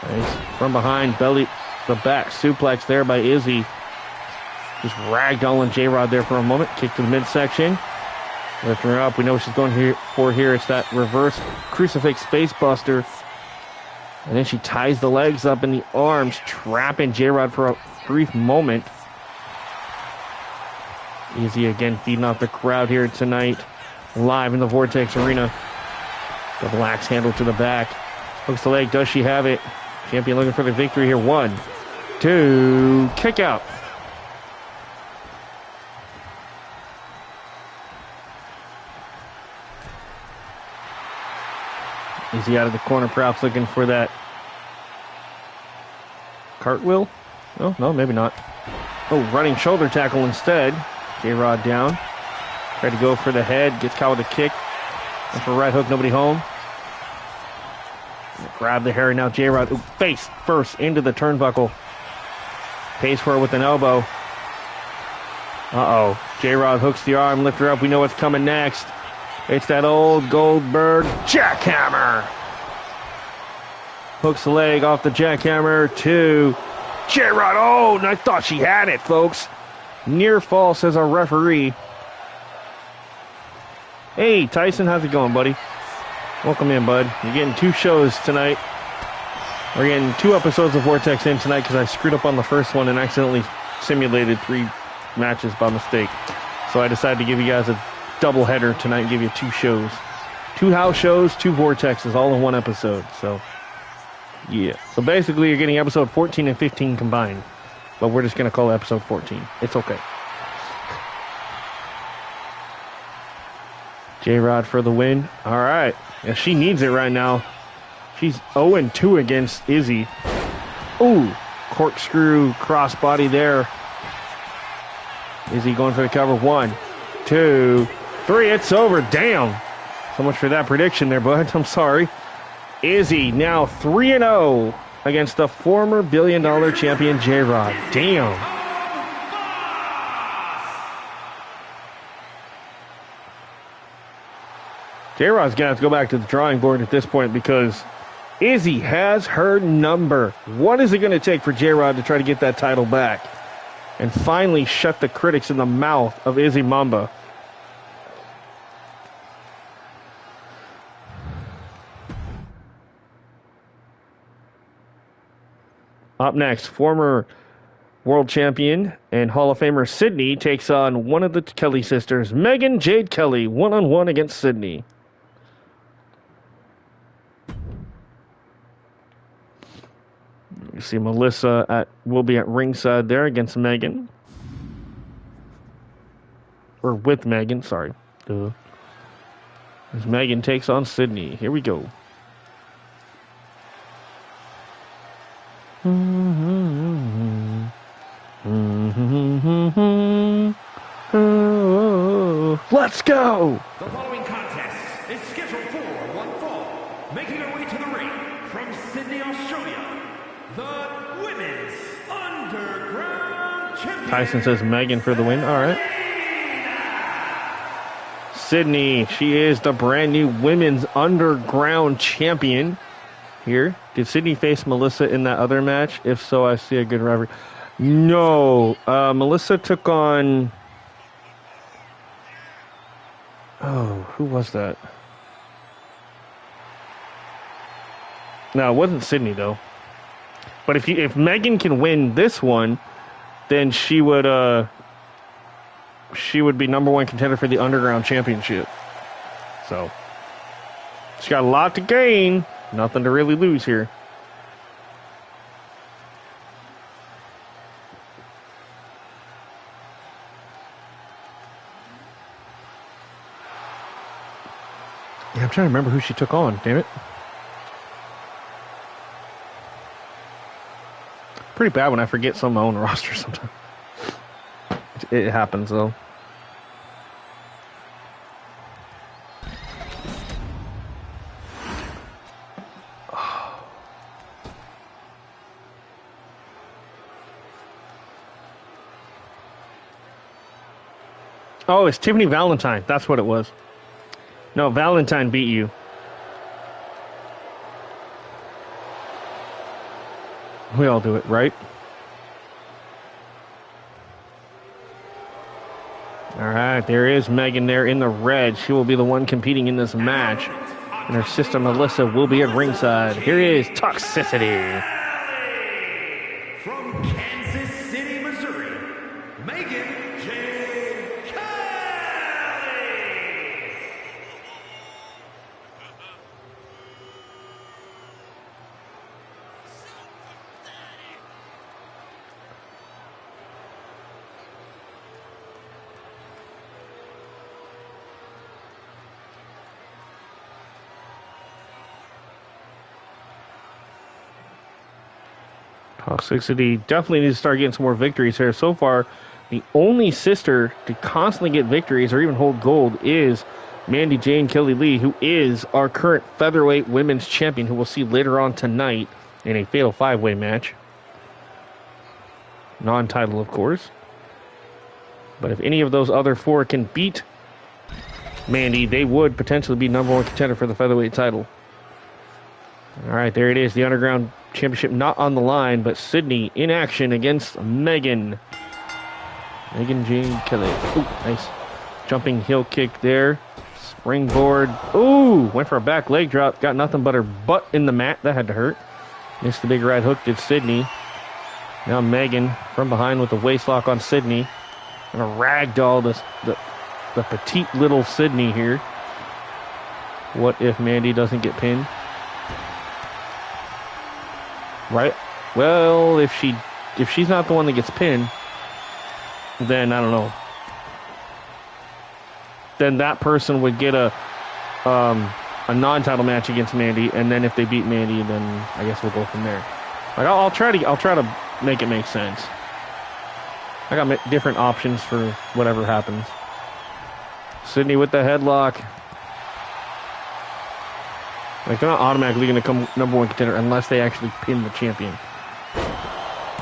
Nice. From behind, belly, the back suplex there by Izzy. Just ragdolling J-Rod there for a moment. Kick to the midsection. Lifting her up. We know what she's going here. It's that reverse crucifix space buster. And then she ties the legs up in the arms, trapping J-Rod for a brief moment. Izzy again feeding off the crowd here tonight. Live in the Vortex Arena. Double axe handle to the back. Hooks the leg. Does she have it? Champion looking for the victory here. 1, 2, kick out. Izzy out of the corner, perhaps looking for that cartwheel. No, maybe not. Oh, running shoulder tackle instead. J-Rod down. Tried to go for the head. Gets caught with a kick. And for a right hook, nobody home. Grab the hair now. J-Rod face first into the turnbuckle. Pays for it with an elbow. Uh-oh. J-Rod hooks the arm, lift her up. We know what's coming next. It's that old Goldberg jackhammer. Hooks the leg off the jackhammer to J-Rod. Oh, I thought she had it, folks. Near fall, says our referee. Hey, Tyson, how's it going, buddy? Welcome in, bud. You're getting 2 shows tonight. We're getting 2 episodes of Vortex in tonight because I screwed up on the first one and accidentally simulated 3 matches by mistake. So I decided to give you guys a double header tonight and give you 2 shows. 2 house shows, 2 Vortexes, all in one episode. So, yeah. So basically, you're getting episode 14 and 15 combined. But we're just going to call it episode 14. It's okay. J-Rod for the win. All right. Yeah, she needs it right now. She's 0-2 against Izzy. Ooh. Corkscrew crossbody there. Izzy going for the cover. 1, 2, 3. It's over. Damn. So much for that prediction there, bud. I'm sorry. Izzy now 3-0 against the former billion-dollar champion J-Rod. Damn. J-Rod's going to have to go back to the drawing board at this point because Izzy has her number. What is it going to take for J-Rod to try to get that title back and finally shut the critics in the mouth of Izzy Mamba? Up next, former world champion and Hall of Famer Sydney takes on one of the Kelly sisters, Megan Jade Kelly, one-on-one against Sydney. You see Melissa will be at ringside there against Megan. Or with Megan, sorry. As Megan takes on Sydney. Here we go. Let's go! The following contest is scheduled for one fall. Making her way to the ring from Sydney, Australia, the Women's Underground Champion. Tyson says Megan for the win. All right. Sydney, she is the brand new Women's Underground Champion here. Did Sydney face Melissa in that other match? If so, I see a good rivalry. No. Melissa took on... Oh, who was that? No, it wasn't Sydney, though. But if Megan can win this one, then she would be number 1 contender for the Underground Championship. So, she's got a lot to gain. Nothing to really lose here. Yeah, I'm trying to remember who she took on, damn it. Pretty bad when I forget some of my own roster sometimes. It happens, though. Oh, it's Tiffany Valentine. That's what it was. No, Valentine beat you. We all do it, right? All right, there is Megan there in the red. She will be the one competing in this match. And her sister Melissa will be at ringside. Here is Toxicity. From Kansas City, Missouri, Megan J. Kelly. Toxicity definitely needs to start getting some more victories here. So far, the only sister to constantly get victories or even hold gold is Mandy Jane Kelly Lee, who is our current featherweight women's champion, who we'll see later on tonight in a fatal 5-way match. Non-title, of course. But if any of those other 4 can beat Mandy, they would potentially be #1 contender for the featherweight title. All right, there it is. The Underground Championship not on the line, but Sydney in action against Megan. Megan Jane Kelly. Ooh, nice jumping heel kick there. Springboard. Ooh, went for a back leg drop. Got nothing but her butt in the mat. That had to hurt. Missed the big right hook, did Sydney. Now Megan from behind with the waist lock on Sydney. And a ragdoll the petite little Sydney here. What if Mandy doesn't get pinned? Right? Well, if she's not the one that gets pinned, then I don't know. Then that person would get a non-title match against Mandy, and then if they beat Mandy, then I guess we'll go from there. Like I'll try to make it make sense. I got different options for whatever happens. Sydney with the headlock. Like, they're not automatically going to come #1 contender unless they actually pin the champion.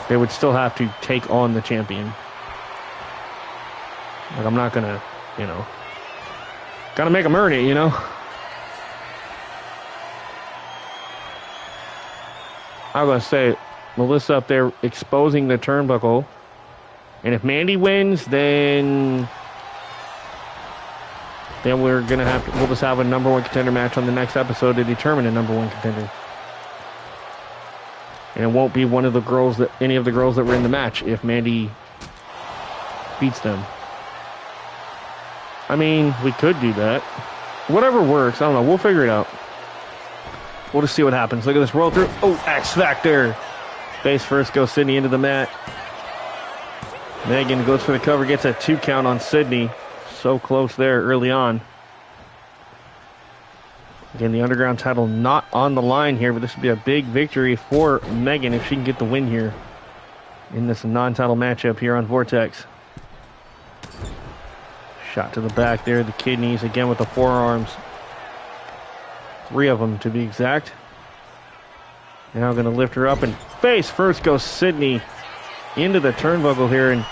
They would still have to take on the champion. Like, I'm not going to, gotta make them earn it, I was going to say, Melissa up there exposing the turnbuckle. And if Mandy wins, then we're going to we'll just have a #1 contender match on the next episode to determine a #1 contender. And it won't be any of the girls that were in the match if Mandy beats them. I mean, we could do that. Whatever works, I don't know. We'll figure it out. We'll just see what happens. Look at this roll through. Oh, X Factor. Face first goes Sydney into the mat. Megan goes for the cover, gets a 2 count on Sydney. So close there early on. Again, the Underground title not on the line here, but this would be a big victory for Megan if she can get the win here in this non-title matchup here on Vortex. Shot to the back there, the kidneys again with the forearms. 3 of them to be exact. Now going to lift her up and face first goes Sydney into the turnbuckle here, and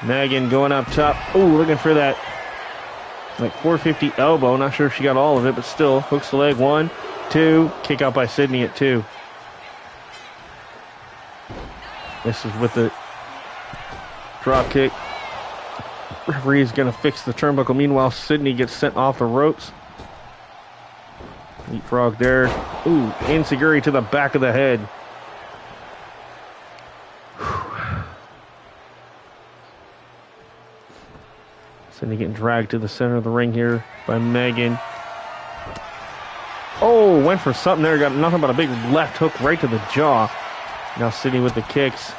Megan going up top. Oh, looking for that like 450 elbow. Not sure if she got all of it, but still hooks the leg. 1, 2, kick out by Sydney at 2. This is with the drop kick. Referee is going to fix the turnbuckle. Meanwhile, Sydney gets sent off the ropes. Leapfrog there. Ooh, enziguri to the back of the head. Sydney getting dragged to the center of the ring here by Megan. Oh, went for something there. Got nothing but a big left hook right to the jaw. Now Sydney with the kicks.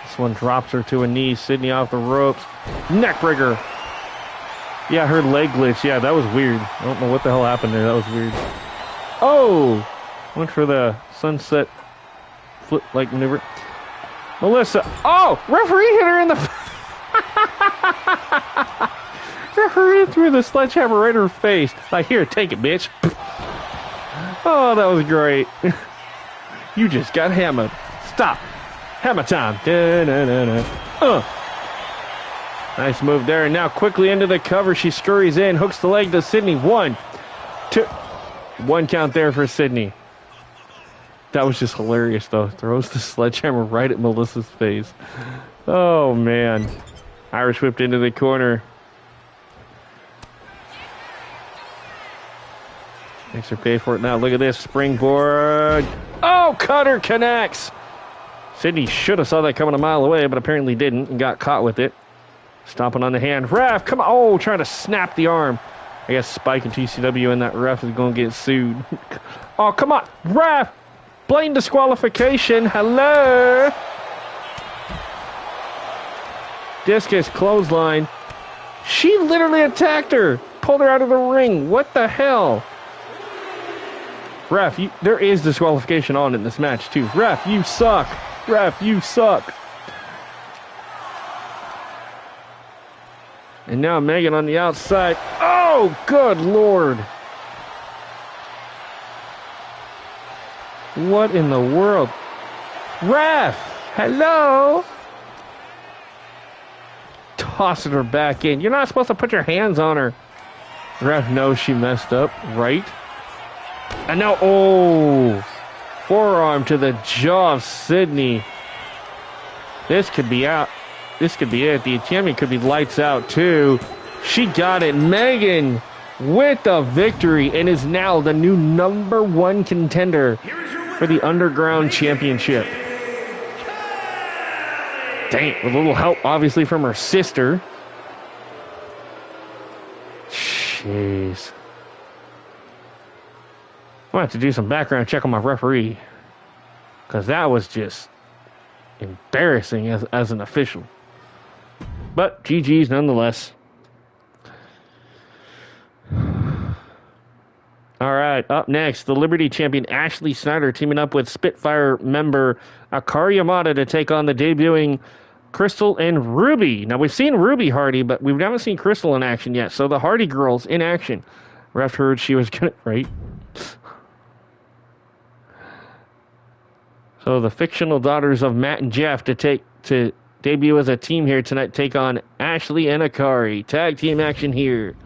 This one drops her to a knee. Sydney off the ropes. Neckbreaker. Yeah, her leg glitch. Yeah, that was weird. I don't know what the hell happened there. That was weird. Oh! Went for the sunset flip-like maneuver. Melissa. Oh! Referee hit her in the... Referee threw the sledgehammer right in her face. Like, here, take it, bitch. Oh, that was great. You just got hammered. Stop. Hammer time. Da, da, da, da. Nice move there. And now quickly into the cover. She scurries in, hooks the leg to Sydney. 1, 2. 1 count there for Sydney. That was just hilarious, though. Throws the sledgehammer right at Melissa's face. Oh, man. Irish whipped into the corner. Makes her pay for it now. Look at this. Springboard. Oh, cutter connects. Sydney should have saw that coming a mile away, but apparently didn't and got caught with it. Stomping on the hand. Ref, come on. Oh, trying to snap the arm. I guess Spike and TCW and that ref is going to get sued. Oh, come on. Ref. Blatant disqualification. Hello. Discus clothesline. She literally attacked her. Pulled her out of the ring. What the hell? Ref, there is disqualification on in this match, too. Ref, you suck. Ref, you suck. And now Megan on the outside. Oh, good Lord. What in the world? Ref, hello? Tossing her back in. You're not supposed to put your hands on her. Ref knows she messed up, right? And now, oh, forearm to the jaw of Sydney. This could be out. This could be it. The champion could be lights out, too. She got it. Megan with the victory and is now the new #1 contender for the Underground Championship. Dang, with a little help, obviously, from her sister. Jeez. I'm going to have to do some background check on my referee. Because that was just embarrassing as an official. But GG's nonetheless. All right, up next, the Liberty champion Ashley Snyder teaming up with Spitfire member Akari Yamada to take on the debuting Crystal and Ruby. Now, we've seen Ruby Hardy, but we haven't seen Crystal in action yet. So the Hardy girls in action. Ref heard she was going to... Right? So the fictional daughters of Matt and Jeff to debut as a team here tonight, take on Ashley and Akari. Tag team action here.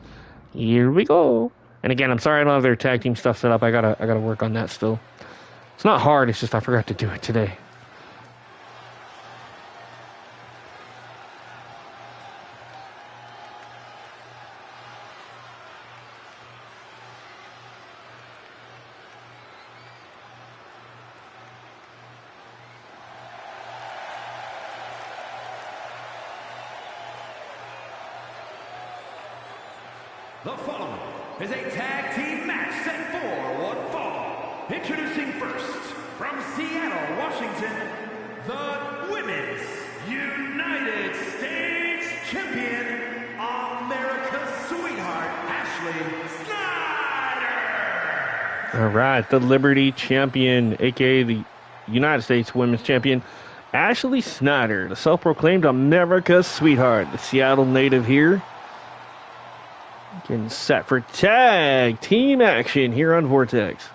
Here we go. And again, I'm sorry I don't have their tag team stuff set up. I gotta work on that still. It's not hard, it's just I forgot to do it today. The following is a tag team match set for one fall. Introducing first, from Seattle, Washington, the Women's United States Champion, America's Sweetheart, Ashley Snyder. All right, the Liberty champion, a.k.a. the United States Women's Champion, Ashley Snyder, the self-proclaimed America's Sweetheart, the Seattle native here. Getting set for tag team action here on Vortex.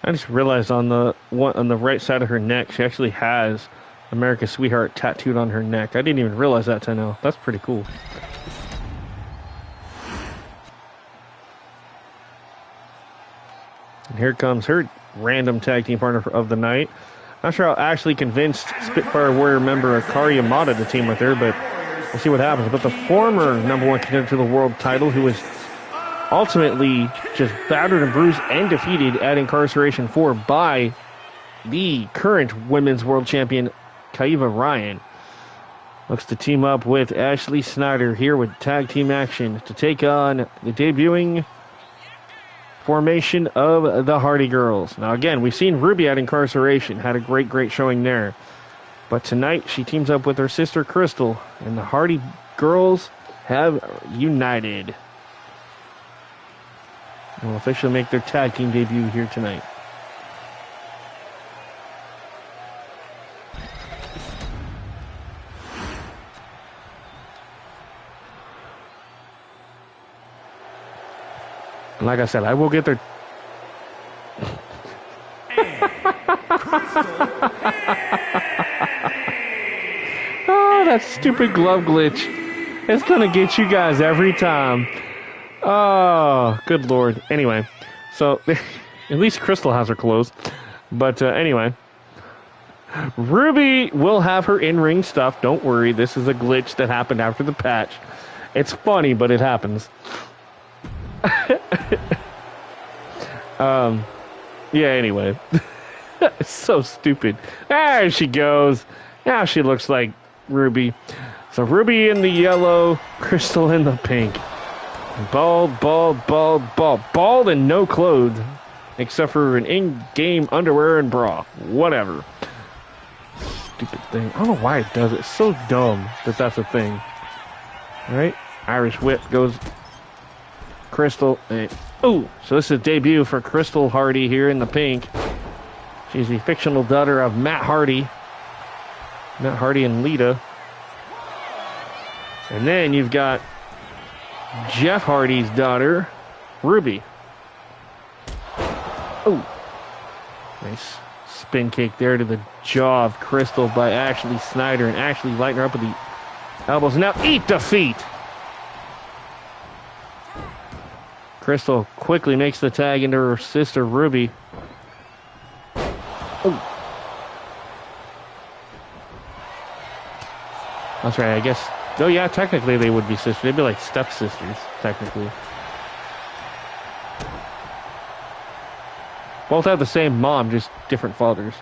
I just realized on the right side of her neck, she actually has America's Sweetheart tattooed on her neck. I didn't even realize that till now. That's pretty cool. And here comes her random tag team partner of the night. Not sure how Ashley convinced Spitfire Warrior member Akari Yamada to team with her, but we'll see what happens. But the former #1 contender to the world title, who was ultimately just battered and bruised and defeated at Incarceration 4 by the current women's world champion, Kaiva Ryan, looks to team up with Ashley Snyder here with tag team action to take on the debuting formation of the Hardy Girls. Now again, we've seen Ruby at Incarceration, had a great showing there. But tonight she teams up with her sister Crystal, and the Hardy Girls have united. And will officially make their tag team debut here tonight. And like I said, I will get there. Oh, that stupid glove glitch. It's going to get you guys every time. Oh, good Lord. Anyway, so at least Crystal has her clothes. But anyway, Ruby will have her in-ring stuff. Don't worry. This is a glitch that happened after the patch. It's funny, but it happens. Yeah, anyway. It's so stupid. There she goes. Now she looks like Ruby. So Ruby in the yellow, Crystal in the pink. Bald, bald, bald, bald. Bald and no clothes. Except for an in-game underwear and bra. Whatever. Stupid thing. I don't know why it does it. It's so dumb that that's a thing. Alright. Irish whip goes Crystal. Ooh. So this is a debut for Crystal Hardy here in the pink. She's the fictional daughter of Matt Hardy. Matt Hardy and Lita. And then you've got Jeff Hardy's daughter, Ruby. Oh, nice spin kick there to the jaw of Crystal by Ashley Snyder, and Ashley lighting her up with the elbows. Now eat defeat. Crystal quickly makes the tag into her sister Ruby. Oh. That's right, I guess. Oh yeah, technically they would be sisters. They'd be like stepsisters, technically. Both have the same mom, just different fathers.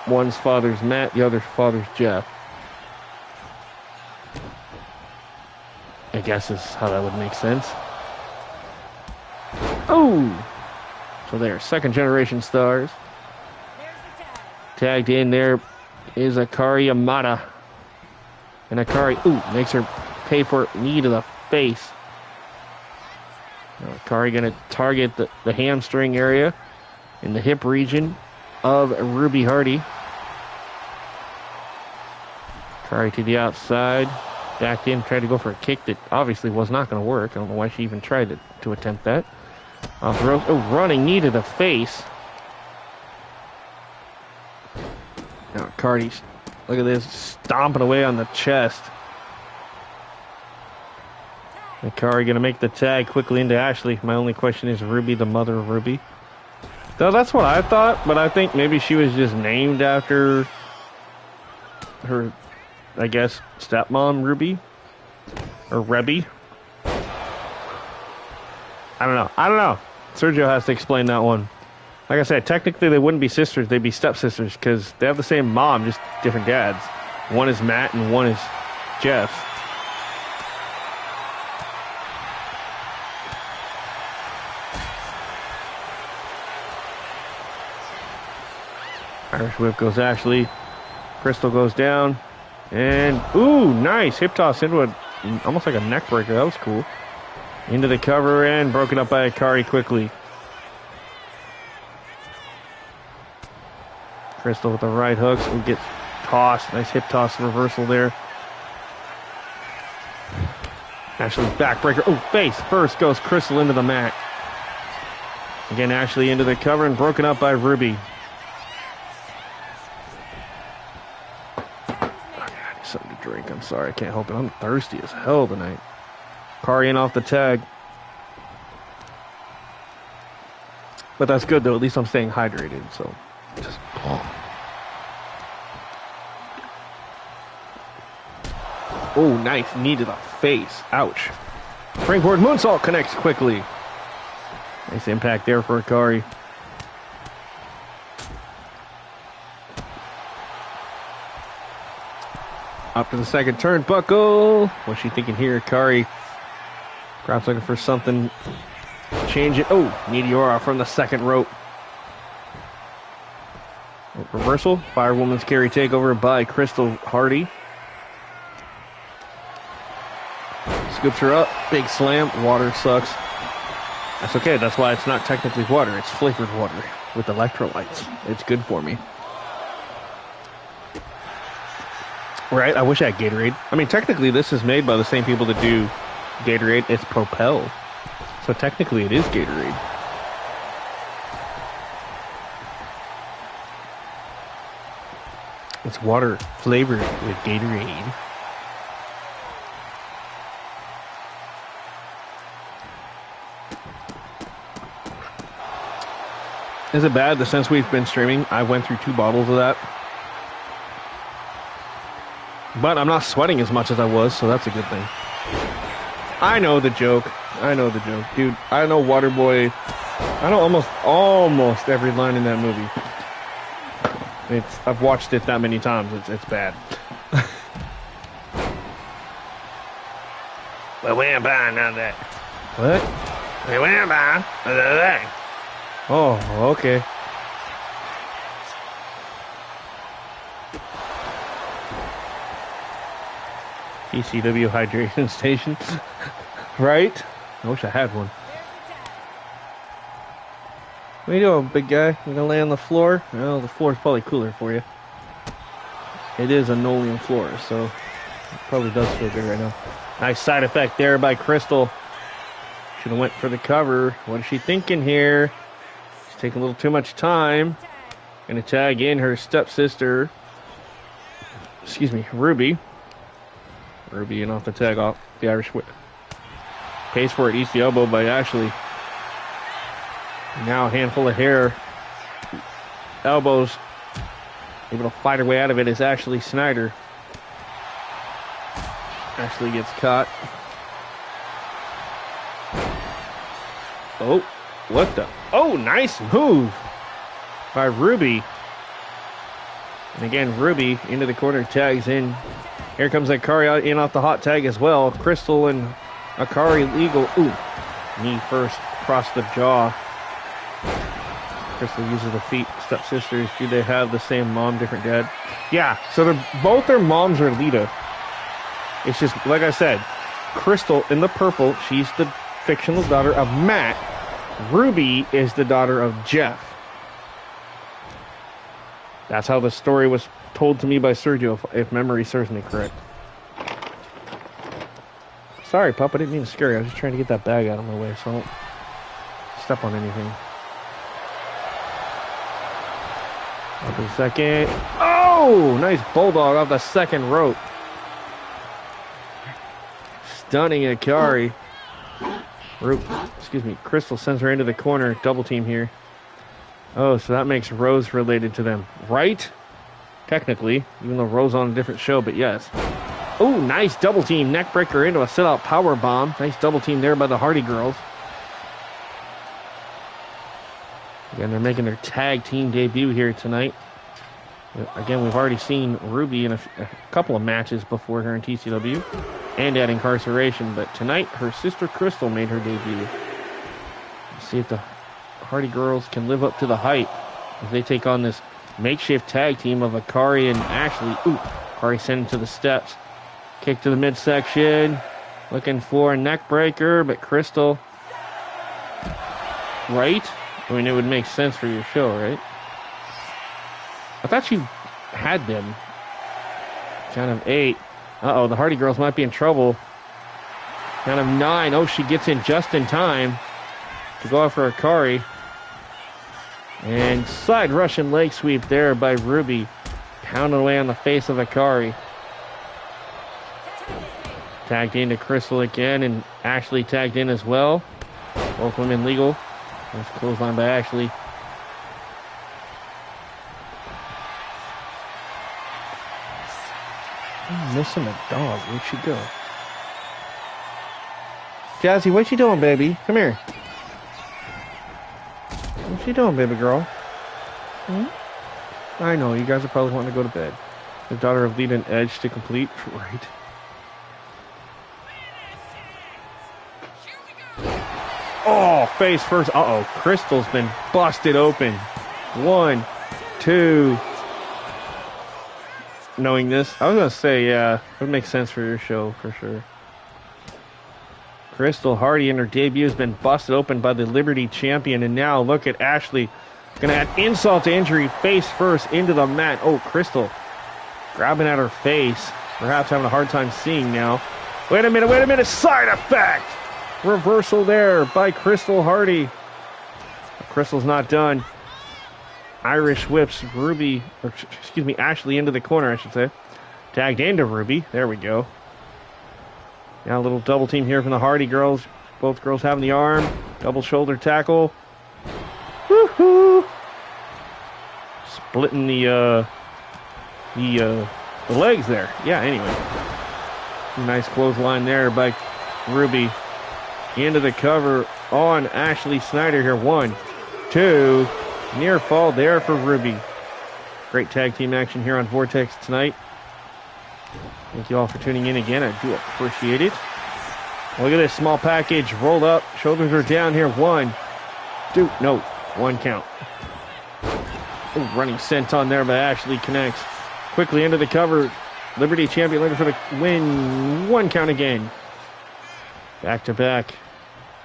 One's father's Matt, the other's father's Jeff. I guess is how that would make sense. Oh! So they're second generation stars. Tagged in there is Akari Yamada. And Akari, makes her pay for it. Knee to the face. Now Akari going to target the hamstring area in the hip region of Ruby Hardy. Akari to the outside. Backed in, tried to go for a kick that obviously was not going to work. I don't know why she even tried to attempt that. Off the rope. Oh, running knee to the face. Now Cardi's, look at this, stomping away on the chest. Akari going to make the tag quickly into Ashley. My only question is Ruby the mother of Ruby? Though that's what I thought, but I think maybe she was just named after her, I guess, stepmom Ruby? Or Rebby? I don't know. Sergio has to explain that one. Like I said, technically they wouldn't be sisters, they'd be stepsisters because they have the same mom, just different dads. One is Matt and one is Jeff. Irish whip goes Ashley. Crystal goes down. And, ooh, nice. Hip toss into almost like a neck breaker. That was cool. Into the cover and broken up by Akari quickly. Crystal with the right hooks and gets tossed. Nice hip toss reversal there. Ashley backbreaker. Oh, face first goes Crystal into the mat. Again, Ashley into the cover and broken up by Ruby. I need something to drink. I'm sorry, I can't help it. I'm thirsty as hell tonight. Akari in off the tag. But that's good though. At least I'm staying hydrated. So just. Oh, nice knee to the face. Ouch. Springboard moonsault connects quickly. Nice impact there for Akari. Up to the second turnbuckle. What's she thinking here? Akari perhaps looking for something. Change it. Oh, Meteora from the second rope. Reversal. Firewoman's carry takeover by Crystal Hardy. Scoops her up. Big slam. Water sucks. That's okay. That's why it's not technically water. It's flavored water with electrolytes. It's good for me. Right? I wish I had Gatorade. I mean, technically, this is made by the same people that do Gatorade. It's Propel. So technically it is Gatorade. It's water flavored with Gatorade. Is it bad that since we've been streaming, I went through 2 bottles of that? But I'm not sweating as much as I was, so that's a good thing. I know the joke. I know the joke. Dude, I know Waterboy. I know almost every line in that movie. I've watched it that many times. It's bad. Well, we're by now that. What? We're by that. Oh, okay. TCW hydration station. Right? I wish I had one. What are you doing, big guy? You gonna lay on the floor? Well, the floor's probably cooler for you. It is a Nolan floor, so it probably does feel good right now. Nice side effect there by Crystal. Should have went for the cover. What is she thinking here? She's taking a little too much time. Gonna tag in her stepsister. Excuse me, Ruby. Ruby and off the tag off the Irish whip. Pays for it, eats the elbow by Ashley. Now a handful of hair. Elbows. Able to fight her way out of it is Ashley Snyder. Ashley gets caught. Oh, what the? Oh, nice move by Ruby. And again, Ruby into the corner, tags in. Here comes Akari in off the hot tag as well. Crystal and Akari legal. Ooh, knee first across the jaw. Crystal uses the feet. Stepsisters, do they have the same mom, different dad? Yeah, so both their moms are Lita. It's just, like I said, Crystal in the purple, she's the fictional daughter of Matt. Ruby is the daughter of Jeff. That's how the story was told to me by Sergio, if memory serves me correct. Sorry, pup, I didn't mean to scare you. I was just trying to get that bag out of my way so I don't step on anything. Up in second. Oh! Nice bulldog off the second rope. Stunning Akari. Excuse me. Crystal sends her into the corner. Double team here. Oh, so that makes Rose related to them. Right? Technically. Even though Rose on a different show, but yes. Oh, nice double team. Neckbreaker into a sit-out power bomb. Nice double team there by the Hardy Girls. Again, they're making their tag team debut here tonight. Again, we've already seen Ruby in a couple of matches before her in TCW and at Incarceration, but tonight her sister Crystal made her debut. Let's see if the Hardy Girls can live up to the hype as they take on this makeshift tag team of Akari and Ashley. Ooh, Akari sent to the steps. Kick to the midsection. Looking for a neck breaker, but Crystal. Right? I mean, it would make sense for your show, right? I thought you had them. Count of 8. Uh-oh, the Hardy Girls might be in trouble. Count of 9. Oh, she gets in just in time to go after Akari. And side Russian leg sweep there by Ruby. Pounding away on the face of Akari. Tagged into Crystal again, and Ashley tagged in as well. Both women legal. Nice clothesline by Ashley. I'm missing a dog. Where'd she go? Jazzy, what you doing, baby? Come here. What you doing, baby girl? Hmm? I know, you guys are probably wanting to go to bed. The daughter of Lita and Edge to complete. Right. Oh, face first. Uh-oh. Crystal's been busted open. 1, 2. Knowing this, I was going to say, yeah, it would make sense for your show, for sure. Crystal Hardy in her debut has been busted open by the Liberty Champion. And now look at Ashley. Going to add insult to injury. Face first into the mat. Oh, Crystal grabbing at her face. Perhaps having a hard time seeing now. Wait a minute. Side effect. Reversal there by Crystal Hardy. Crystal's not done. Irish whips Ashley into the corner, I should say. Tagged into Ruby. There we go. Now a little double team here from the Hardy girls. Both girls having the arm. Double shoulder tackle. Woohoo! Splitting the legs there. Yeah, anyway. Nice clothesline there by Ruby. Into the cover on Ashley Snyder here. 1, 2. Near fall there for Ruby. Great tag team action here on Vortex tonight. Thank you all for tuning in again. I do appreciate it. Look at this small package. Rolled up. Shoulders are down here. 1, 2. No. 1 count. Ooh, running senton there by Ashley connects. Quickly into the cover. Liberty champion looking for the win. 1 count again. Back to back.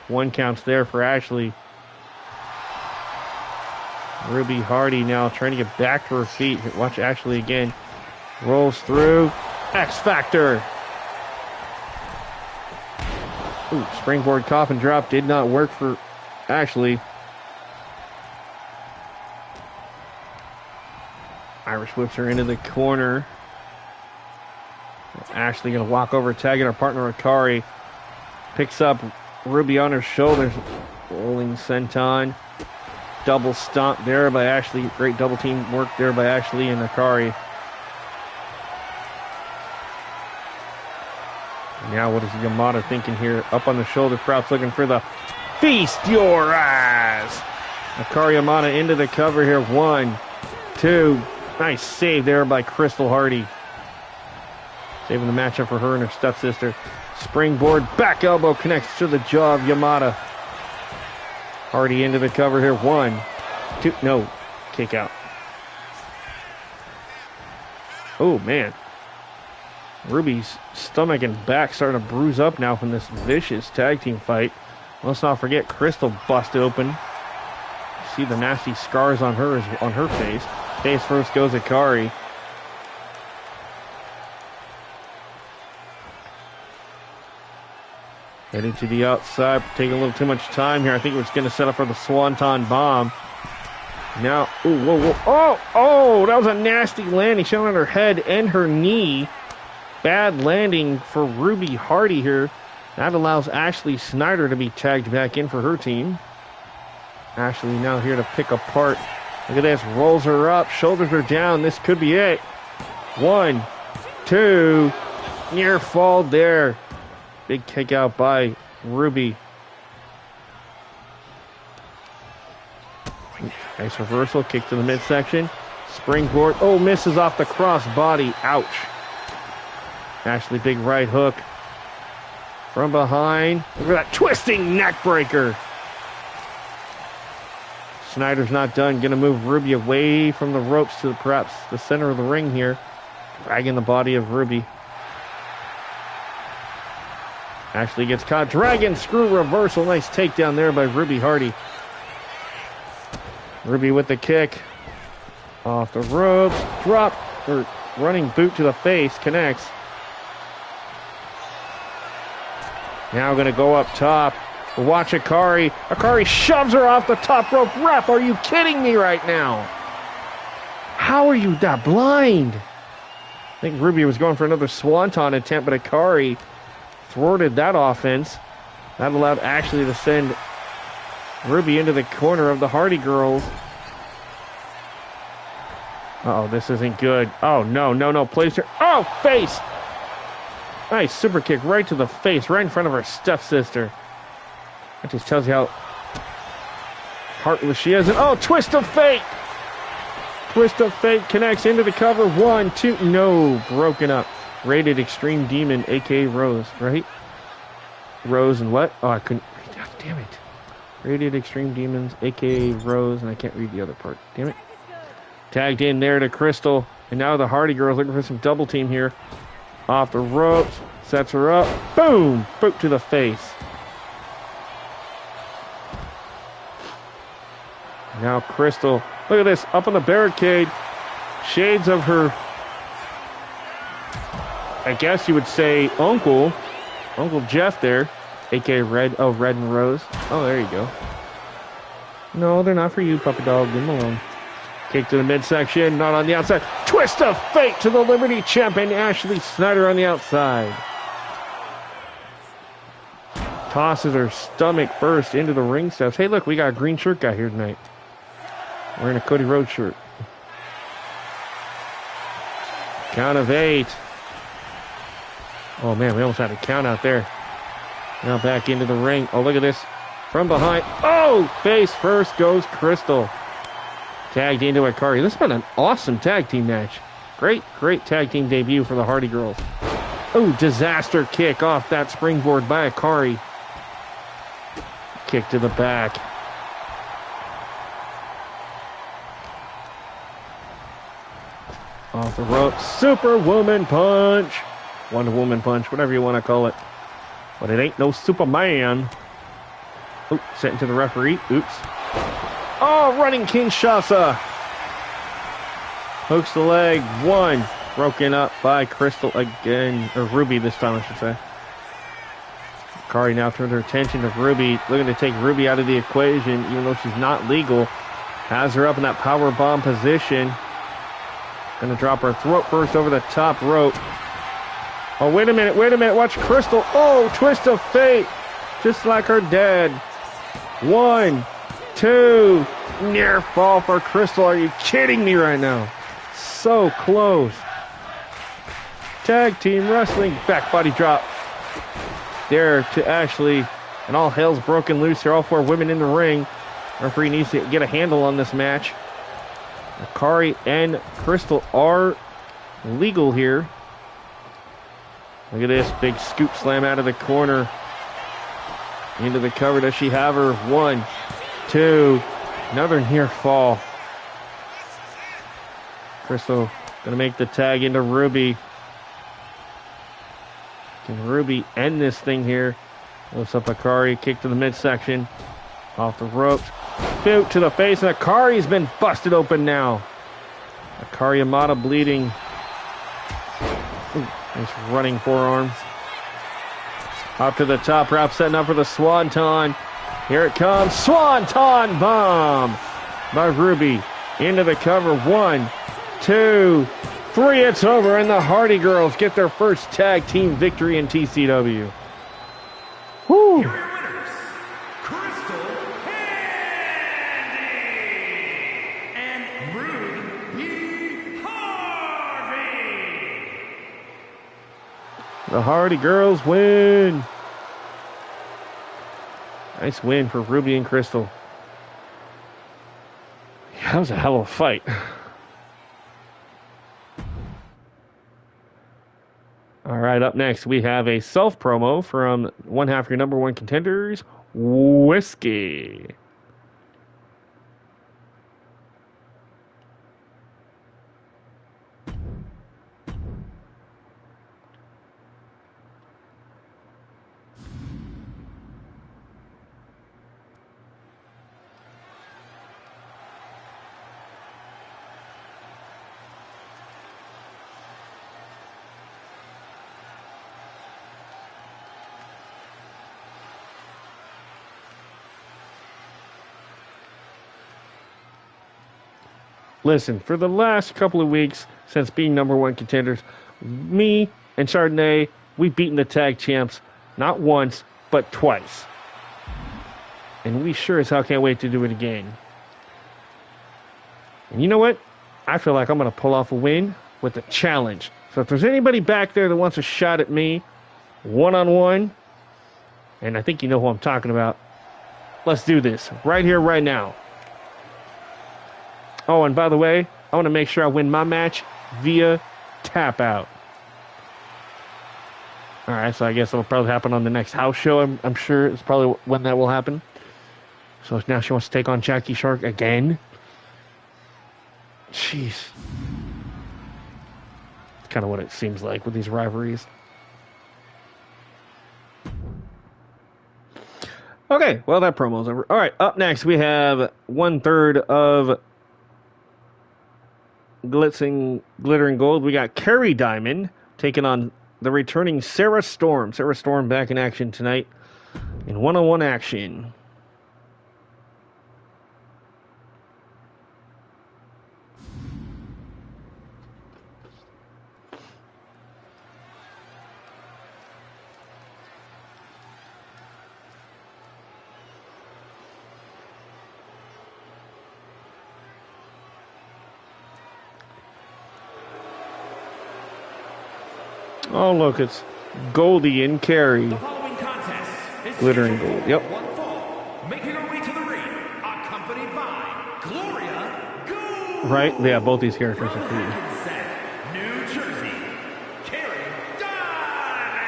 1 counts there for Ashley. Ruby Hardy now trying to get back to her feet. Watch Ashley again. Rolls through. X Factor. Ooh, springboard coffin drop did not work for Ashley. Irish whips her into the corner. Ashley going to walk over, tagging her partner Akari. Picks up Ruby on her shoulders. Rolling senton. Double stomp there by Ashley. Great double team work there by Ashley and Akari. Now what is Yamada thinking here? Up on the shoulder, perhaps looking for the feast your eyes. Akari Yamada into the cover here. 1, 2. Nice save there by Crystal Hardy. Saving the matchup for her and her stepsister. Springboard back elbow connects to the jaw of Yamada. Hardy into the cover here. 1, 2. No. Kick out. Oh, man. Ruby's stomach and back starting to bruise up now from this vicious tag team fight. Let's not forget Crystal busted open. See the nasty scars on her face. Face first goes Akari. Heading to the outside, taking a little too much time here. I think it was going to set up for the Swanton Bomb. Now, ooh, whoa. Oh, that was a nasty landing. Showing on her head and her knee. Bad landing for Ruby Hardy here. That allows Ashley Snyder to be tagged back in for her team. Ashley now here to pick apart. Look at this. Rolls her up. Shoulders are down. This could be it. 1, 2. Near fall there. Big kick out by Ruby. Nice reversal. Kick to the midsection. Springboard. Oh, misses off the cross body. Ouch. Ashley, big right hook. From behind. Look at that twisting neck breaker. Snyder's not done. Going to move Ruby away from the ropes to perhaps the center of the ring here. Dragging the body of Ruby. Ashley gets caught. Dragon screw reversal. Nice takedown there by Ruby Hardy. Ruby with the kick. Off the ropes. Drop. Or running boot to the face. Connects. Now going to go up top. Watch Akari. Akari shoves her off the top rope. Ref, are you kidding me right now? How are you that blind? I think Ruby was going for another swanton attempt, but Akari thwarted that offense. That allowed Ashley to send Ruby into the corner of the Hardy girls. Uh-oh, this isn't good. Oh, no. Place her. Oh, face! Nice super kick right to the face, right in front of her stepsister. That just tells you how heartless she is. And oh, twist of fate! Twist of fate connects into the cover. 1, 2. No, broken up. Rated Extreme Demon, a.k.a. Rose, right? Rose and what? Oh, I couldn't read that. Damn it. Rated Extreme Demons, a.k.a. Rose, and I can't read the other part. Damn it. Tagged in there to Crystal. And now the Hardy girls looking for some double team here. Off the ropes. Sets her up. Boom! Boot to the face. Now Crystal. Look at this. Up on the barricade. Shades of her, I guess you would say, uncle. Uncle Jeff there, a.k.a. Red and Rose. Oh, there you go. No, they're not for you, puppy dog. Leave them alone. Kick to the midsection, not on the outside. Twist of fate to the Liberty champion, Ashley Snyder on the outside. Tosses her stomach first into the ring steps. Hey, look, we got a green shirt guy here tonight. Wearing a Cody Rhodes shirt. Count of 8. Oh, man, we almost had a count out there. Now back into the ring. Oh, look at this. From behind. Oh, face first goes Crystal. Tagged into Akari. This has been an awesome tag team match. Great tag team debut for the Hardy Girls. Oh, disaster kick off that springboard by Akari. Kick to the back. Off the rope. Superwoman punch. Wonder Woman punch, whatever you want to call it. But it ain't no Superman. Oop, set into the referee. Oops. Oh, running Kinshasa. Hooks the leg. 1. Broken up by Crystal again. Or Ruby this time, I should say. Kari now turns her attention to Ruby. Looking to take Ruby out of the equation, even though she's not legal. Has her up in that power bomb position. Gonna drop her throat first over the top rope. Oh, wait a minute. Watch Crystal. Oh, twist of fate. Just like her dad. 1, 2. Near fall for Crystal. Are you kidding me right now? So close. Tag team wrestling. Back body drop. There to Ashley. And all hell's broken loose here. All 4 women in the ring. Referee needs to get a handle on this match. Akari and Crystal are legal here. Look at this big scoop slam out of the corner. Into the cover. Does she have her? 1, 2. Another near fall. Crystal gonna make the tag into Ruby. Can Ruby end this thing here? Lifts up Akari. Kick to the midsection. Off the ropes. Boot to the face. And Akari's been busted open now. Akari Yamada bleeding. Ooh, nice running forearm. Up to the top rope, setting up for the Swanton. Here it comes. Swanton bomb by Ruby. Into the cover. 1, 2, 3. It's over, and the Hardy Girls get their first tag team victory in TCW. Woo! Here are your winners, Crystal Handy and Ruby Harvey. The Hardy Girls win. Nice win for Ruby and Crystal. Yeah, that was a hell of a fight. All right, up next we have a self-promo from one half of your number 1 contenders, Whiskey. Listen, for the last couple of weeks, since being number 1 contenders, me and Chardonnay, we've beaten the tag champs not once, but twice. And we sure as hell can't wait to do it again. And you know what? I feel like I'm going to pull off a win with a challenge. So if there's anybody back there that wants a shot at me, one-on-one, and I think you know who I'm talking about, let's do this. Right here, right now. Oh, and by the way, I want to make sure I win my match via tap out. All right, so I guess it'll probably happen on the next house show. I'm sure it's probably when that will happen. So now she wants to take on Jackie Shark again. Jeez. It's kind of what it seems like with these rivalries. Okay, well, that promo's over. All right, up next we have 1/3 of Glittering Gold. We got Kerry Diamond taking on the returning Sarah Storm. Sarah Storm back in action tonight in one-on-one action. Oh, look, it's Goldie and Carrie. The following contest is Glittering gold, yep. one fall, making her way to the ring, accompanied by Gloria Gould. Right? Yeah, both these characters From are pretty. Hackensack, New Jersey, Carrie Diamond.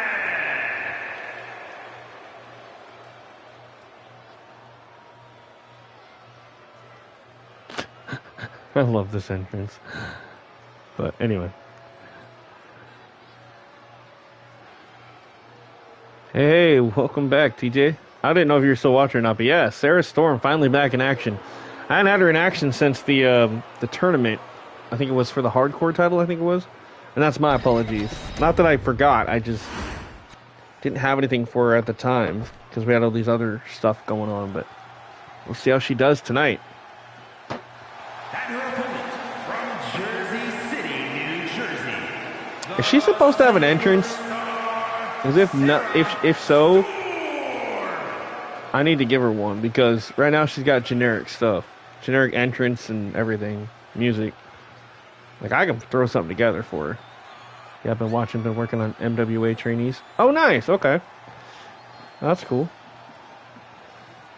I love this entrance. But anyway. Hey, welcome back, TJ. I didn't know if you were still watching or not, but yeah, Sarah Storm finally back in action. I hadn't had her in action since the tournament. I think it was for the hardcore title, I think it was. And that's my apologies. Not that I forgot, I just didn't have anything for her at the time because we had all these other stuff going on, but we'll see how she does tonight. And her opponent from Jersey City, New Jersey. Is she supposed to have an entrance? Because if so, I need to give her one because right now she's got generic stuff, generic entrance and everything, music. Like I can throw something together for her. Yeah, I've been working on MWA trainees. Oh, nice. Okay, that's cool.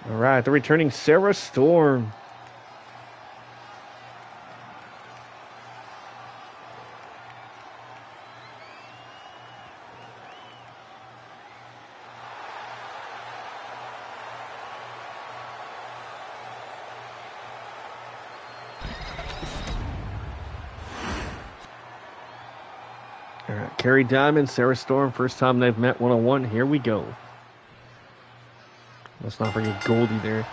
All right, the returning Sarah Storm. All right, Carrie Diamond, Sarah Storm, first time they've met one-on-one. Here we go. Let's not forget Goldie there.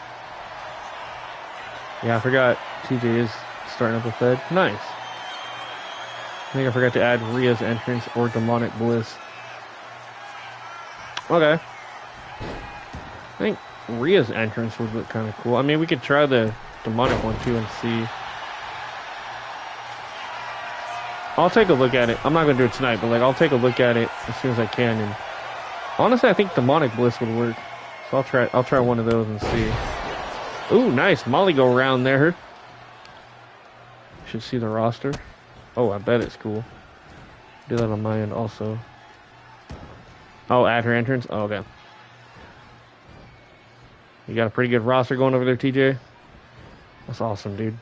Yeah, I forgot TJ is starting up a Fed. Nice. I think I forgot to add Rhea's entrance or Demonic Bliss. Okay. I think Rhea's entrance would look kind of cool. I mean, we could try the Demonic one too and see. I'll take a look at it. I'm not going to do it tonight, but like I'll take a look at it as soon as I can. And honestly, I think Demonic Bliss would work. So I'll try one of those and see. Ooh, nice. Molly go around there. Should see the roster. Oh, I bet it's cool. Do that on my end also. Oh, add her entrance? Oh, okay. You got a pretty good roster going over there, TJ? That's awesome, dude.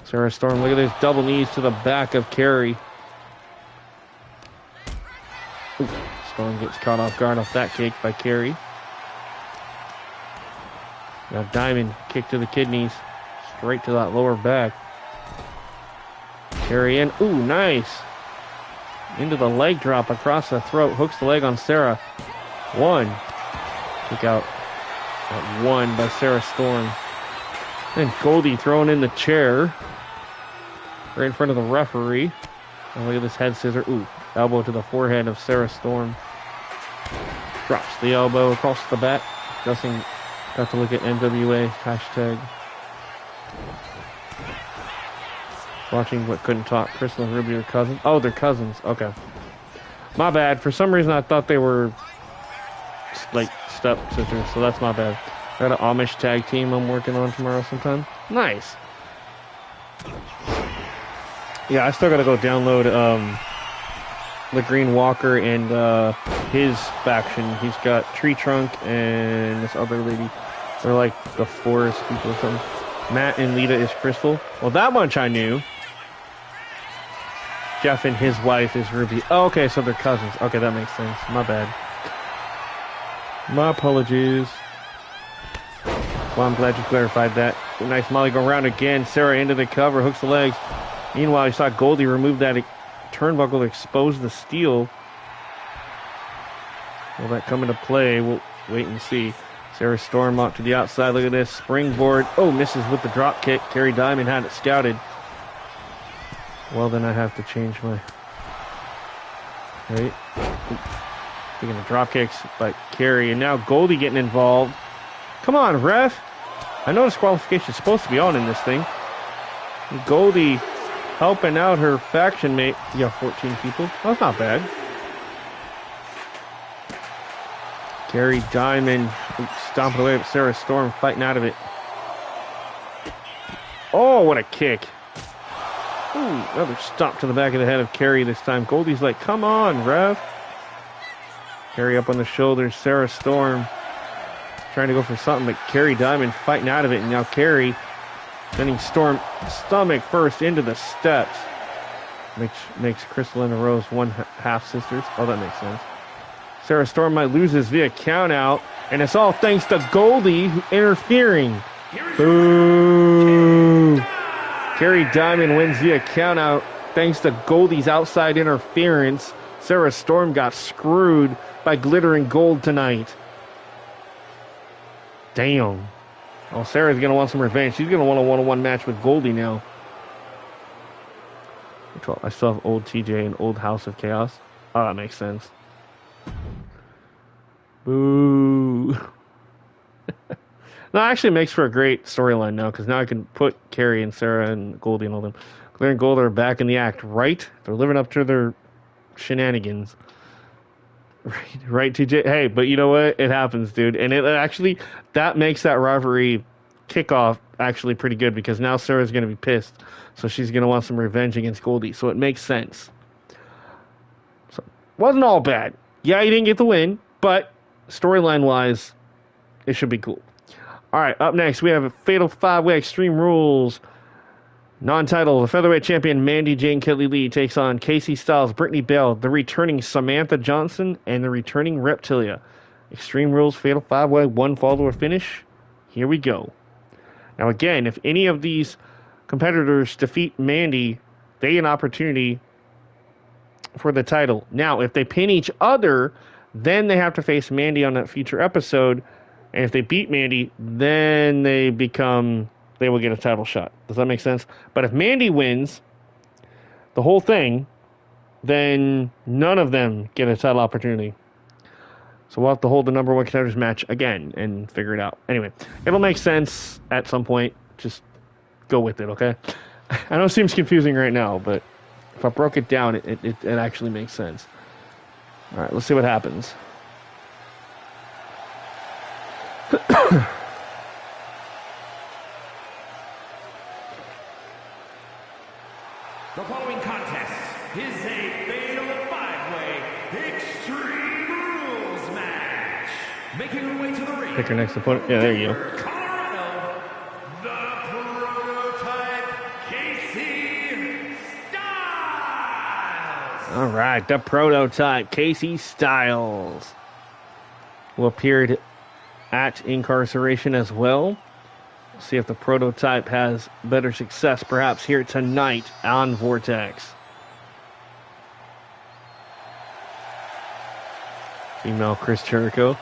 Sarah Storm, look at this double knees to the back of Carrie. Ooh, Storm gets caught off guard off that kick by Carrie. Now Diamond kick to the kidneys, straight to that lower back. Carrie in, ooh, nice. Into the leg drop across the throat, hooks the leg on Sarah. One. Kick out at one by Sarah Storm. And Goldie throwing in the chair. Right in front of the referee. And look at this head scissor. Ooh, elbow to the forehead of Sarah Storm. Drops the elbow across the back. Doesn't got to look at NWA hashtag. Watching what couldn't talk. Crystal and Ruby are cousins. Oh, they're cousins. Okay. My bad. For some reason I thought they were like step sisters, so that's my bad. I got an Amish tag team I'm working on tomorrow sometime. Nice. Yeah, I still gotta go download the Green Walker and his faction. He's got Tree Trunk and this other lady. They're like the forest people or something. Matt and Lita is Crystal. Well, that much I knew. Jeff and his wife is Ruby. Oh, okay, so they're cousins. Okay, that makes sense. My bad. My apologies. Well, I'm glad you clarified that. Nice Molly go around again. Sarah into the cover, hooks the legs. Meanwhile, you saw Goldie remove that turnbuckle to expose the steel. Will that come into play? We'll wait and see. Sarah Storm out to the outside. Look at this. Springboard. Oh, misses with the drop kick. Carrie Diamond had it scouted. Well, then I have to change my... Right. Speaking of drop kicks, but Carrie, and now Goldie getting involved. Come on, ref. I know disqualification is supposed to be on in this thing. Goldie helping out her faction mate. Yeah, 14 people. That's not bad. Carrie Diamond stomping away, but Sarah Storm fighting out of it. Oh, what a kick. Ooh, another stomp to the back of the head of Carrie this time. Goldie's like, come on, ref. Carrie up on the shoulders. Sarah Storm trying to go for something, but Carrie Diamond fighting out of it. And now Carrie sending Storm stomach first into the steps. Makes Crystal and Rose one half sisters. Oh, that makes sense. Sarah Storm might lose this via count out. And it's all thanks to Goldie interfering. Boo! Carrie Diamond wins via count out thanks to Goldie's outside interference. Sarah Storm got screwed by glittering gold tonight. Damn. Oh, Sarah's going to want some revenge. She's going to want a one-on-one match with Goldie now. I still have old TJ and old House of Chaos. Oh, that makes sense. Boo. No, actually makes for a great storyline now, because now I can put Carrie and Sarah and Goldie and all them. Claire and Gold are back in the act, right? They're living up to their shenanigans. Right, TJ? Hey, but you know what? It happens, dude. And it actually, that makes that rivalry kickoff actually pretty good, because now Sarah's going to be pissed. So she's going to want some revenge against Goldie. So it makes sense. So, wasn't all bad. Yeah, you didn't get the win, but storyline-wise, it should be cool. All right, up next, we have a Fatal 5-Way Extreme Rules. Non-title, the featherweight champion Mandy Jane Kelly Lee takes on Casey Styles, Brittany Bell, the returning Samantha Johnson, and the returning Reptilia. Extreme Rules, Fatal 5-Way, one fall to a finish. Here we go. Now again, if any of these competitors defeat Mandy, they get an opportunity for the title. Now, if they pin each other, then they have to face Mandy on that future episode. And if they beat Mandy, then they will get a title shot. Does that make sense? But if Mandy wins the whole thing, then none of them get a title opportunity. So we'll have to hold the number one contenders match again and figure it out. Anyway, it'll make sense at some point. Just go with it, okay? I know it seems confusing right now, but if I broke it down, it actually makes sense. All right, let's see what happens. The following contest is a Fatal 5-Way Extreme Rules match. Making her way to the ring. Pick her next opponent. Yeah, there you go. Colorado, the prototype Casey Styles. All right, the prototype Casey Styles, who appeared at Incarceration as well. See if the prototype has better success perhaps here tonight on Vortex. Female Chris Jericho.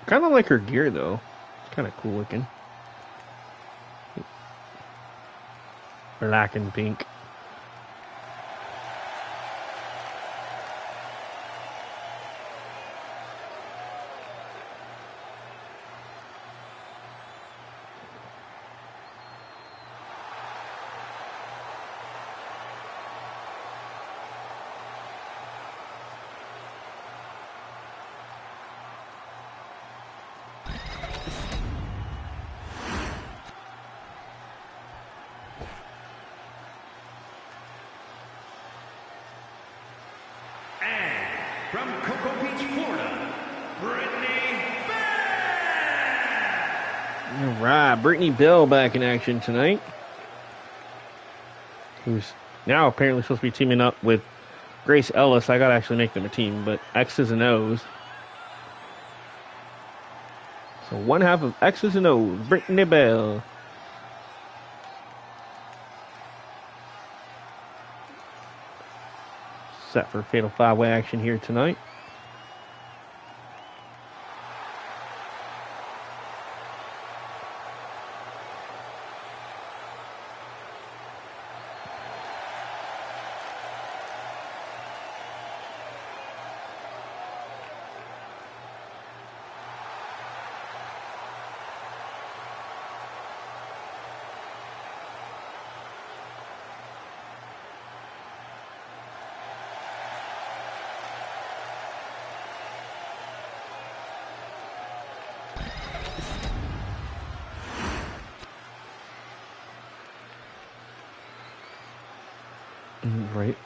Kind of like her gear, though. It's kind of cool looking. Black and pink. From Cocoa Beach, Florida, Brittany Bell. All right, Brittany Bell back in action tonight. Who's now apparently supposed to be teaming up with Grace Ellis. I gotta actually make them a team, but X's and O's. So one half of X's and O's, Brittany Bell. Set for Fatal 5-Way action here tonight. Right.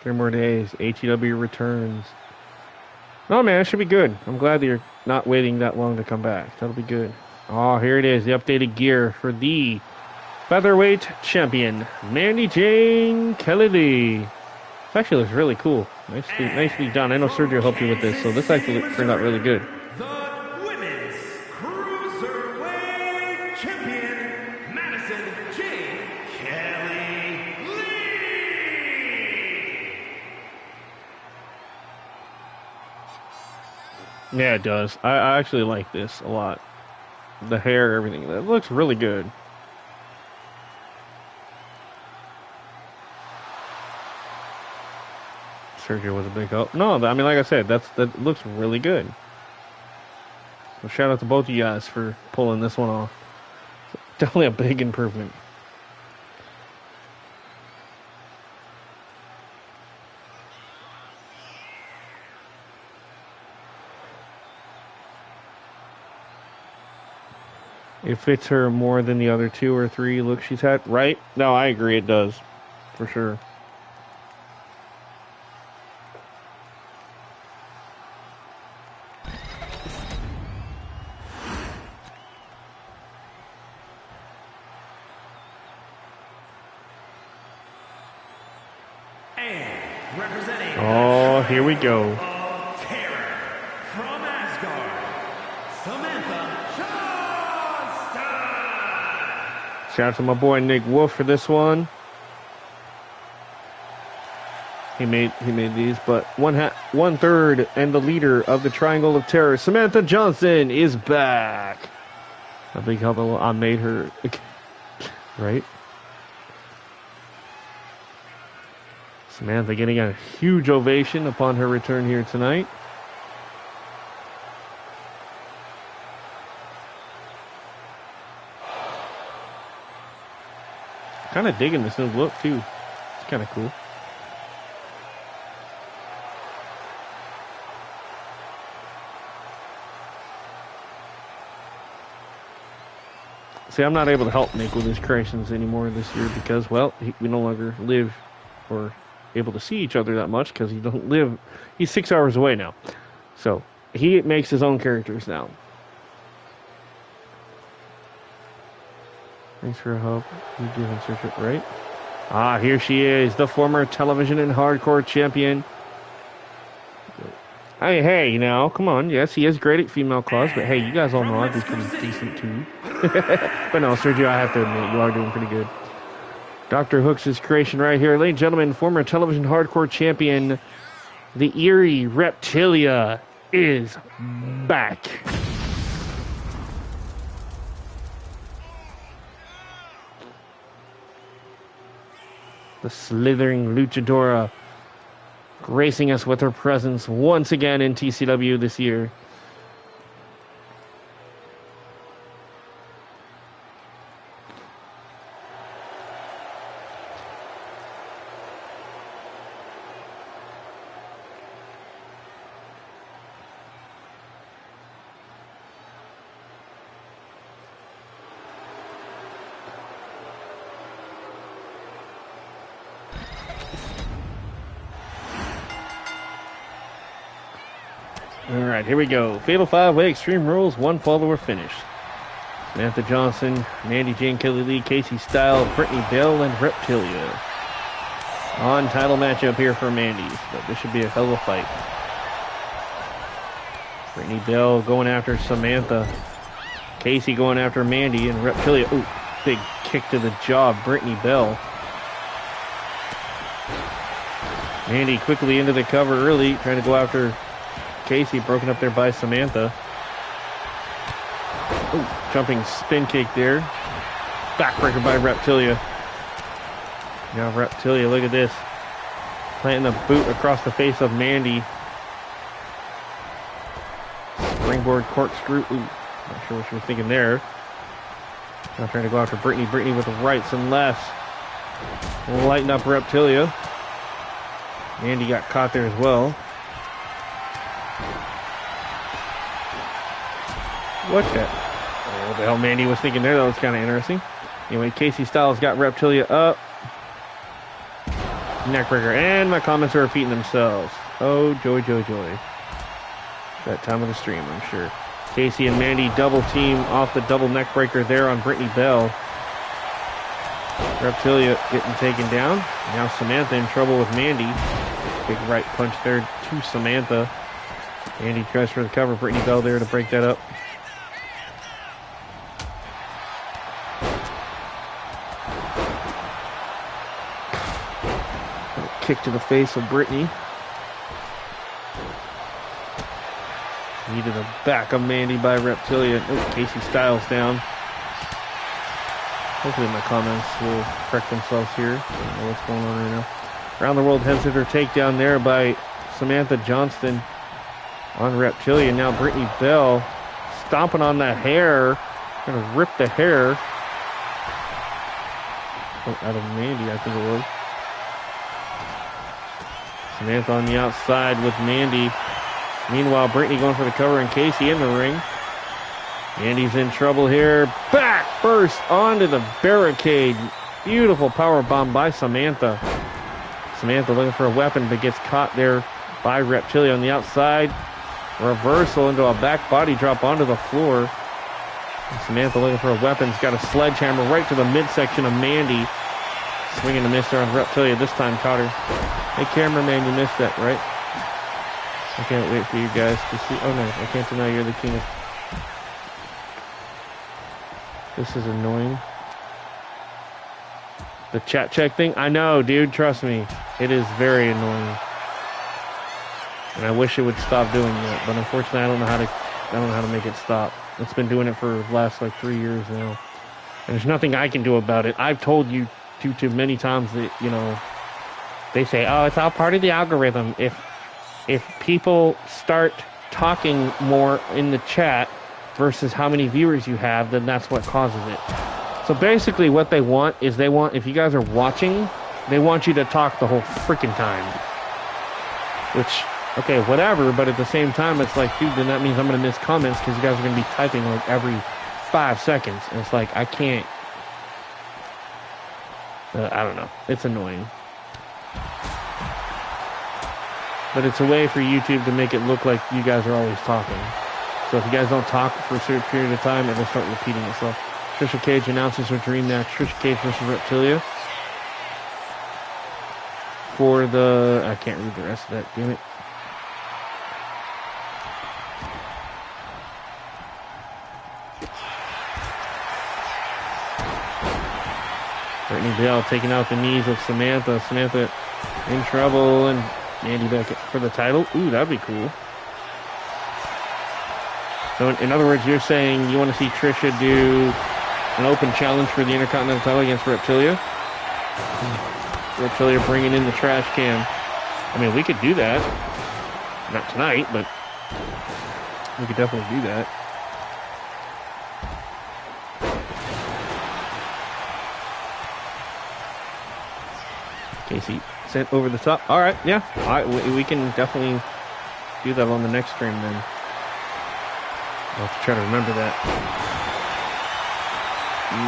3 more days. HEW returns. No, man, it should be good. I'm glad that you're not waiting that long to come back. That'll be good. Oh, here it is. The updated gear for the featherweight champion, Mandy Jane Kelly Lee. This actually looks really cool. Nicely done. I know Sergio helped you with this, so this actually turned out really good. The Women's Cruiserweight Champion, Madison Jane Kelly Lee. Yeah, it does. I actually like this a lot. The hair, everything. It looks really good. Sergio was a big help. No, I mean, like I said, that looks really good. So shout out to both of you guys for pulling this one off. Definitely a big improvement. It fits her more than the other 2 or 3 looks she's had, right? No, I agree, it does. For sure. And representing Oh, here we go. of Terror from Asgard, Samantha Johnston. Shout out to my boy Nick Wolf for this one. He made these, but 1/3 and the leader of the Triangle of Terror, Samantha Johnston, is back. A big help. I made her right. Samantha getting a huge ovation upon her return here tonight. Kind of digging this new look too. It's kind of cool. See, I'm not able to help Nick with his creations anymore this year because, well, we no longer live or able to see each other that much because he doesn't live. He's 6 hours away now, so he makes his own characters now. Thanks for your help. You give search it right. Ah, here she is, the former television and hardcore champion. Hey, you know, come on. Yes, he is great at female claws, but hey, you guys all know I do pretty decent too. But no, Sergio, I have to admit, you are doing pretty good. Dr. Hooks' creation right here. Ladies and gentlemen, former television hardcore champion, the Eerie Reptilia, is back. The slithering luchadora gracing us with her presence once again in TCW this year. All right, here we go. Fatal 5-Way Extreme Rules, one follower finish. Samantha Johnson, Mandy Jane, Kelly Lee, Casey Styles, Brittany Bell, and Reptilia. On title matchup here for Mandy's, but this should be a hell of a fight. Brittany Bell going after Samantha. Casey going after Mandy, and Reptilia. Ooh, big kick to the jaw of Brittany Bell. Mandy quickly into the cover early, trying to go after Casey, broken up there by Samantha. Ooh, jumping spin kick there. Backbreaker by Reptilia. Now Reptilia, look at this. Planting the boot across the face of Mandy. Springboard corkscrew. Ooh, not sure what she was thinking there. Now trying to go after Brittany. Brittany with the rights and lefts. Lighten up Reptilia. Mandy got caught there as well. What the hell Mandy was thinking there? That was kind of interesting. Anyway, Casey Styles got Reptilia up. Neckbreaker. And my comments are repeating themselves. Oh, joy, joy, joy. That time of the stream, I'm sure. Casey and Mandy double team off the double neckbreaker there on Brittany Bell. Reptilia getting taken down. Now Samantha in trouble with Mandy. Big right punch there to Samantha. Mandy tries for the cover. Brittany Bell there to break that up. Kick to the face of Brittany. Knee to the back of Mandy by Reptilia. Oh, Casey Styles down. Hopefully my comments will correct themselves here. I don't know what's going on right now. Around the world head scissor takedown there by Samantha Johnston on Reptilia. Now Brittany Bell stomping on that hair. Gonna rip the hair out of Mandy, I think it was. Samantha on the outside with Mandy. Meanwhile, Brittany going for the cover and Casey in the ring. Mandy's in trouble here. Back burst onto the barricade. Beautiful power bomb by Samantha. Samantha looking for a weapon, but gets caught there by Reptilia on the outside. Reversal into a back body drop onto the floor. And Samantha looking for a weapon. Has got a sledgehammer right to the midsection of Mandy. Swinging a miss there on Reptilia. This time caught her. Hey, cameraman, you missed that, right? I can't wait for you guys to see. Oh, no, I can't deny you're the king of... This is annoying. The chat check thing? I know, dude. Trust me. It is very annoying. And I wish it would stop doing that. But unfortunately, I don't know how to make it stop. It's been doing it for the last, 3 years now. And there's nothing I can do about it. I've told you too many times that, they say, oh, it's all part of the algorithm. If people start talking more in the chat versus how many viewers you have, then that's what causes it. So basically what they want is if you guys are watching, they want you to talk the whole freaking time. Which, okay, whatever, but at the same time, it's like, dude, then that means I'm going to miss comments because you guys are going to be typing every 5 seconds. And it's like, I can't. I don't know. It's annoying. But it's a way for YouTube to make it look like you guys are always talking. So if you guys don't talk for a certain period of time, it'll start repeating itself. Trisha Cage announces her dream match. Trisha Cage versus Reptilia. For the... I can't read the rest of that, damn it. Brittany Bell taking out the knees of Samantha. Samantha in trouble, and Mandy back for the title. Ooh, that'd be cool. So in other words, you're saying you want to see Trisha do an open challenge for the Intercontinental title against Reptilia? Reptilia bringing in the trash can. I mean, we could do that. Not tonight, but we could definitely do that. Casey sent over the top. All right, yeah. All right, we can definitely do that on the next stream then. I'll have to try to remember that.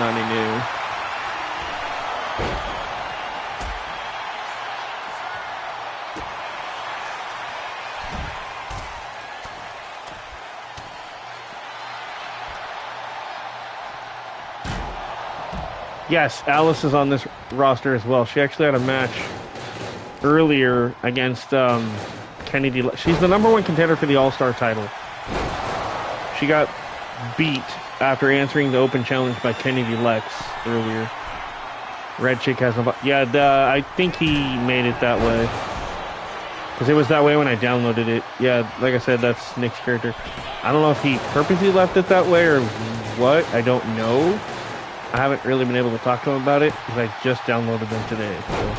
Nothing new. Yes, Alice is on this roster as well. She actually had a match earlier against Kennedy. She's the #1 contender for the All-Star title. She got beat after answering the open challenge by Kennedy Lex earlier. Red Chick has no... Yeah, I think he made it that way. Because it was that way when I downloaded it. Yeah, like I said, that's Nick's character. I don't know if he purposely left it that way or what. I don't know. I haven't really been able to talk to him about it because I just downloaded them today. So,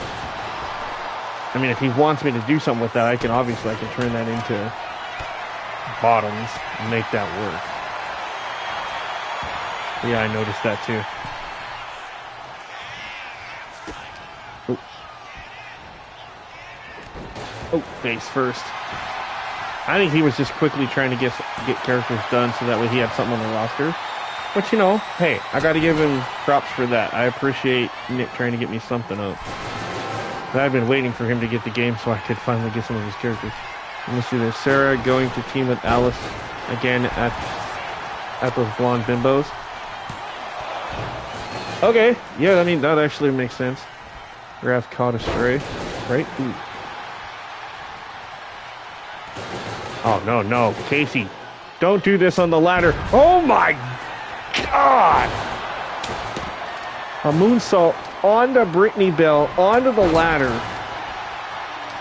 I mean, if he wants me to do something with that, I can turn that into bottoms and make that work. But yeah, I noticed that too. Oh, face first. I think he was just quickly trying to get characters done so that way he had something on the roster. But you know, hey, I gotta give him props for that. I appreciate Nick trying to get me something up. I've been waiting for him to get the game so I could finally get some of his characters. Let me see this. Sarah going to team with Alice again at those blonde bimbos. Okay, yeah, I mean, that actually makes sense. Wrath caught astray, right? Ooh. Oh, no, Casey. Don't do this on the ladder. Oh, my God! A moonsault onto Brittany Bell, onto the ladder.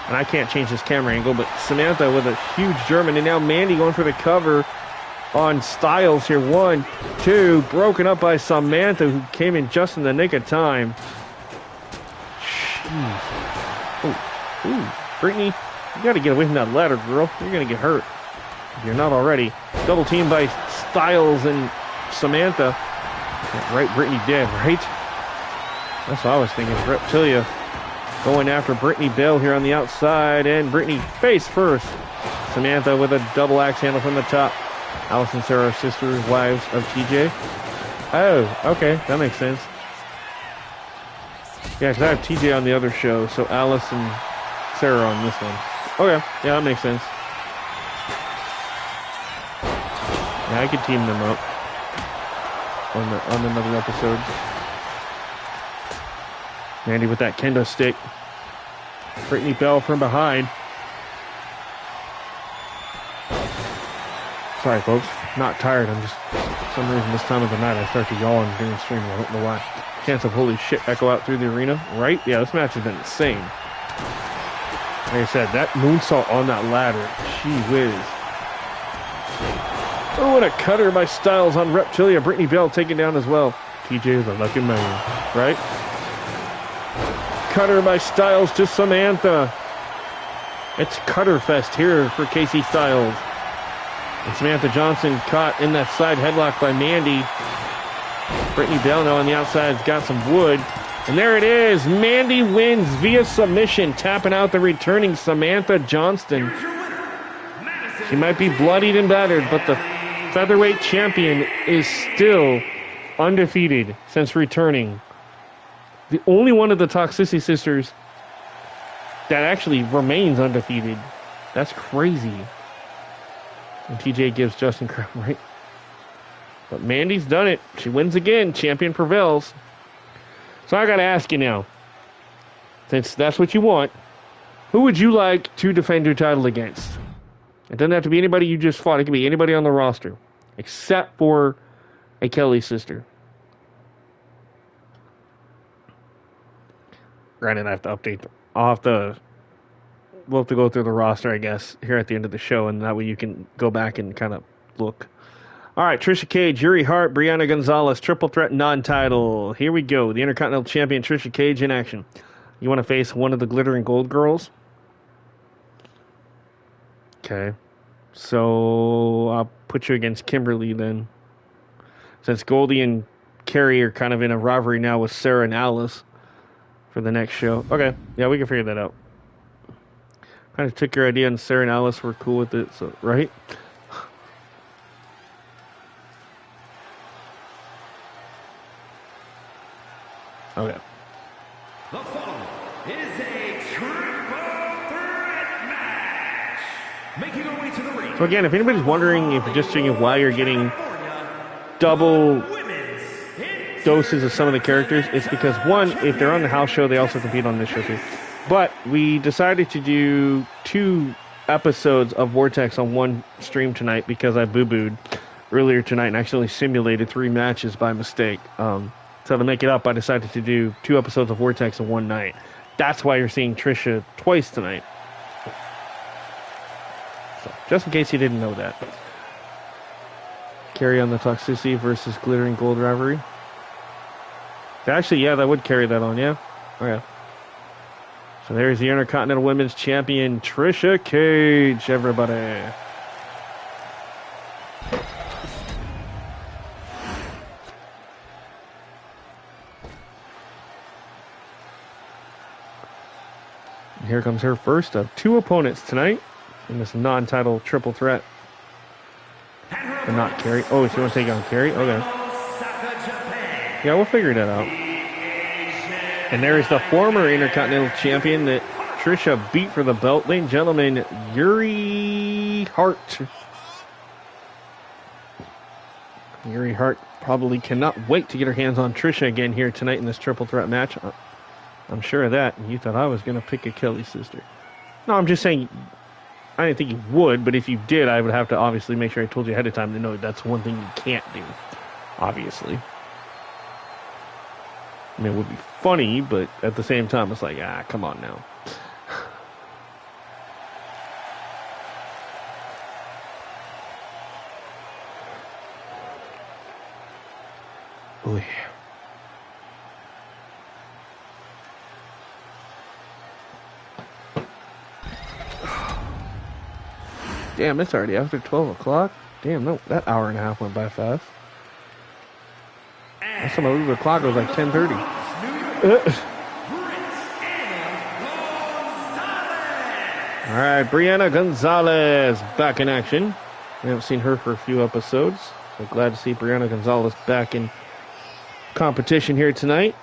And I can't change this camera angle, but Samantha with a huge German. And now Mandy going for the cover on Styles here. 1, 2, broken up by Samantha, who came in just in the nick of time. Jeez. Oh, ooh, Brittany. You gotta get away from that ladder, girl. You're gonna get hurt. If you're not already. Double teamed by Styles and Samantha. Right, Brittany dead, right? That's what I was thinking. Reptilia going after Brittany Bell here on the outside. And Brittany face first. Samantha with a double axe handle from the top. Alice and Sarah are sisters, wives of TJ. Oh, okay. That makes sense. Yeah, because I have TJ on the other show. So Alice and Sarah on this one. Okay, yeah, that makes sense. Yeah, I could team them up on another episode. Mandy with that kendo stick. Brittany Bell from behind. Sorry, folks. Not tired. I'm just, for some reason, this time of the night, I start to yawn during streaming. I don't know why. Chance of holy shit echo out through the arena, right? Yeah, this match has been insane. Like I said, that moonsault on that ladder, gee whiz. Oh, what a cutter by Styles on Reptilia. Brittany Bell taken down as well. TJ is a lucky man, right? Cutter by Styles to Samantha. It's Cutter Fest here for Casey Styles. And Samantha Johnson caught in that side headlock by Mandy. Brittany Bell now on the outside has got some wood. And there it is. Mandy wins via submission, tapping out the returning Samantha Johnston. She might be bloodied and battered, but the featherweight champion is still undefeated since returning. The only one of the Toxicity Sisters that actually remains undefeated. That's crazy. And TJ gives Justin crap, right? But Mandy's done it. She wins again. Champion prevails. So I got to ask you now, since that's what you want, who would you like to defend your title against? It doesn't have to be anybody you just fought. It can be anybody on the roster, except for a Kelly sister. Granted, I have to update. We'll have to go through the roster, I guess, here at the end of the show, and that way you can go back and kind of look. All right, Trisha Cage, Yuri Hart, Brianna Gonzalez, triple threat non-title. Here we go. The Intercontinental Champion Trisha Cage in action. You want to face one of the Glitter and Gold girls? Okay. So I'll put you against Kimberly then. Since Goldie and Carrie are kind of in a rivalry now with Sarah and Alice for the next show. Okay. Yeah, we can figure that out. Kind of took your idea, and Sarah and Alice were cool with it, so right? Okay. The following is a triple threat match. Making our way to the ring. So again, if anybody's wondering if you're just seeing why you're getting double women's doses of some of the characters, it's because, one, if they're on the house show, they also compete on this show too. But we decided to do 2 episodes of Vortex on one stream tonight because I boo-booed earlier tonight and actually simulated 3 matches by mistake. So to make it up, I decided to do 2 episodes of Vortex in one night. That's why you're seeing Trisha twice tonight. So, just in case you didn't know that. Carry on the Toxicity versus Glittering Gold rivalry. Actually, yeah, that would carry that on, yeah? Okay. So there's the Intercontinental Women's Champion, Trisha Cage, everybody. And here comes her first of 2 opponents tonight in this non-title triple threat. But not Carrie. Oh, so you want to take on Carrie? Okay. Yeah, we'll figure that out. And there is the former Intercontinental Champion that Trisha beat for the belt. Ladies and gentlemen, Yuri Hart. Yuri Hart probably cannot wait to get her hands on Trisha again here tonight in this triple threat match. I'm sure of that. And you thought I was going to pick a Kelly sister. No, I'm just saying, I didn't think you would, but if you did, I would have to obviously make sure I told you ahead of time to know that's one thing you can't do. Obviously. I mean, it would be funny, but at the same time, it's like, come on now. Oh, yeah. Damn, it's already after 12 o'clock. Damn, no, that hour and a half went by fast. Last time I looked at the clock, it was like 10:30. All right, Brianna Gonzalez back in action. We haven't seen her for a few episodes. So glad to see Brianna Gonzalez back in competition here tonight.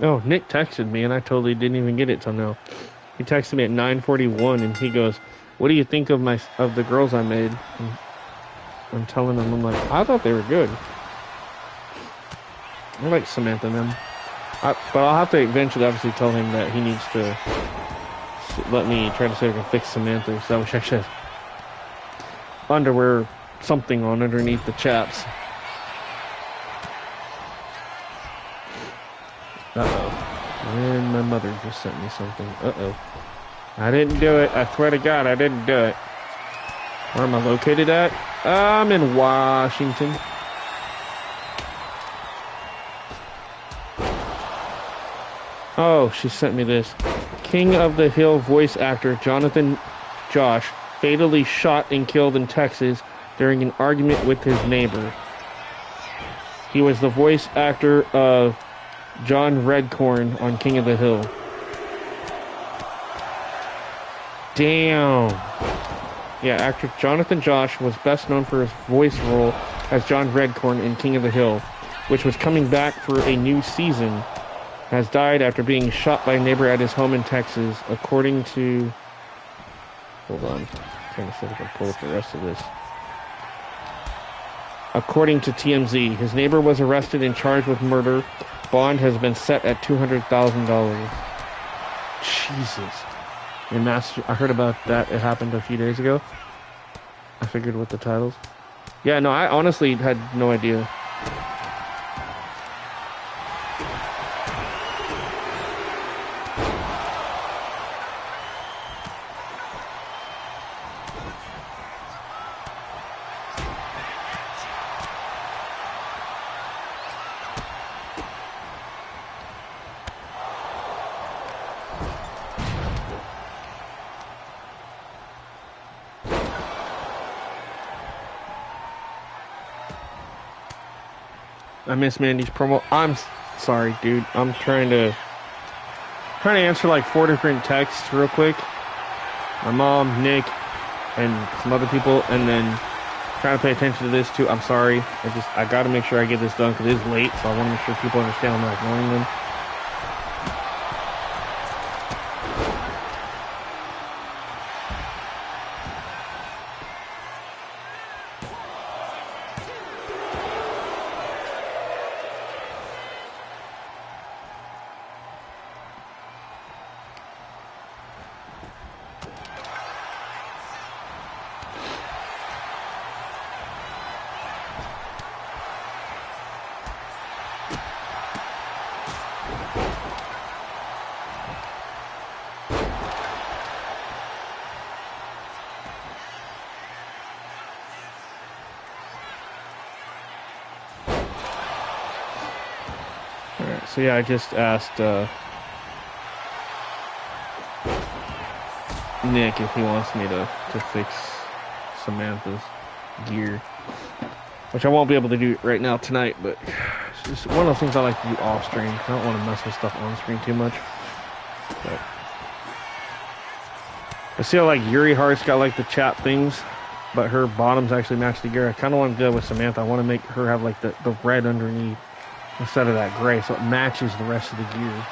Oh, Nick texted me, and I totally didn't even get it till now. He texted me at 9:41, and he goes, "What do you think of the girls I made?" And I'm telling him, I'm like, I thought they were good. I like Samantha and them. But I'll have to eventually, obviously, tell him that he needs to let me try to see if I can fix Samantha. So I wish I should have underwear something on underneath the chaps. Uh-oh. And my mother just sent me something. Uh-oh. I didn't do it. I swear to God, I didn't do it. Where am I located at? I'm in Washington. Oh, she sent me this. King of the Hill voice actor Jonathan Josh fatally shot and killed in Texas during an argument with his neighbor. He was the voice actor of John Redcorn on King of the Hill. Damn. Yeah, actor Jonathan Josh was best known for his voice role as John Redcorn in King of the Hill, which was coming back for a new season, has died after being shot by a neighbor at his home in Texas, according to... Hold on. I'm trying to see if I can pull up the rest of this. According to TMZ, his neighbor was arrested and charged with murder. Bond has been set at $200,000. Jesus. And I heard about that. It happened a few days ago. I figured with the titles. Yeah, no, I honestly had no idea. I miss Mandy's promo. I'm Sorry, dude. I'm trying to answer like 4 different texts real quick. My mom, Nick, and some other people, and then trying to pay attention to this too. I'm sorry. I got to make sure I get this done because it is late, so I want to make sure people understand I'm not ignoring them. Alright, so yeah, I just asked Nick if he wants me to fix Samantha's gear. Which I won't be able to do right now tonight, but it's just one of those things I like to do off screen. I don't want to mess with stuff on screen too much. But I see how like Yuri Hart's got like the chat things, but her bottoms actually match the gear. I kind of want to go with Samantha. I want to make her have like the red underneath instead of that gray, so it matches the rest of the gear.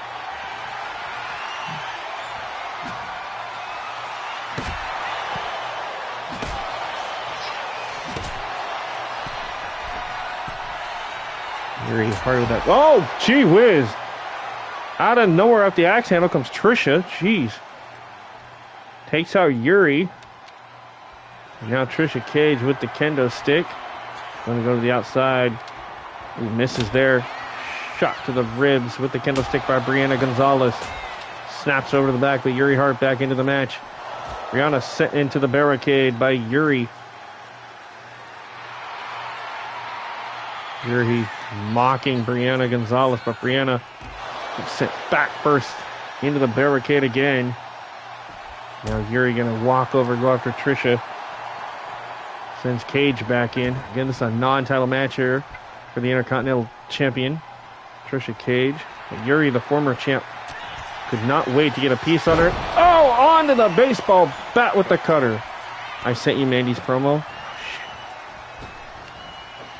Yuri Hart with that. Oh, gee whiz! Out of nowhere, up the axe handle comes Trisha. Jeez. Takes out Yuri. And now Trisha Cage with the kendo stick. Going to go to the outside. He misses there. Shot to the ribs with the kendo stick by Brianna Gonzalez. Snaps over to the back, but Yuri Hart back into the match. Brianna sent into the barricade by Yuri. Yuri mocking Brianna Gonzalez, but Brianna gets sent back first into the barricade again. Now Yuri gonna walk over, go after Trisha. Sends Cage back in. Again, this is a non-title match here for the Intercontinental Champion, Trisha Cage. But Yuri, the former champ, could not wait to get a piece on her. Oh, onto the baseball bat with the cutter. I sent you Mandy's promo.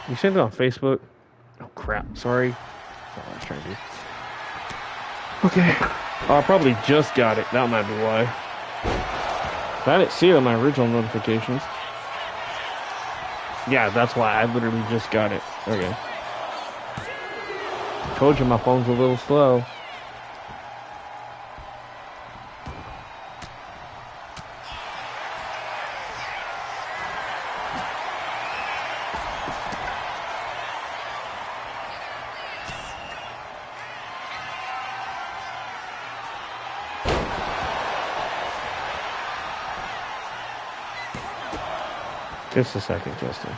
You sent it on Facebook? Oh, crap. Sorry. That's not what I was trying to do. Okay. Oh, I probably just got it. That might be why. I didn't see it on my original notifications. Yeah, that's why. I literally just got it. Okay. Told you my phone's a little slow. Just a second, Justin.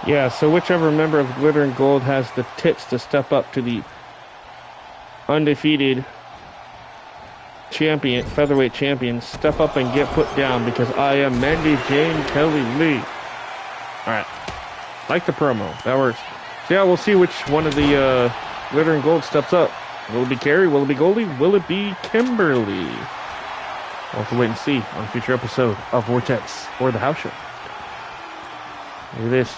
Yeah, so whichever member of Glitter and Gold has the tits to step up to the undefeated champion, featherweight champion, step up and get put down because I am Mandy Jane Kelly Lee. Alright. Like the promo. That works. So yeah, we'll see which one of the Glitter and Gold steps up. Will it be Carrie? Will it be Goldie? Will it be Kimberly? We'll have to wait and see on a future episode of Vortex or the House Show. Look at this.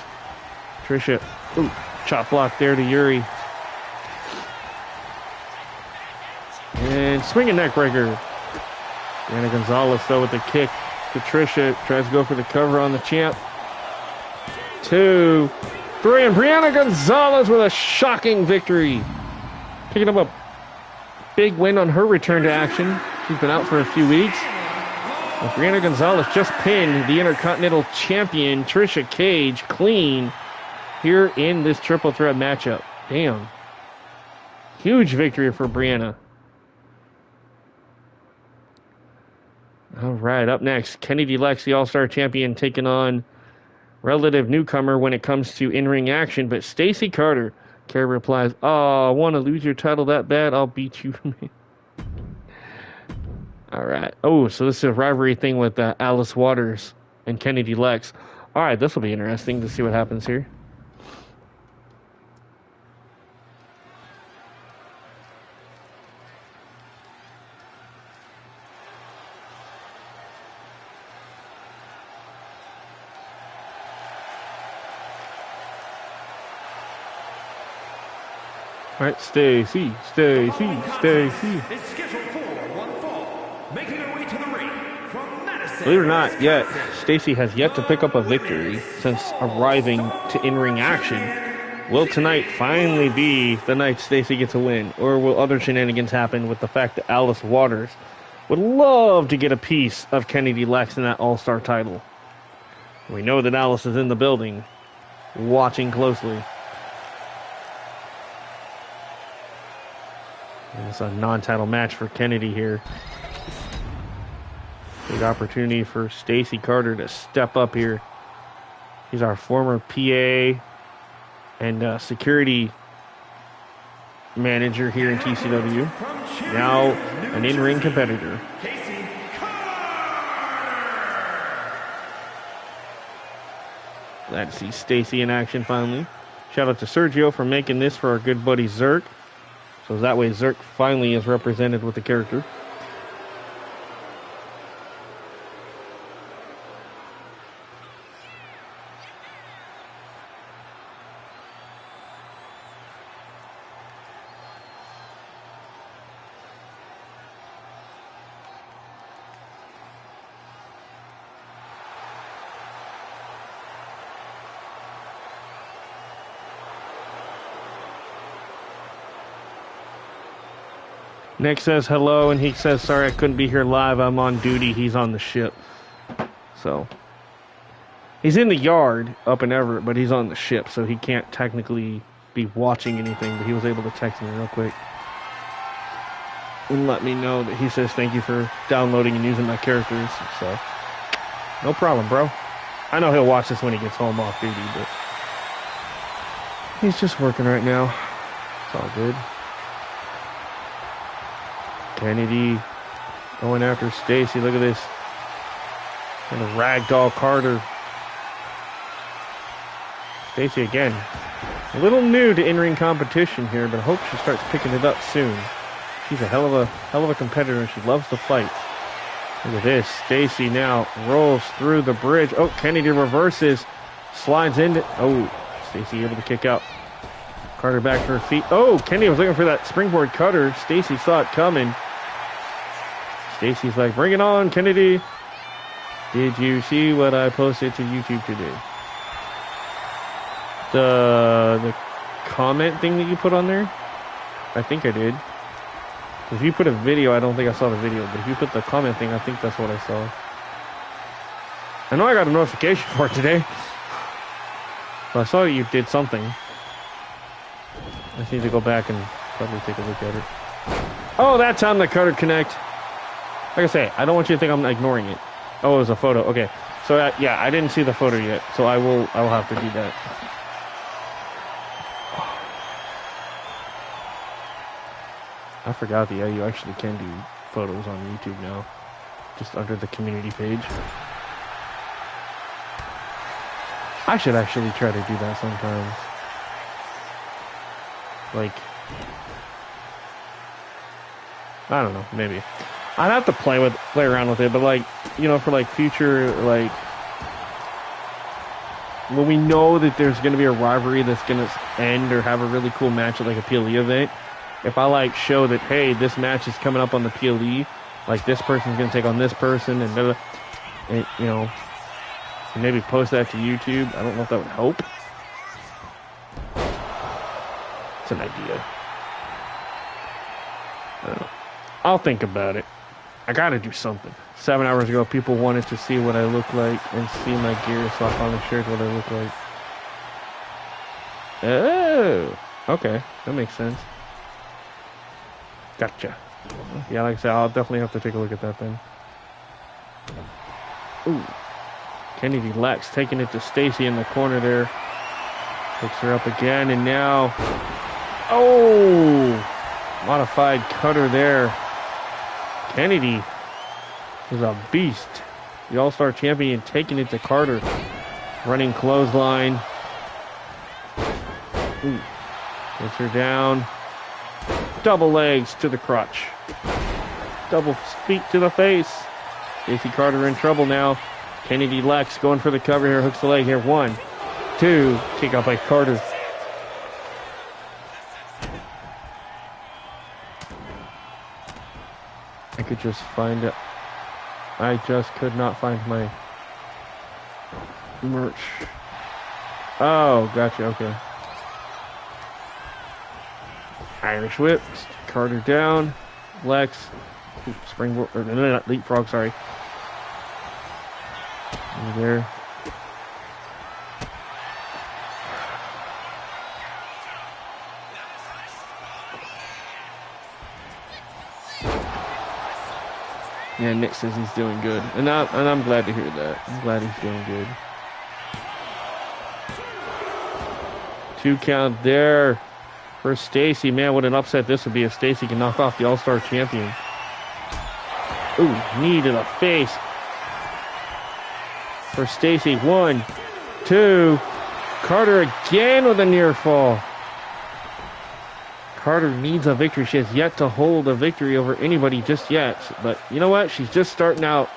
Trisha. Ooh, chop block there to Yuri. And swinging neck breaker. Brianna Gonzalez, though, with the kick to Trisha. Tries to go for the cover on the champ. 2, 3, and Brianna Gonzalez with a shocking victory. Picking up a big win on her return to action. She's been out for a few weeks. Well, Brianna Gonzalez just pinned the Intercontinental Champion, Trisha Cage, clean here in this triple threat matchup. Damn. Huge victory for Brianna. All right, up next, Kennedy Lex, the All-Star Champion, taking on relative newcomer when it comes to in-ring action, but Stacy Carter. Carrie replies, "Oh, I want to lose your title that bad? I'll beat you." All right. Oh, so this is a rivalry thing with Alice Waters and Kennedy Lex. All right, this will be interesting to see what happens here. All right, Stacy. Is scheduled for one fall, making her way to the ring from Madison. Believe it or not, yet Stacy has yet to pick up a victory since arriving to in-ring action. Will tonight finally be the night Stacy gets a win, or will other shenanigans happen with the fact that Alice Waters would love to get a piece of Kennedy Lex in that All-Star title? We know that Alice is in the building, watching closely. And it's a non-title match for Kennedy here. Big opportunity for Stacy Carter to step up here. He's our former PA and security manager here in TCW. Now an in-ring competitor. Glad to see Stacy in action finally. Shout out to Sergio for making this for our good buddy Zerk. So that way Zerk finally is represented with the character. Nick says hello, and he says, sorry I couldn't be here live. I'm on duty. He's on the ship. So, he's in the yard up in Everett, but he's on the ship, so he can't technically be watching anything, but he was able to text me real quick and let me know that he says thank you for downloading and using my characters. So, no problem, bro. I know he'll watch this when he gets home off duty, but he's just working right now. It's all good. Kennedy going after Stacy. Look at this. And a ragdoll Carter. Stacy again. A little new to in-ring competition here, but I hope she starts picking it up soon. She's a hell of a competitor, and she loves to fight. Look at this. Stacy now rolls through the bridge. Oh, Kennedy reverses. Slides into. Oh, Stacy able to kick out. Carter back to her feet. Oh, Kennedy was looking for that springboard cutter. Stacy saw it coming. Stacy's like, bring it on, Kennedy. Did you see what I posted to YouTube today? The comment thing that you put on there? I think I did. If you put a video, I don't think I saw the video, but if you put the comment thing, I think that's what I saw. I know I got a notification for it today. So I saw that you did something. I just need to go back and probably take a look at it. Oh, that time the cutter connect. Like I say, I don't want you to think I'm ignoring it. Oh, it was a photo. Okay. So, yeah, I didn't see the photo yet, so I will have to do that. I forgot that, yeah, you actually can do photos on YouTube now. Just under the community page. I should actually try to do that sometimes. Like, I don't know, maybe. I'd have to play around with it, but like, you know, for like future, like, when we know that there's going to be a rivalry that's going to end or have a really cool match at like a PLE event, if I like show that, hey, this match is coming up on the PLE, like this person's going to take on this person, and you know, and maybe post that to YouTube. I don't know if that would help. It's an idea. I don't know. I'll think about it. I gotta do something. 7 hours ago, people wanted to see what I look like and see my gear, so I finally shared what I look like. Oh, okay. That makes sense. Gotcha. Yeah, like I said, I'll definitely have to take a look at that then. Ooh. Kennedy Lex taking it to Stacy in the corner there. Picks her up again, and now... Oh! Modified cutter there. Kennedy is a beast. The All-Star champion taking it to Carter. Running clothesline. Ooh. Gets her down. Double legs to the crotch. Double feet to the face. Stacey Carter in trouble now. Kennedy Lex going for the cover here. Hooks the leg here. 1, 2. Kick out by Carter. I could just find it. I just could not find my merch. Oh, gotcha. Okay. Irish whip. Carter down. Lex. Springboard. Or, no, not leapfrog, sorry. Over there. Yeah, Nick says he's doing good. And I'm glad to hear that. I'm glad he's doing good. 2 count there for Stacey. Man, what an upset this would be if Stacey can knock off the All-Star champion. Ooh, knee to the face. For Stacey. 1, 2. Carter again with a near fall. Carter needs a victory. She has yet to hold a victory over anybody just yet. But you know what? She's just starting out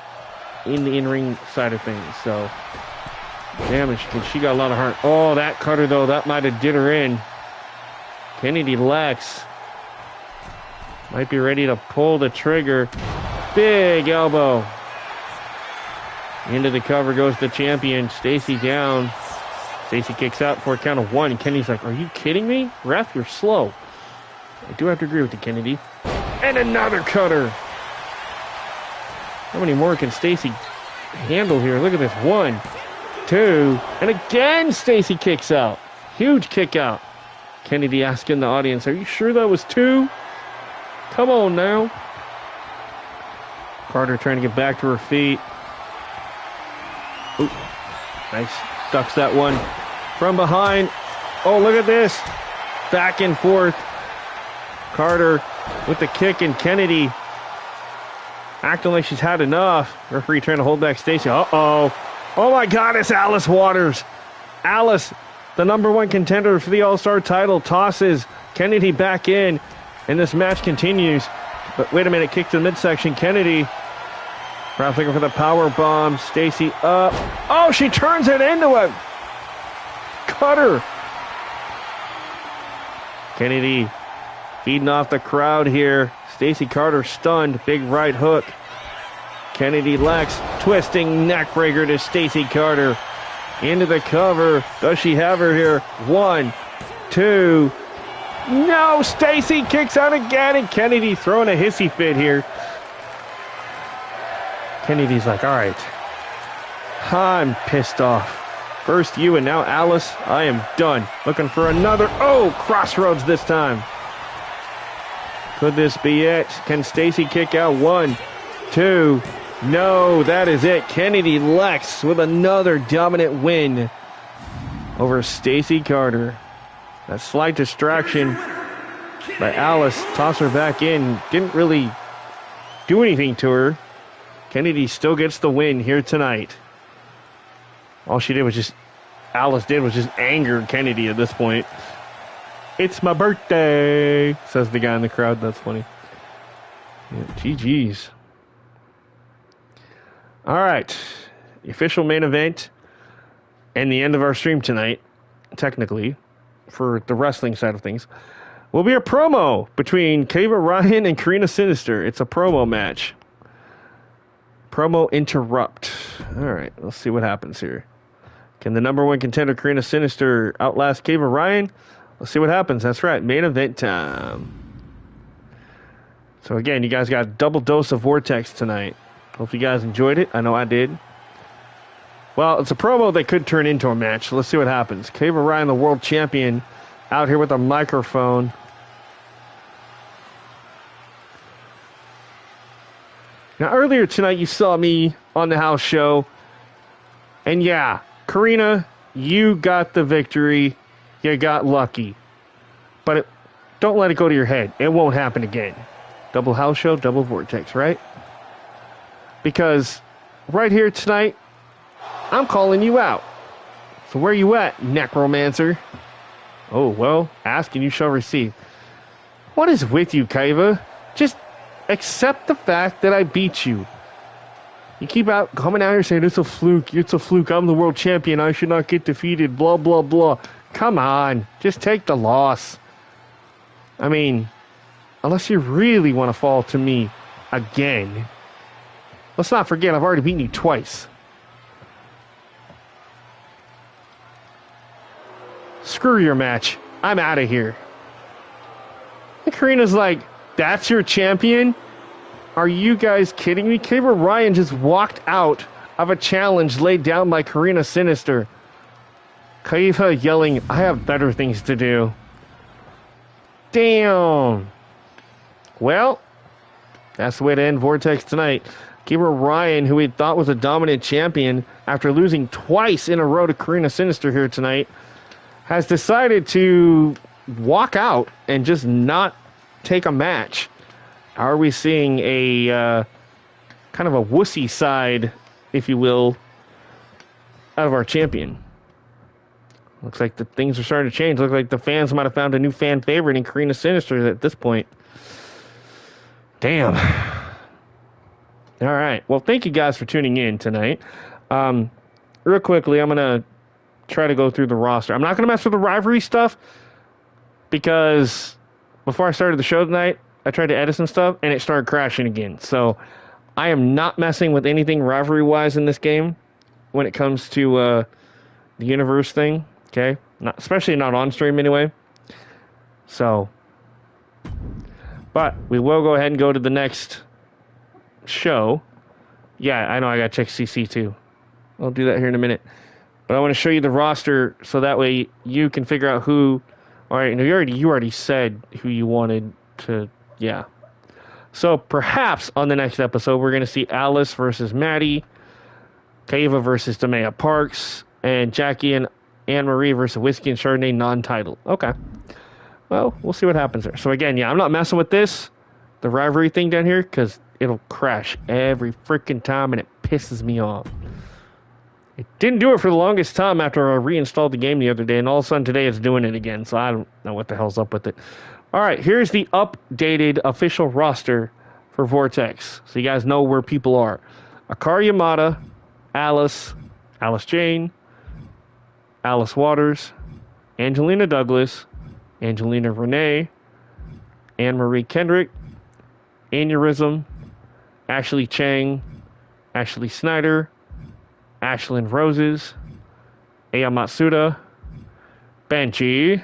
in the in-ring side of things. So, damn it, she got a lot of heart. Oh, that Carter, though, that might have did her in. Kennedy Lex might be ready to pull the trigger. Big elbow. Into the cover goes the champion. Stacey down. Stacey kicks out for a count of 1. Kennedy's like, are you kidding me? Ref, you're slow. I do have to agree with you, Kennedy. And another cutter. How many more can Stacey handle here? Look at this. 1, 2. And again, Stacey kicks out. Huge kick out. Kennedy asking the audience, are you sure that was 2? Come on now. Carter trying to get back to her feet. Ooh. Nice. Ducks that one from behind. Oh, look at this. Back and forth. Carter with the kick, and Kennedy acting like she's had enough. Referee trying to hold back Stacey. Uh-oh. Oh, my God, it's Alice Waters. Alice, the #1 contender for the All-Star title, tosses Kennedy back in, and this match continues. But wait a minute, kick to the midsection. Kennedy, perhaps looking for the power bomb. Stacey up. Oh, she turns it into a cutter. Kennedy feeding off the crowd here. Stacey Carter stunned. Big right hook. Kennedy Lex twisting neckbreaker to Stacey Carter. Into the cover. Does she have her here? 1, 2. No! Stacey kicks out again, and Kennedy throwing a hissy fit here. Kennedy's like, all right, I'm pissed off. First you and now Alice, I am done. Looking for another. Oh, crossroads this time. Could this be it? Can Stacey kick out? 1, 2. No, that is it. Kennedy Lex with another dominant win over Stacey Carter. That slight distraction by Alice. Toss her back in. Didn't really do anything to her. Kennedy still gets the win here tonight. All she did was just, Alice did was just anger Kennedy at this point. It's my birthday, says the guy in the crowd. That's funny. Yeah, GG's. All right. The official main event and the end of our stream tonight, technically, for the wrestling side of things, will be a promo between Kayla Ryan and Karina Sinister. It's a promo match. Promo interrupt. All right, let's see what happens here. Can the #1 contender Karina Sinister outlast Kayla Ryan? Let's see what happens. That's right, main event time. So again, you guys got a double dose of Vortex tonight. Hope you guys enjoyed it. I know I did. Well, it's a promo that could turn into a match. So let's see what happens. Kayla Ryan, the world champion, out here with a microphone. Now, earlier tonight, you saw me on the house show. And yeah, Karina, you got the victory. You got lucky. But don't let it go to your head. It won't happen again. Double house show, double Vortex, right? Because right here tonight, I'm calling you out. So where you at, necromancer? Oh, well, ask and you shall receive. What is with you, Kaiva? Just accept the fact that I beat you. You keep coming out here saying it's a fluke, I'm the world champion, I should not get defeated, blah, blah, blah. Come on, just take the loss. I mean, unless you really want to fall to me again. Let's not forget, I've already beaten you twice. Screw your match. I'm out of here. And Karina's like, that's your champion? Are you guys kidding me? Kaiva Ryan just walked out of a challenge laid down by Karina Sinister. Kaiva yelling, I have better things to do. Damn. Well, that's the way to end Vortex tonight. Kaiva Ryan, who we thought was a dominant champion after losing twice in a row to Karina Sinister here tonight, has decided to walk out and just not take a match. Are we seeing a kind of a wussy side, if you will, out of our champion? Looks like the things are starting to change. Looks like the fans might have found a new fan favorite in Karina Sinister at this point. Damn. All right. Well, thank you guys for tuning in tonight. Real quickly, I'm going to try to go through the roster. I'm not going to mess with the rivalry stuff because before I started the show tonight, I tried to edit some stuff and it started crashing again. So I am not messing with anything rivalry-wise in this game when it comes to the universe thing. Okay? Especially not on stream anyway. So, but we will go ahead and go to the next show. Yeah, I know I got to check CC too. I'll do that here in a minute. But I want to show you the roster so that way you can figure out who. All right, you already said who you wanted to. Yeah. So perhaps on the next episode we're going to see Alice versus Maddie, Kaiva versus Demea Parks, and Jackie and Anne Marie versus Whiskey and Chardonnay non-title. Okay. Well, we'll see what happens there. So again, yeah, I'm not messing with the rivalry thing down here, because it'll crash every freaking time and it pisses me off. It didn't do it for the longest time after I reinstalled the game the other day, and all of a sudden today it's doing it again, so I don't know what the hell's up with it. Alright, here's the updated official roster for Vortex, so you guys know where people are. Akari Yamada, Alice Jane, Alice Waters, Angelina Douglas, Angelina Renee, Anne-Marie Kendrick, Aneurysm, Ashley Chang, Ashley Snyder, Ashlyn Roses, Aya Matsuda, Banshee,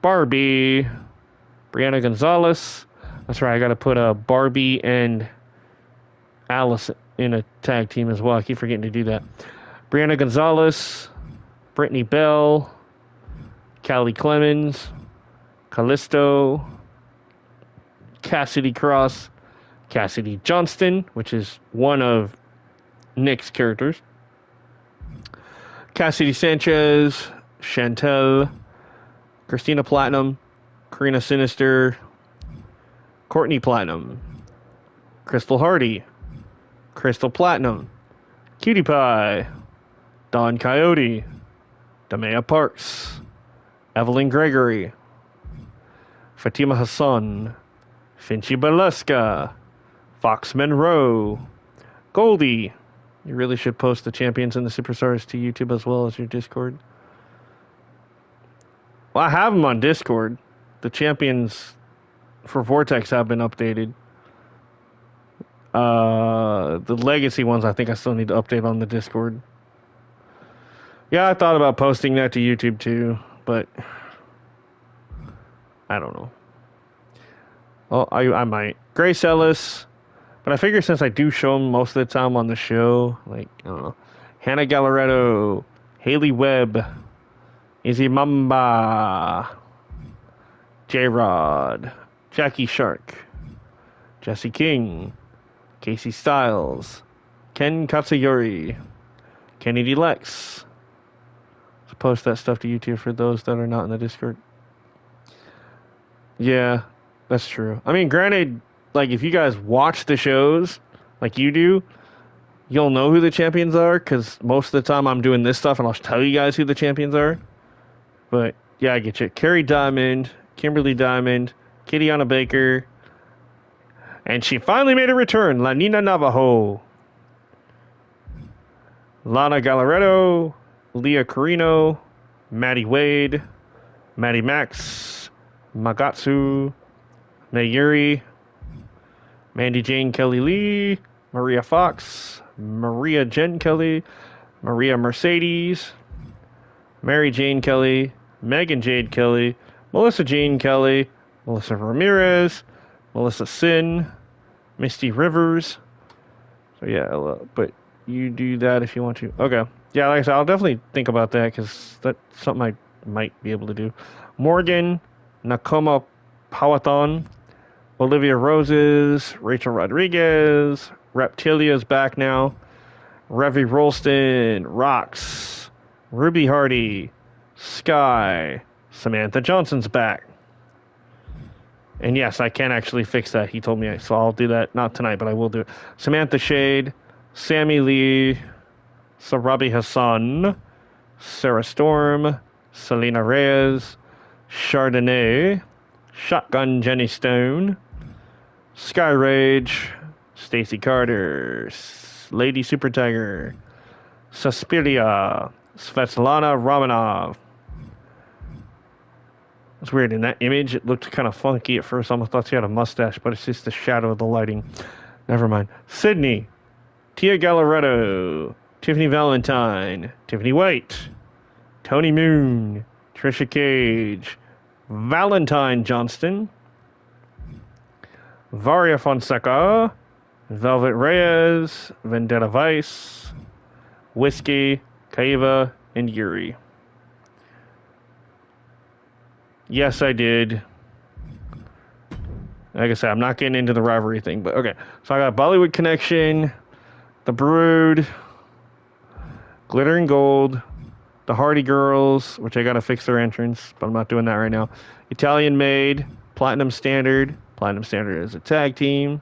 Barbie, Brianna Gonzalez. That's right, I gotta put Barbie and Alice in a tag team as well. I keep forgetting to do that. Brianna Gonzalez, Brittany Bell, Callie Clemens, Callisto, Cassidy Cross, Cassidy Johnston, which is one of Nick's characters, Cassidy Sanchez, Chantel, Christina Platinum, Karina Sinister, Courtney Platinum, Crystal Hardy, Crystal Platinum, Cutie Pie, Don Coyote, Demea Parks, Evelyn Gregory, Fatima Hassan, Finchy Baleska, Fox Monroe, Goldie. You really should post the champions and the superstars to YouTube as well as your Discord. Well, I have them on Discord. The champions for Vortex have been updated. The legacy ones, I think I still need to update on the Discord. Yeah, I thought about posting that to YouTube too, but I don't know. Well, I might. Grace Ellis. But I figure since I do show them most of the time on the show, like, I don't know, Hannah Galleretto, Haley Webb, Izzy Mamba, J-Rod, Jackie Shark, Jesse King, Casey Styles, Ken Katsuyori, Kennedy Lex. Let's post that stuff to YouTube for those that are not in the Discord. Yeah, that's true. I mean, granted, like, if you guys watch the shows like you do, you'll know who the champions are, because most of the time I'm doing this stuff and I'll tell you guys who the champions are. But yeah, I get you. Carrie Diamond, Kimberly Diamond, Kittiana Baker, and she finally made a return, La Nina Navajo. Lana Gallardo, Leah Carino, Maddie Wade, Maddie Max, Magatsu, Mayuri, Mandy Jane Kelly Lee, Maria Fox, Maria Jen Kelly, Maria Mercedes, Mary Jane Kelly, Megan Jade Kelly, Melissa Jane Kelly, Melissa Ramirez, Melissa Sin, Misty Rivers. So yeah, but you do that if you want to. Okay. Yeah, like I said, I'll definitely think about that because that's something I might be able to do. Morgan, Nakoma Powhatan, Olivia Roses, Rachel Rodriguez, Reptilia's back now, Revy Rolston, Rox, Ruby Hardy, Sky, Samantha Johnson's back. And yes, I can actually fix that. He told me, so I'll do that. Not tonight, but I will do it. Samantha Shade, Sammy Lee, Sarabi Hassan, Sarah Storm, Selena Reyes, Chardonnay, Shotgun Jenny Stone, Sky Rage, Stacy Carter, Lady Super Tiger, Suspiria, Svetlana Romanov. It's weird, in that image it looked kind of funky at first. I almost thought she had a mustache, but it's just the shadow of the lighting. Never mind. Sydney, Tia Gallardo, Tiffany Valentine, Tiffany White, Tony Moon, Trisha Cage, Valentine Johnston, Varia Fonseca, Velvet Reyes, Vendetta Vice, Whiskey, Kaiva, and Yuri. Yes, I did. Like I said, I'm not getting into the rivalry thing, but okay. So I got Bollywood Connection, The Brood, Glitter and Gold, the Hardy Girls, which I gotta fix their entrance, but I'm not doing that right now. Italian Maid, Platinum Standard is a tag team.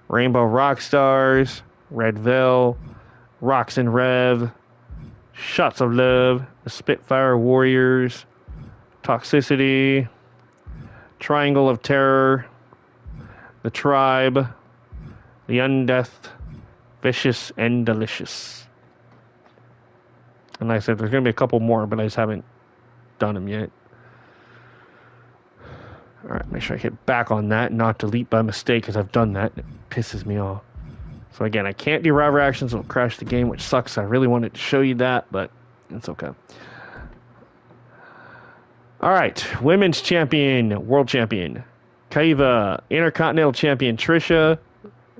Rainbow Rock Stars, Red Veil, Rox and Rev, Shots of Love, the Spitfire Warriors, Toxicity, Triangle of Terror, the Tribe, the Undeath, Vicious and Delicious. And like I said, there's going to be a couple more, but I just haven't done them yet. Alright, make sure I hit back on that, not delete by mistake, because I've done that, and it pisses me off. So again, I can't do rival actions, it'll crash the game, which sucks. I really wanted to show you that, but it's okay. Alright, Women's Champion, World Champion, Kaiva, Intercontinental Champion, Trisha,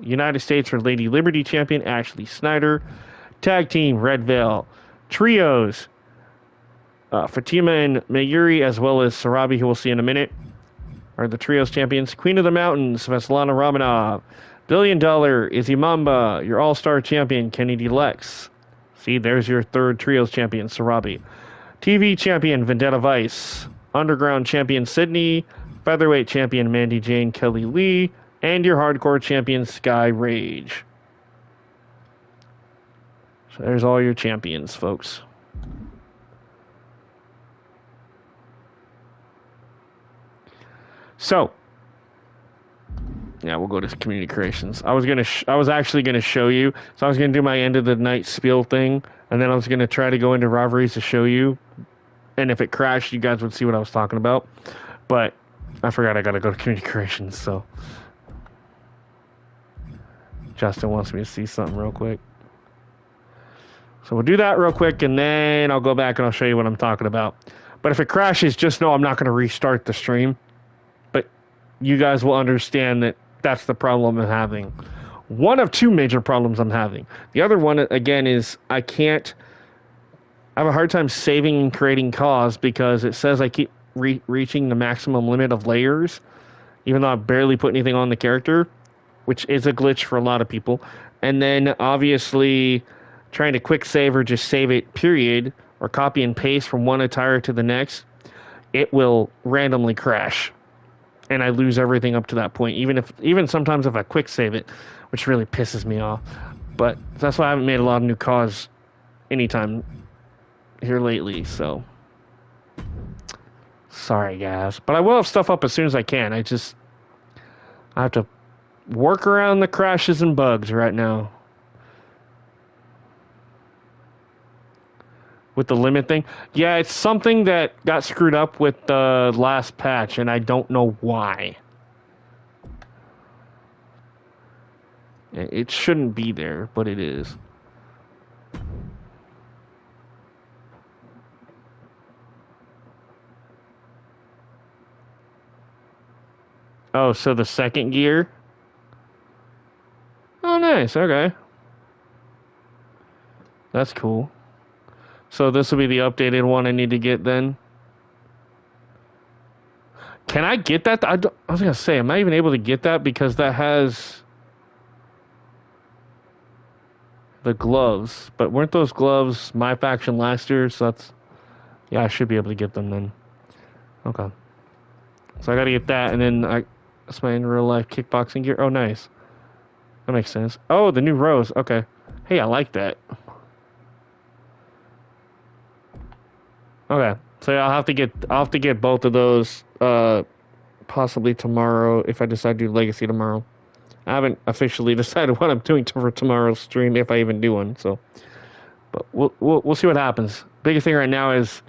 United States for Lady Liberty Champion, Ashley Snyder, Tag Team, Red Veil, Trios, Fatima and Mayuri, as well as Sarabi, who we'll see in a minute, are the Trios Champions. Queen of the Mountains, Svetlana Romanov, $1 Billion, Izzy Mamba, your All-Star Champion, Kennedy Lex. See, there's your third Trios Champion, Sarabi. TV Champion, Vendetta Vice. Underground Champion, Sydney. Featherweight Champion, Mandy Jane Kelly Lee. And your Hardcore Champion, Sky Rage. So there's all your champions, folks. So, yeah, we'll go to community creations. I was actually gonna show you. So I was gonna do my end of the night spiel thing, and then I was gonna try to go into rivalries to show you. And if it crashed, you guys would see what I was talking about. But I forgot I gotta go to community creations. So Justin wants me to see something real quick. So we'll do that real quick, and then I'll go back and I'll show you what I'm talking about. But if it crashes, just know I'm not gonna restart the stream. But you guys will understand that that's the problem I'm having. One of two major problems I'm having. The other one, again, is I have a hard time saving and creating cause because it says I keep reaching the maximum limit of layers, even though I barely put anything on the character, which is a glitch for a lot of people. And then, obviously, trying to quick save or just save it, period, or copy and paste from one attire to the next, it will randomly crash. And I lose everything up to that point, even sometimes if I quick save it, which really pisses me off. But that's why I haven't made a lot of new cars anytime here lately, so sorry guys. But I will have stuff up as soon as I can. I have to work around the crashes and bugs right now. With the limit thing. Yeah, it's something that got screwed up with the last patch, and I don't know why. It shouldn't be there, but it is. Oh, so the second gear? Oh, nice. Okay. That's cool. So this will be the updated one I need to get then. Can I get that? I was going to say, am I even able to get that? Because that has the gloves. But weren't those gloves my faction last year? So that's... Yeah, I should be able to get them then. Okay. So I got to get that, and then that's my in real life kickboxing gear. Oh, nice. That makes sense. Oh, the new rose. Okay. Hey, I like that. Okay. So yeah, I'll have to get both of those possibly tomorrow if I decide to do Legacy tomorrow. I haven't officially decided what I'm doing for tomorrow's stream if I even do one. So, but we'll see what happens. Biggest thing right now is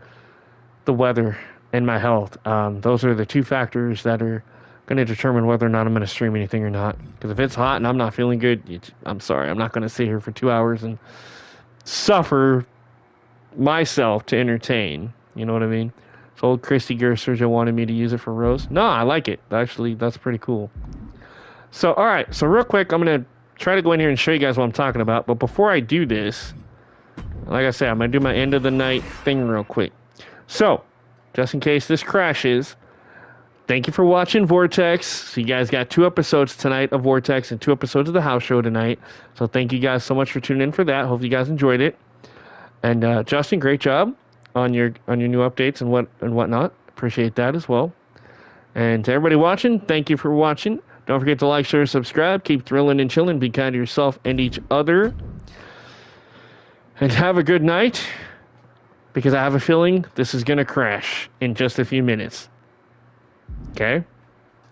the weather and my health. Those are the two factors that are going to determine whether or not I'm going to stream anything or not. Because if it's hot and I'm not feeling good, I'm sorry, I'm not going to sit here for 2 hours and suffer myself to entertain. You know what I mean? So old Christy Gerserja wanted me to use it for Rose. No, I like it. Actually, that's pretty cool. So, all right. So real quick, I'm going to try to go in here and show you guys what I'm talking about. But before I do this, like I said, I'm going to do my end of the night thing real quick. So, just in case this crashes, thank you for watching Vortex. So you guys got 2 episodes tonight of Vortex and 2 episodes of the house show tonight. So thank you guys so much for tuning in for that. Hope you guys enjoyed it. And Justin, great job on your new updates and whatnot. Appreciate that as well. And to everybody watching, thank you for watching. Don't forget to like, share, subscribe. Keep thrilling and chilling. Be kind to yourself and each other. And have a good night. Because I have a feeling this is going to crash in just a few minutes. Okay?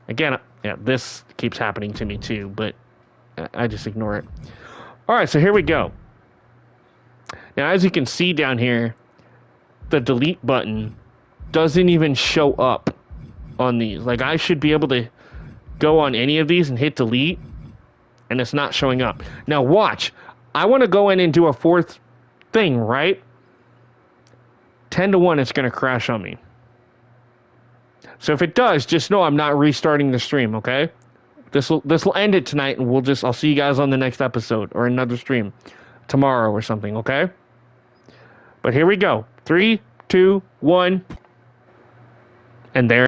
Again, yeah, this keeps happening to me too, but I just ignore it. Alright, so here we go. Now, as you can see down here, the delete button doesn't even show up on these. Like, I should be able to go on any of these and hit delete, and it's not showing up. Now, watch. I want to go in and do a 4th thing, right? 10-1, it's going to crash on me. So if it does, just know I'm not restarting the stream, okay? This will end it tonight, and I'll see you guys on the next episode or another stream tomorrow or something, okay? But here we go. 3, 2, 1, and there.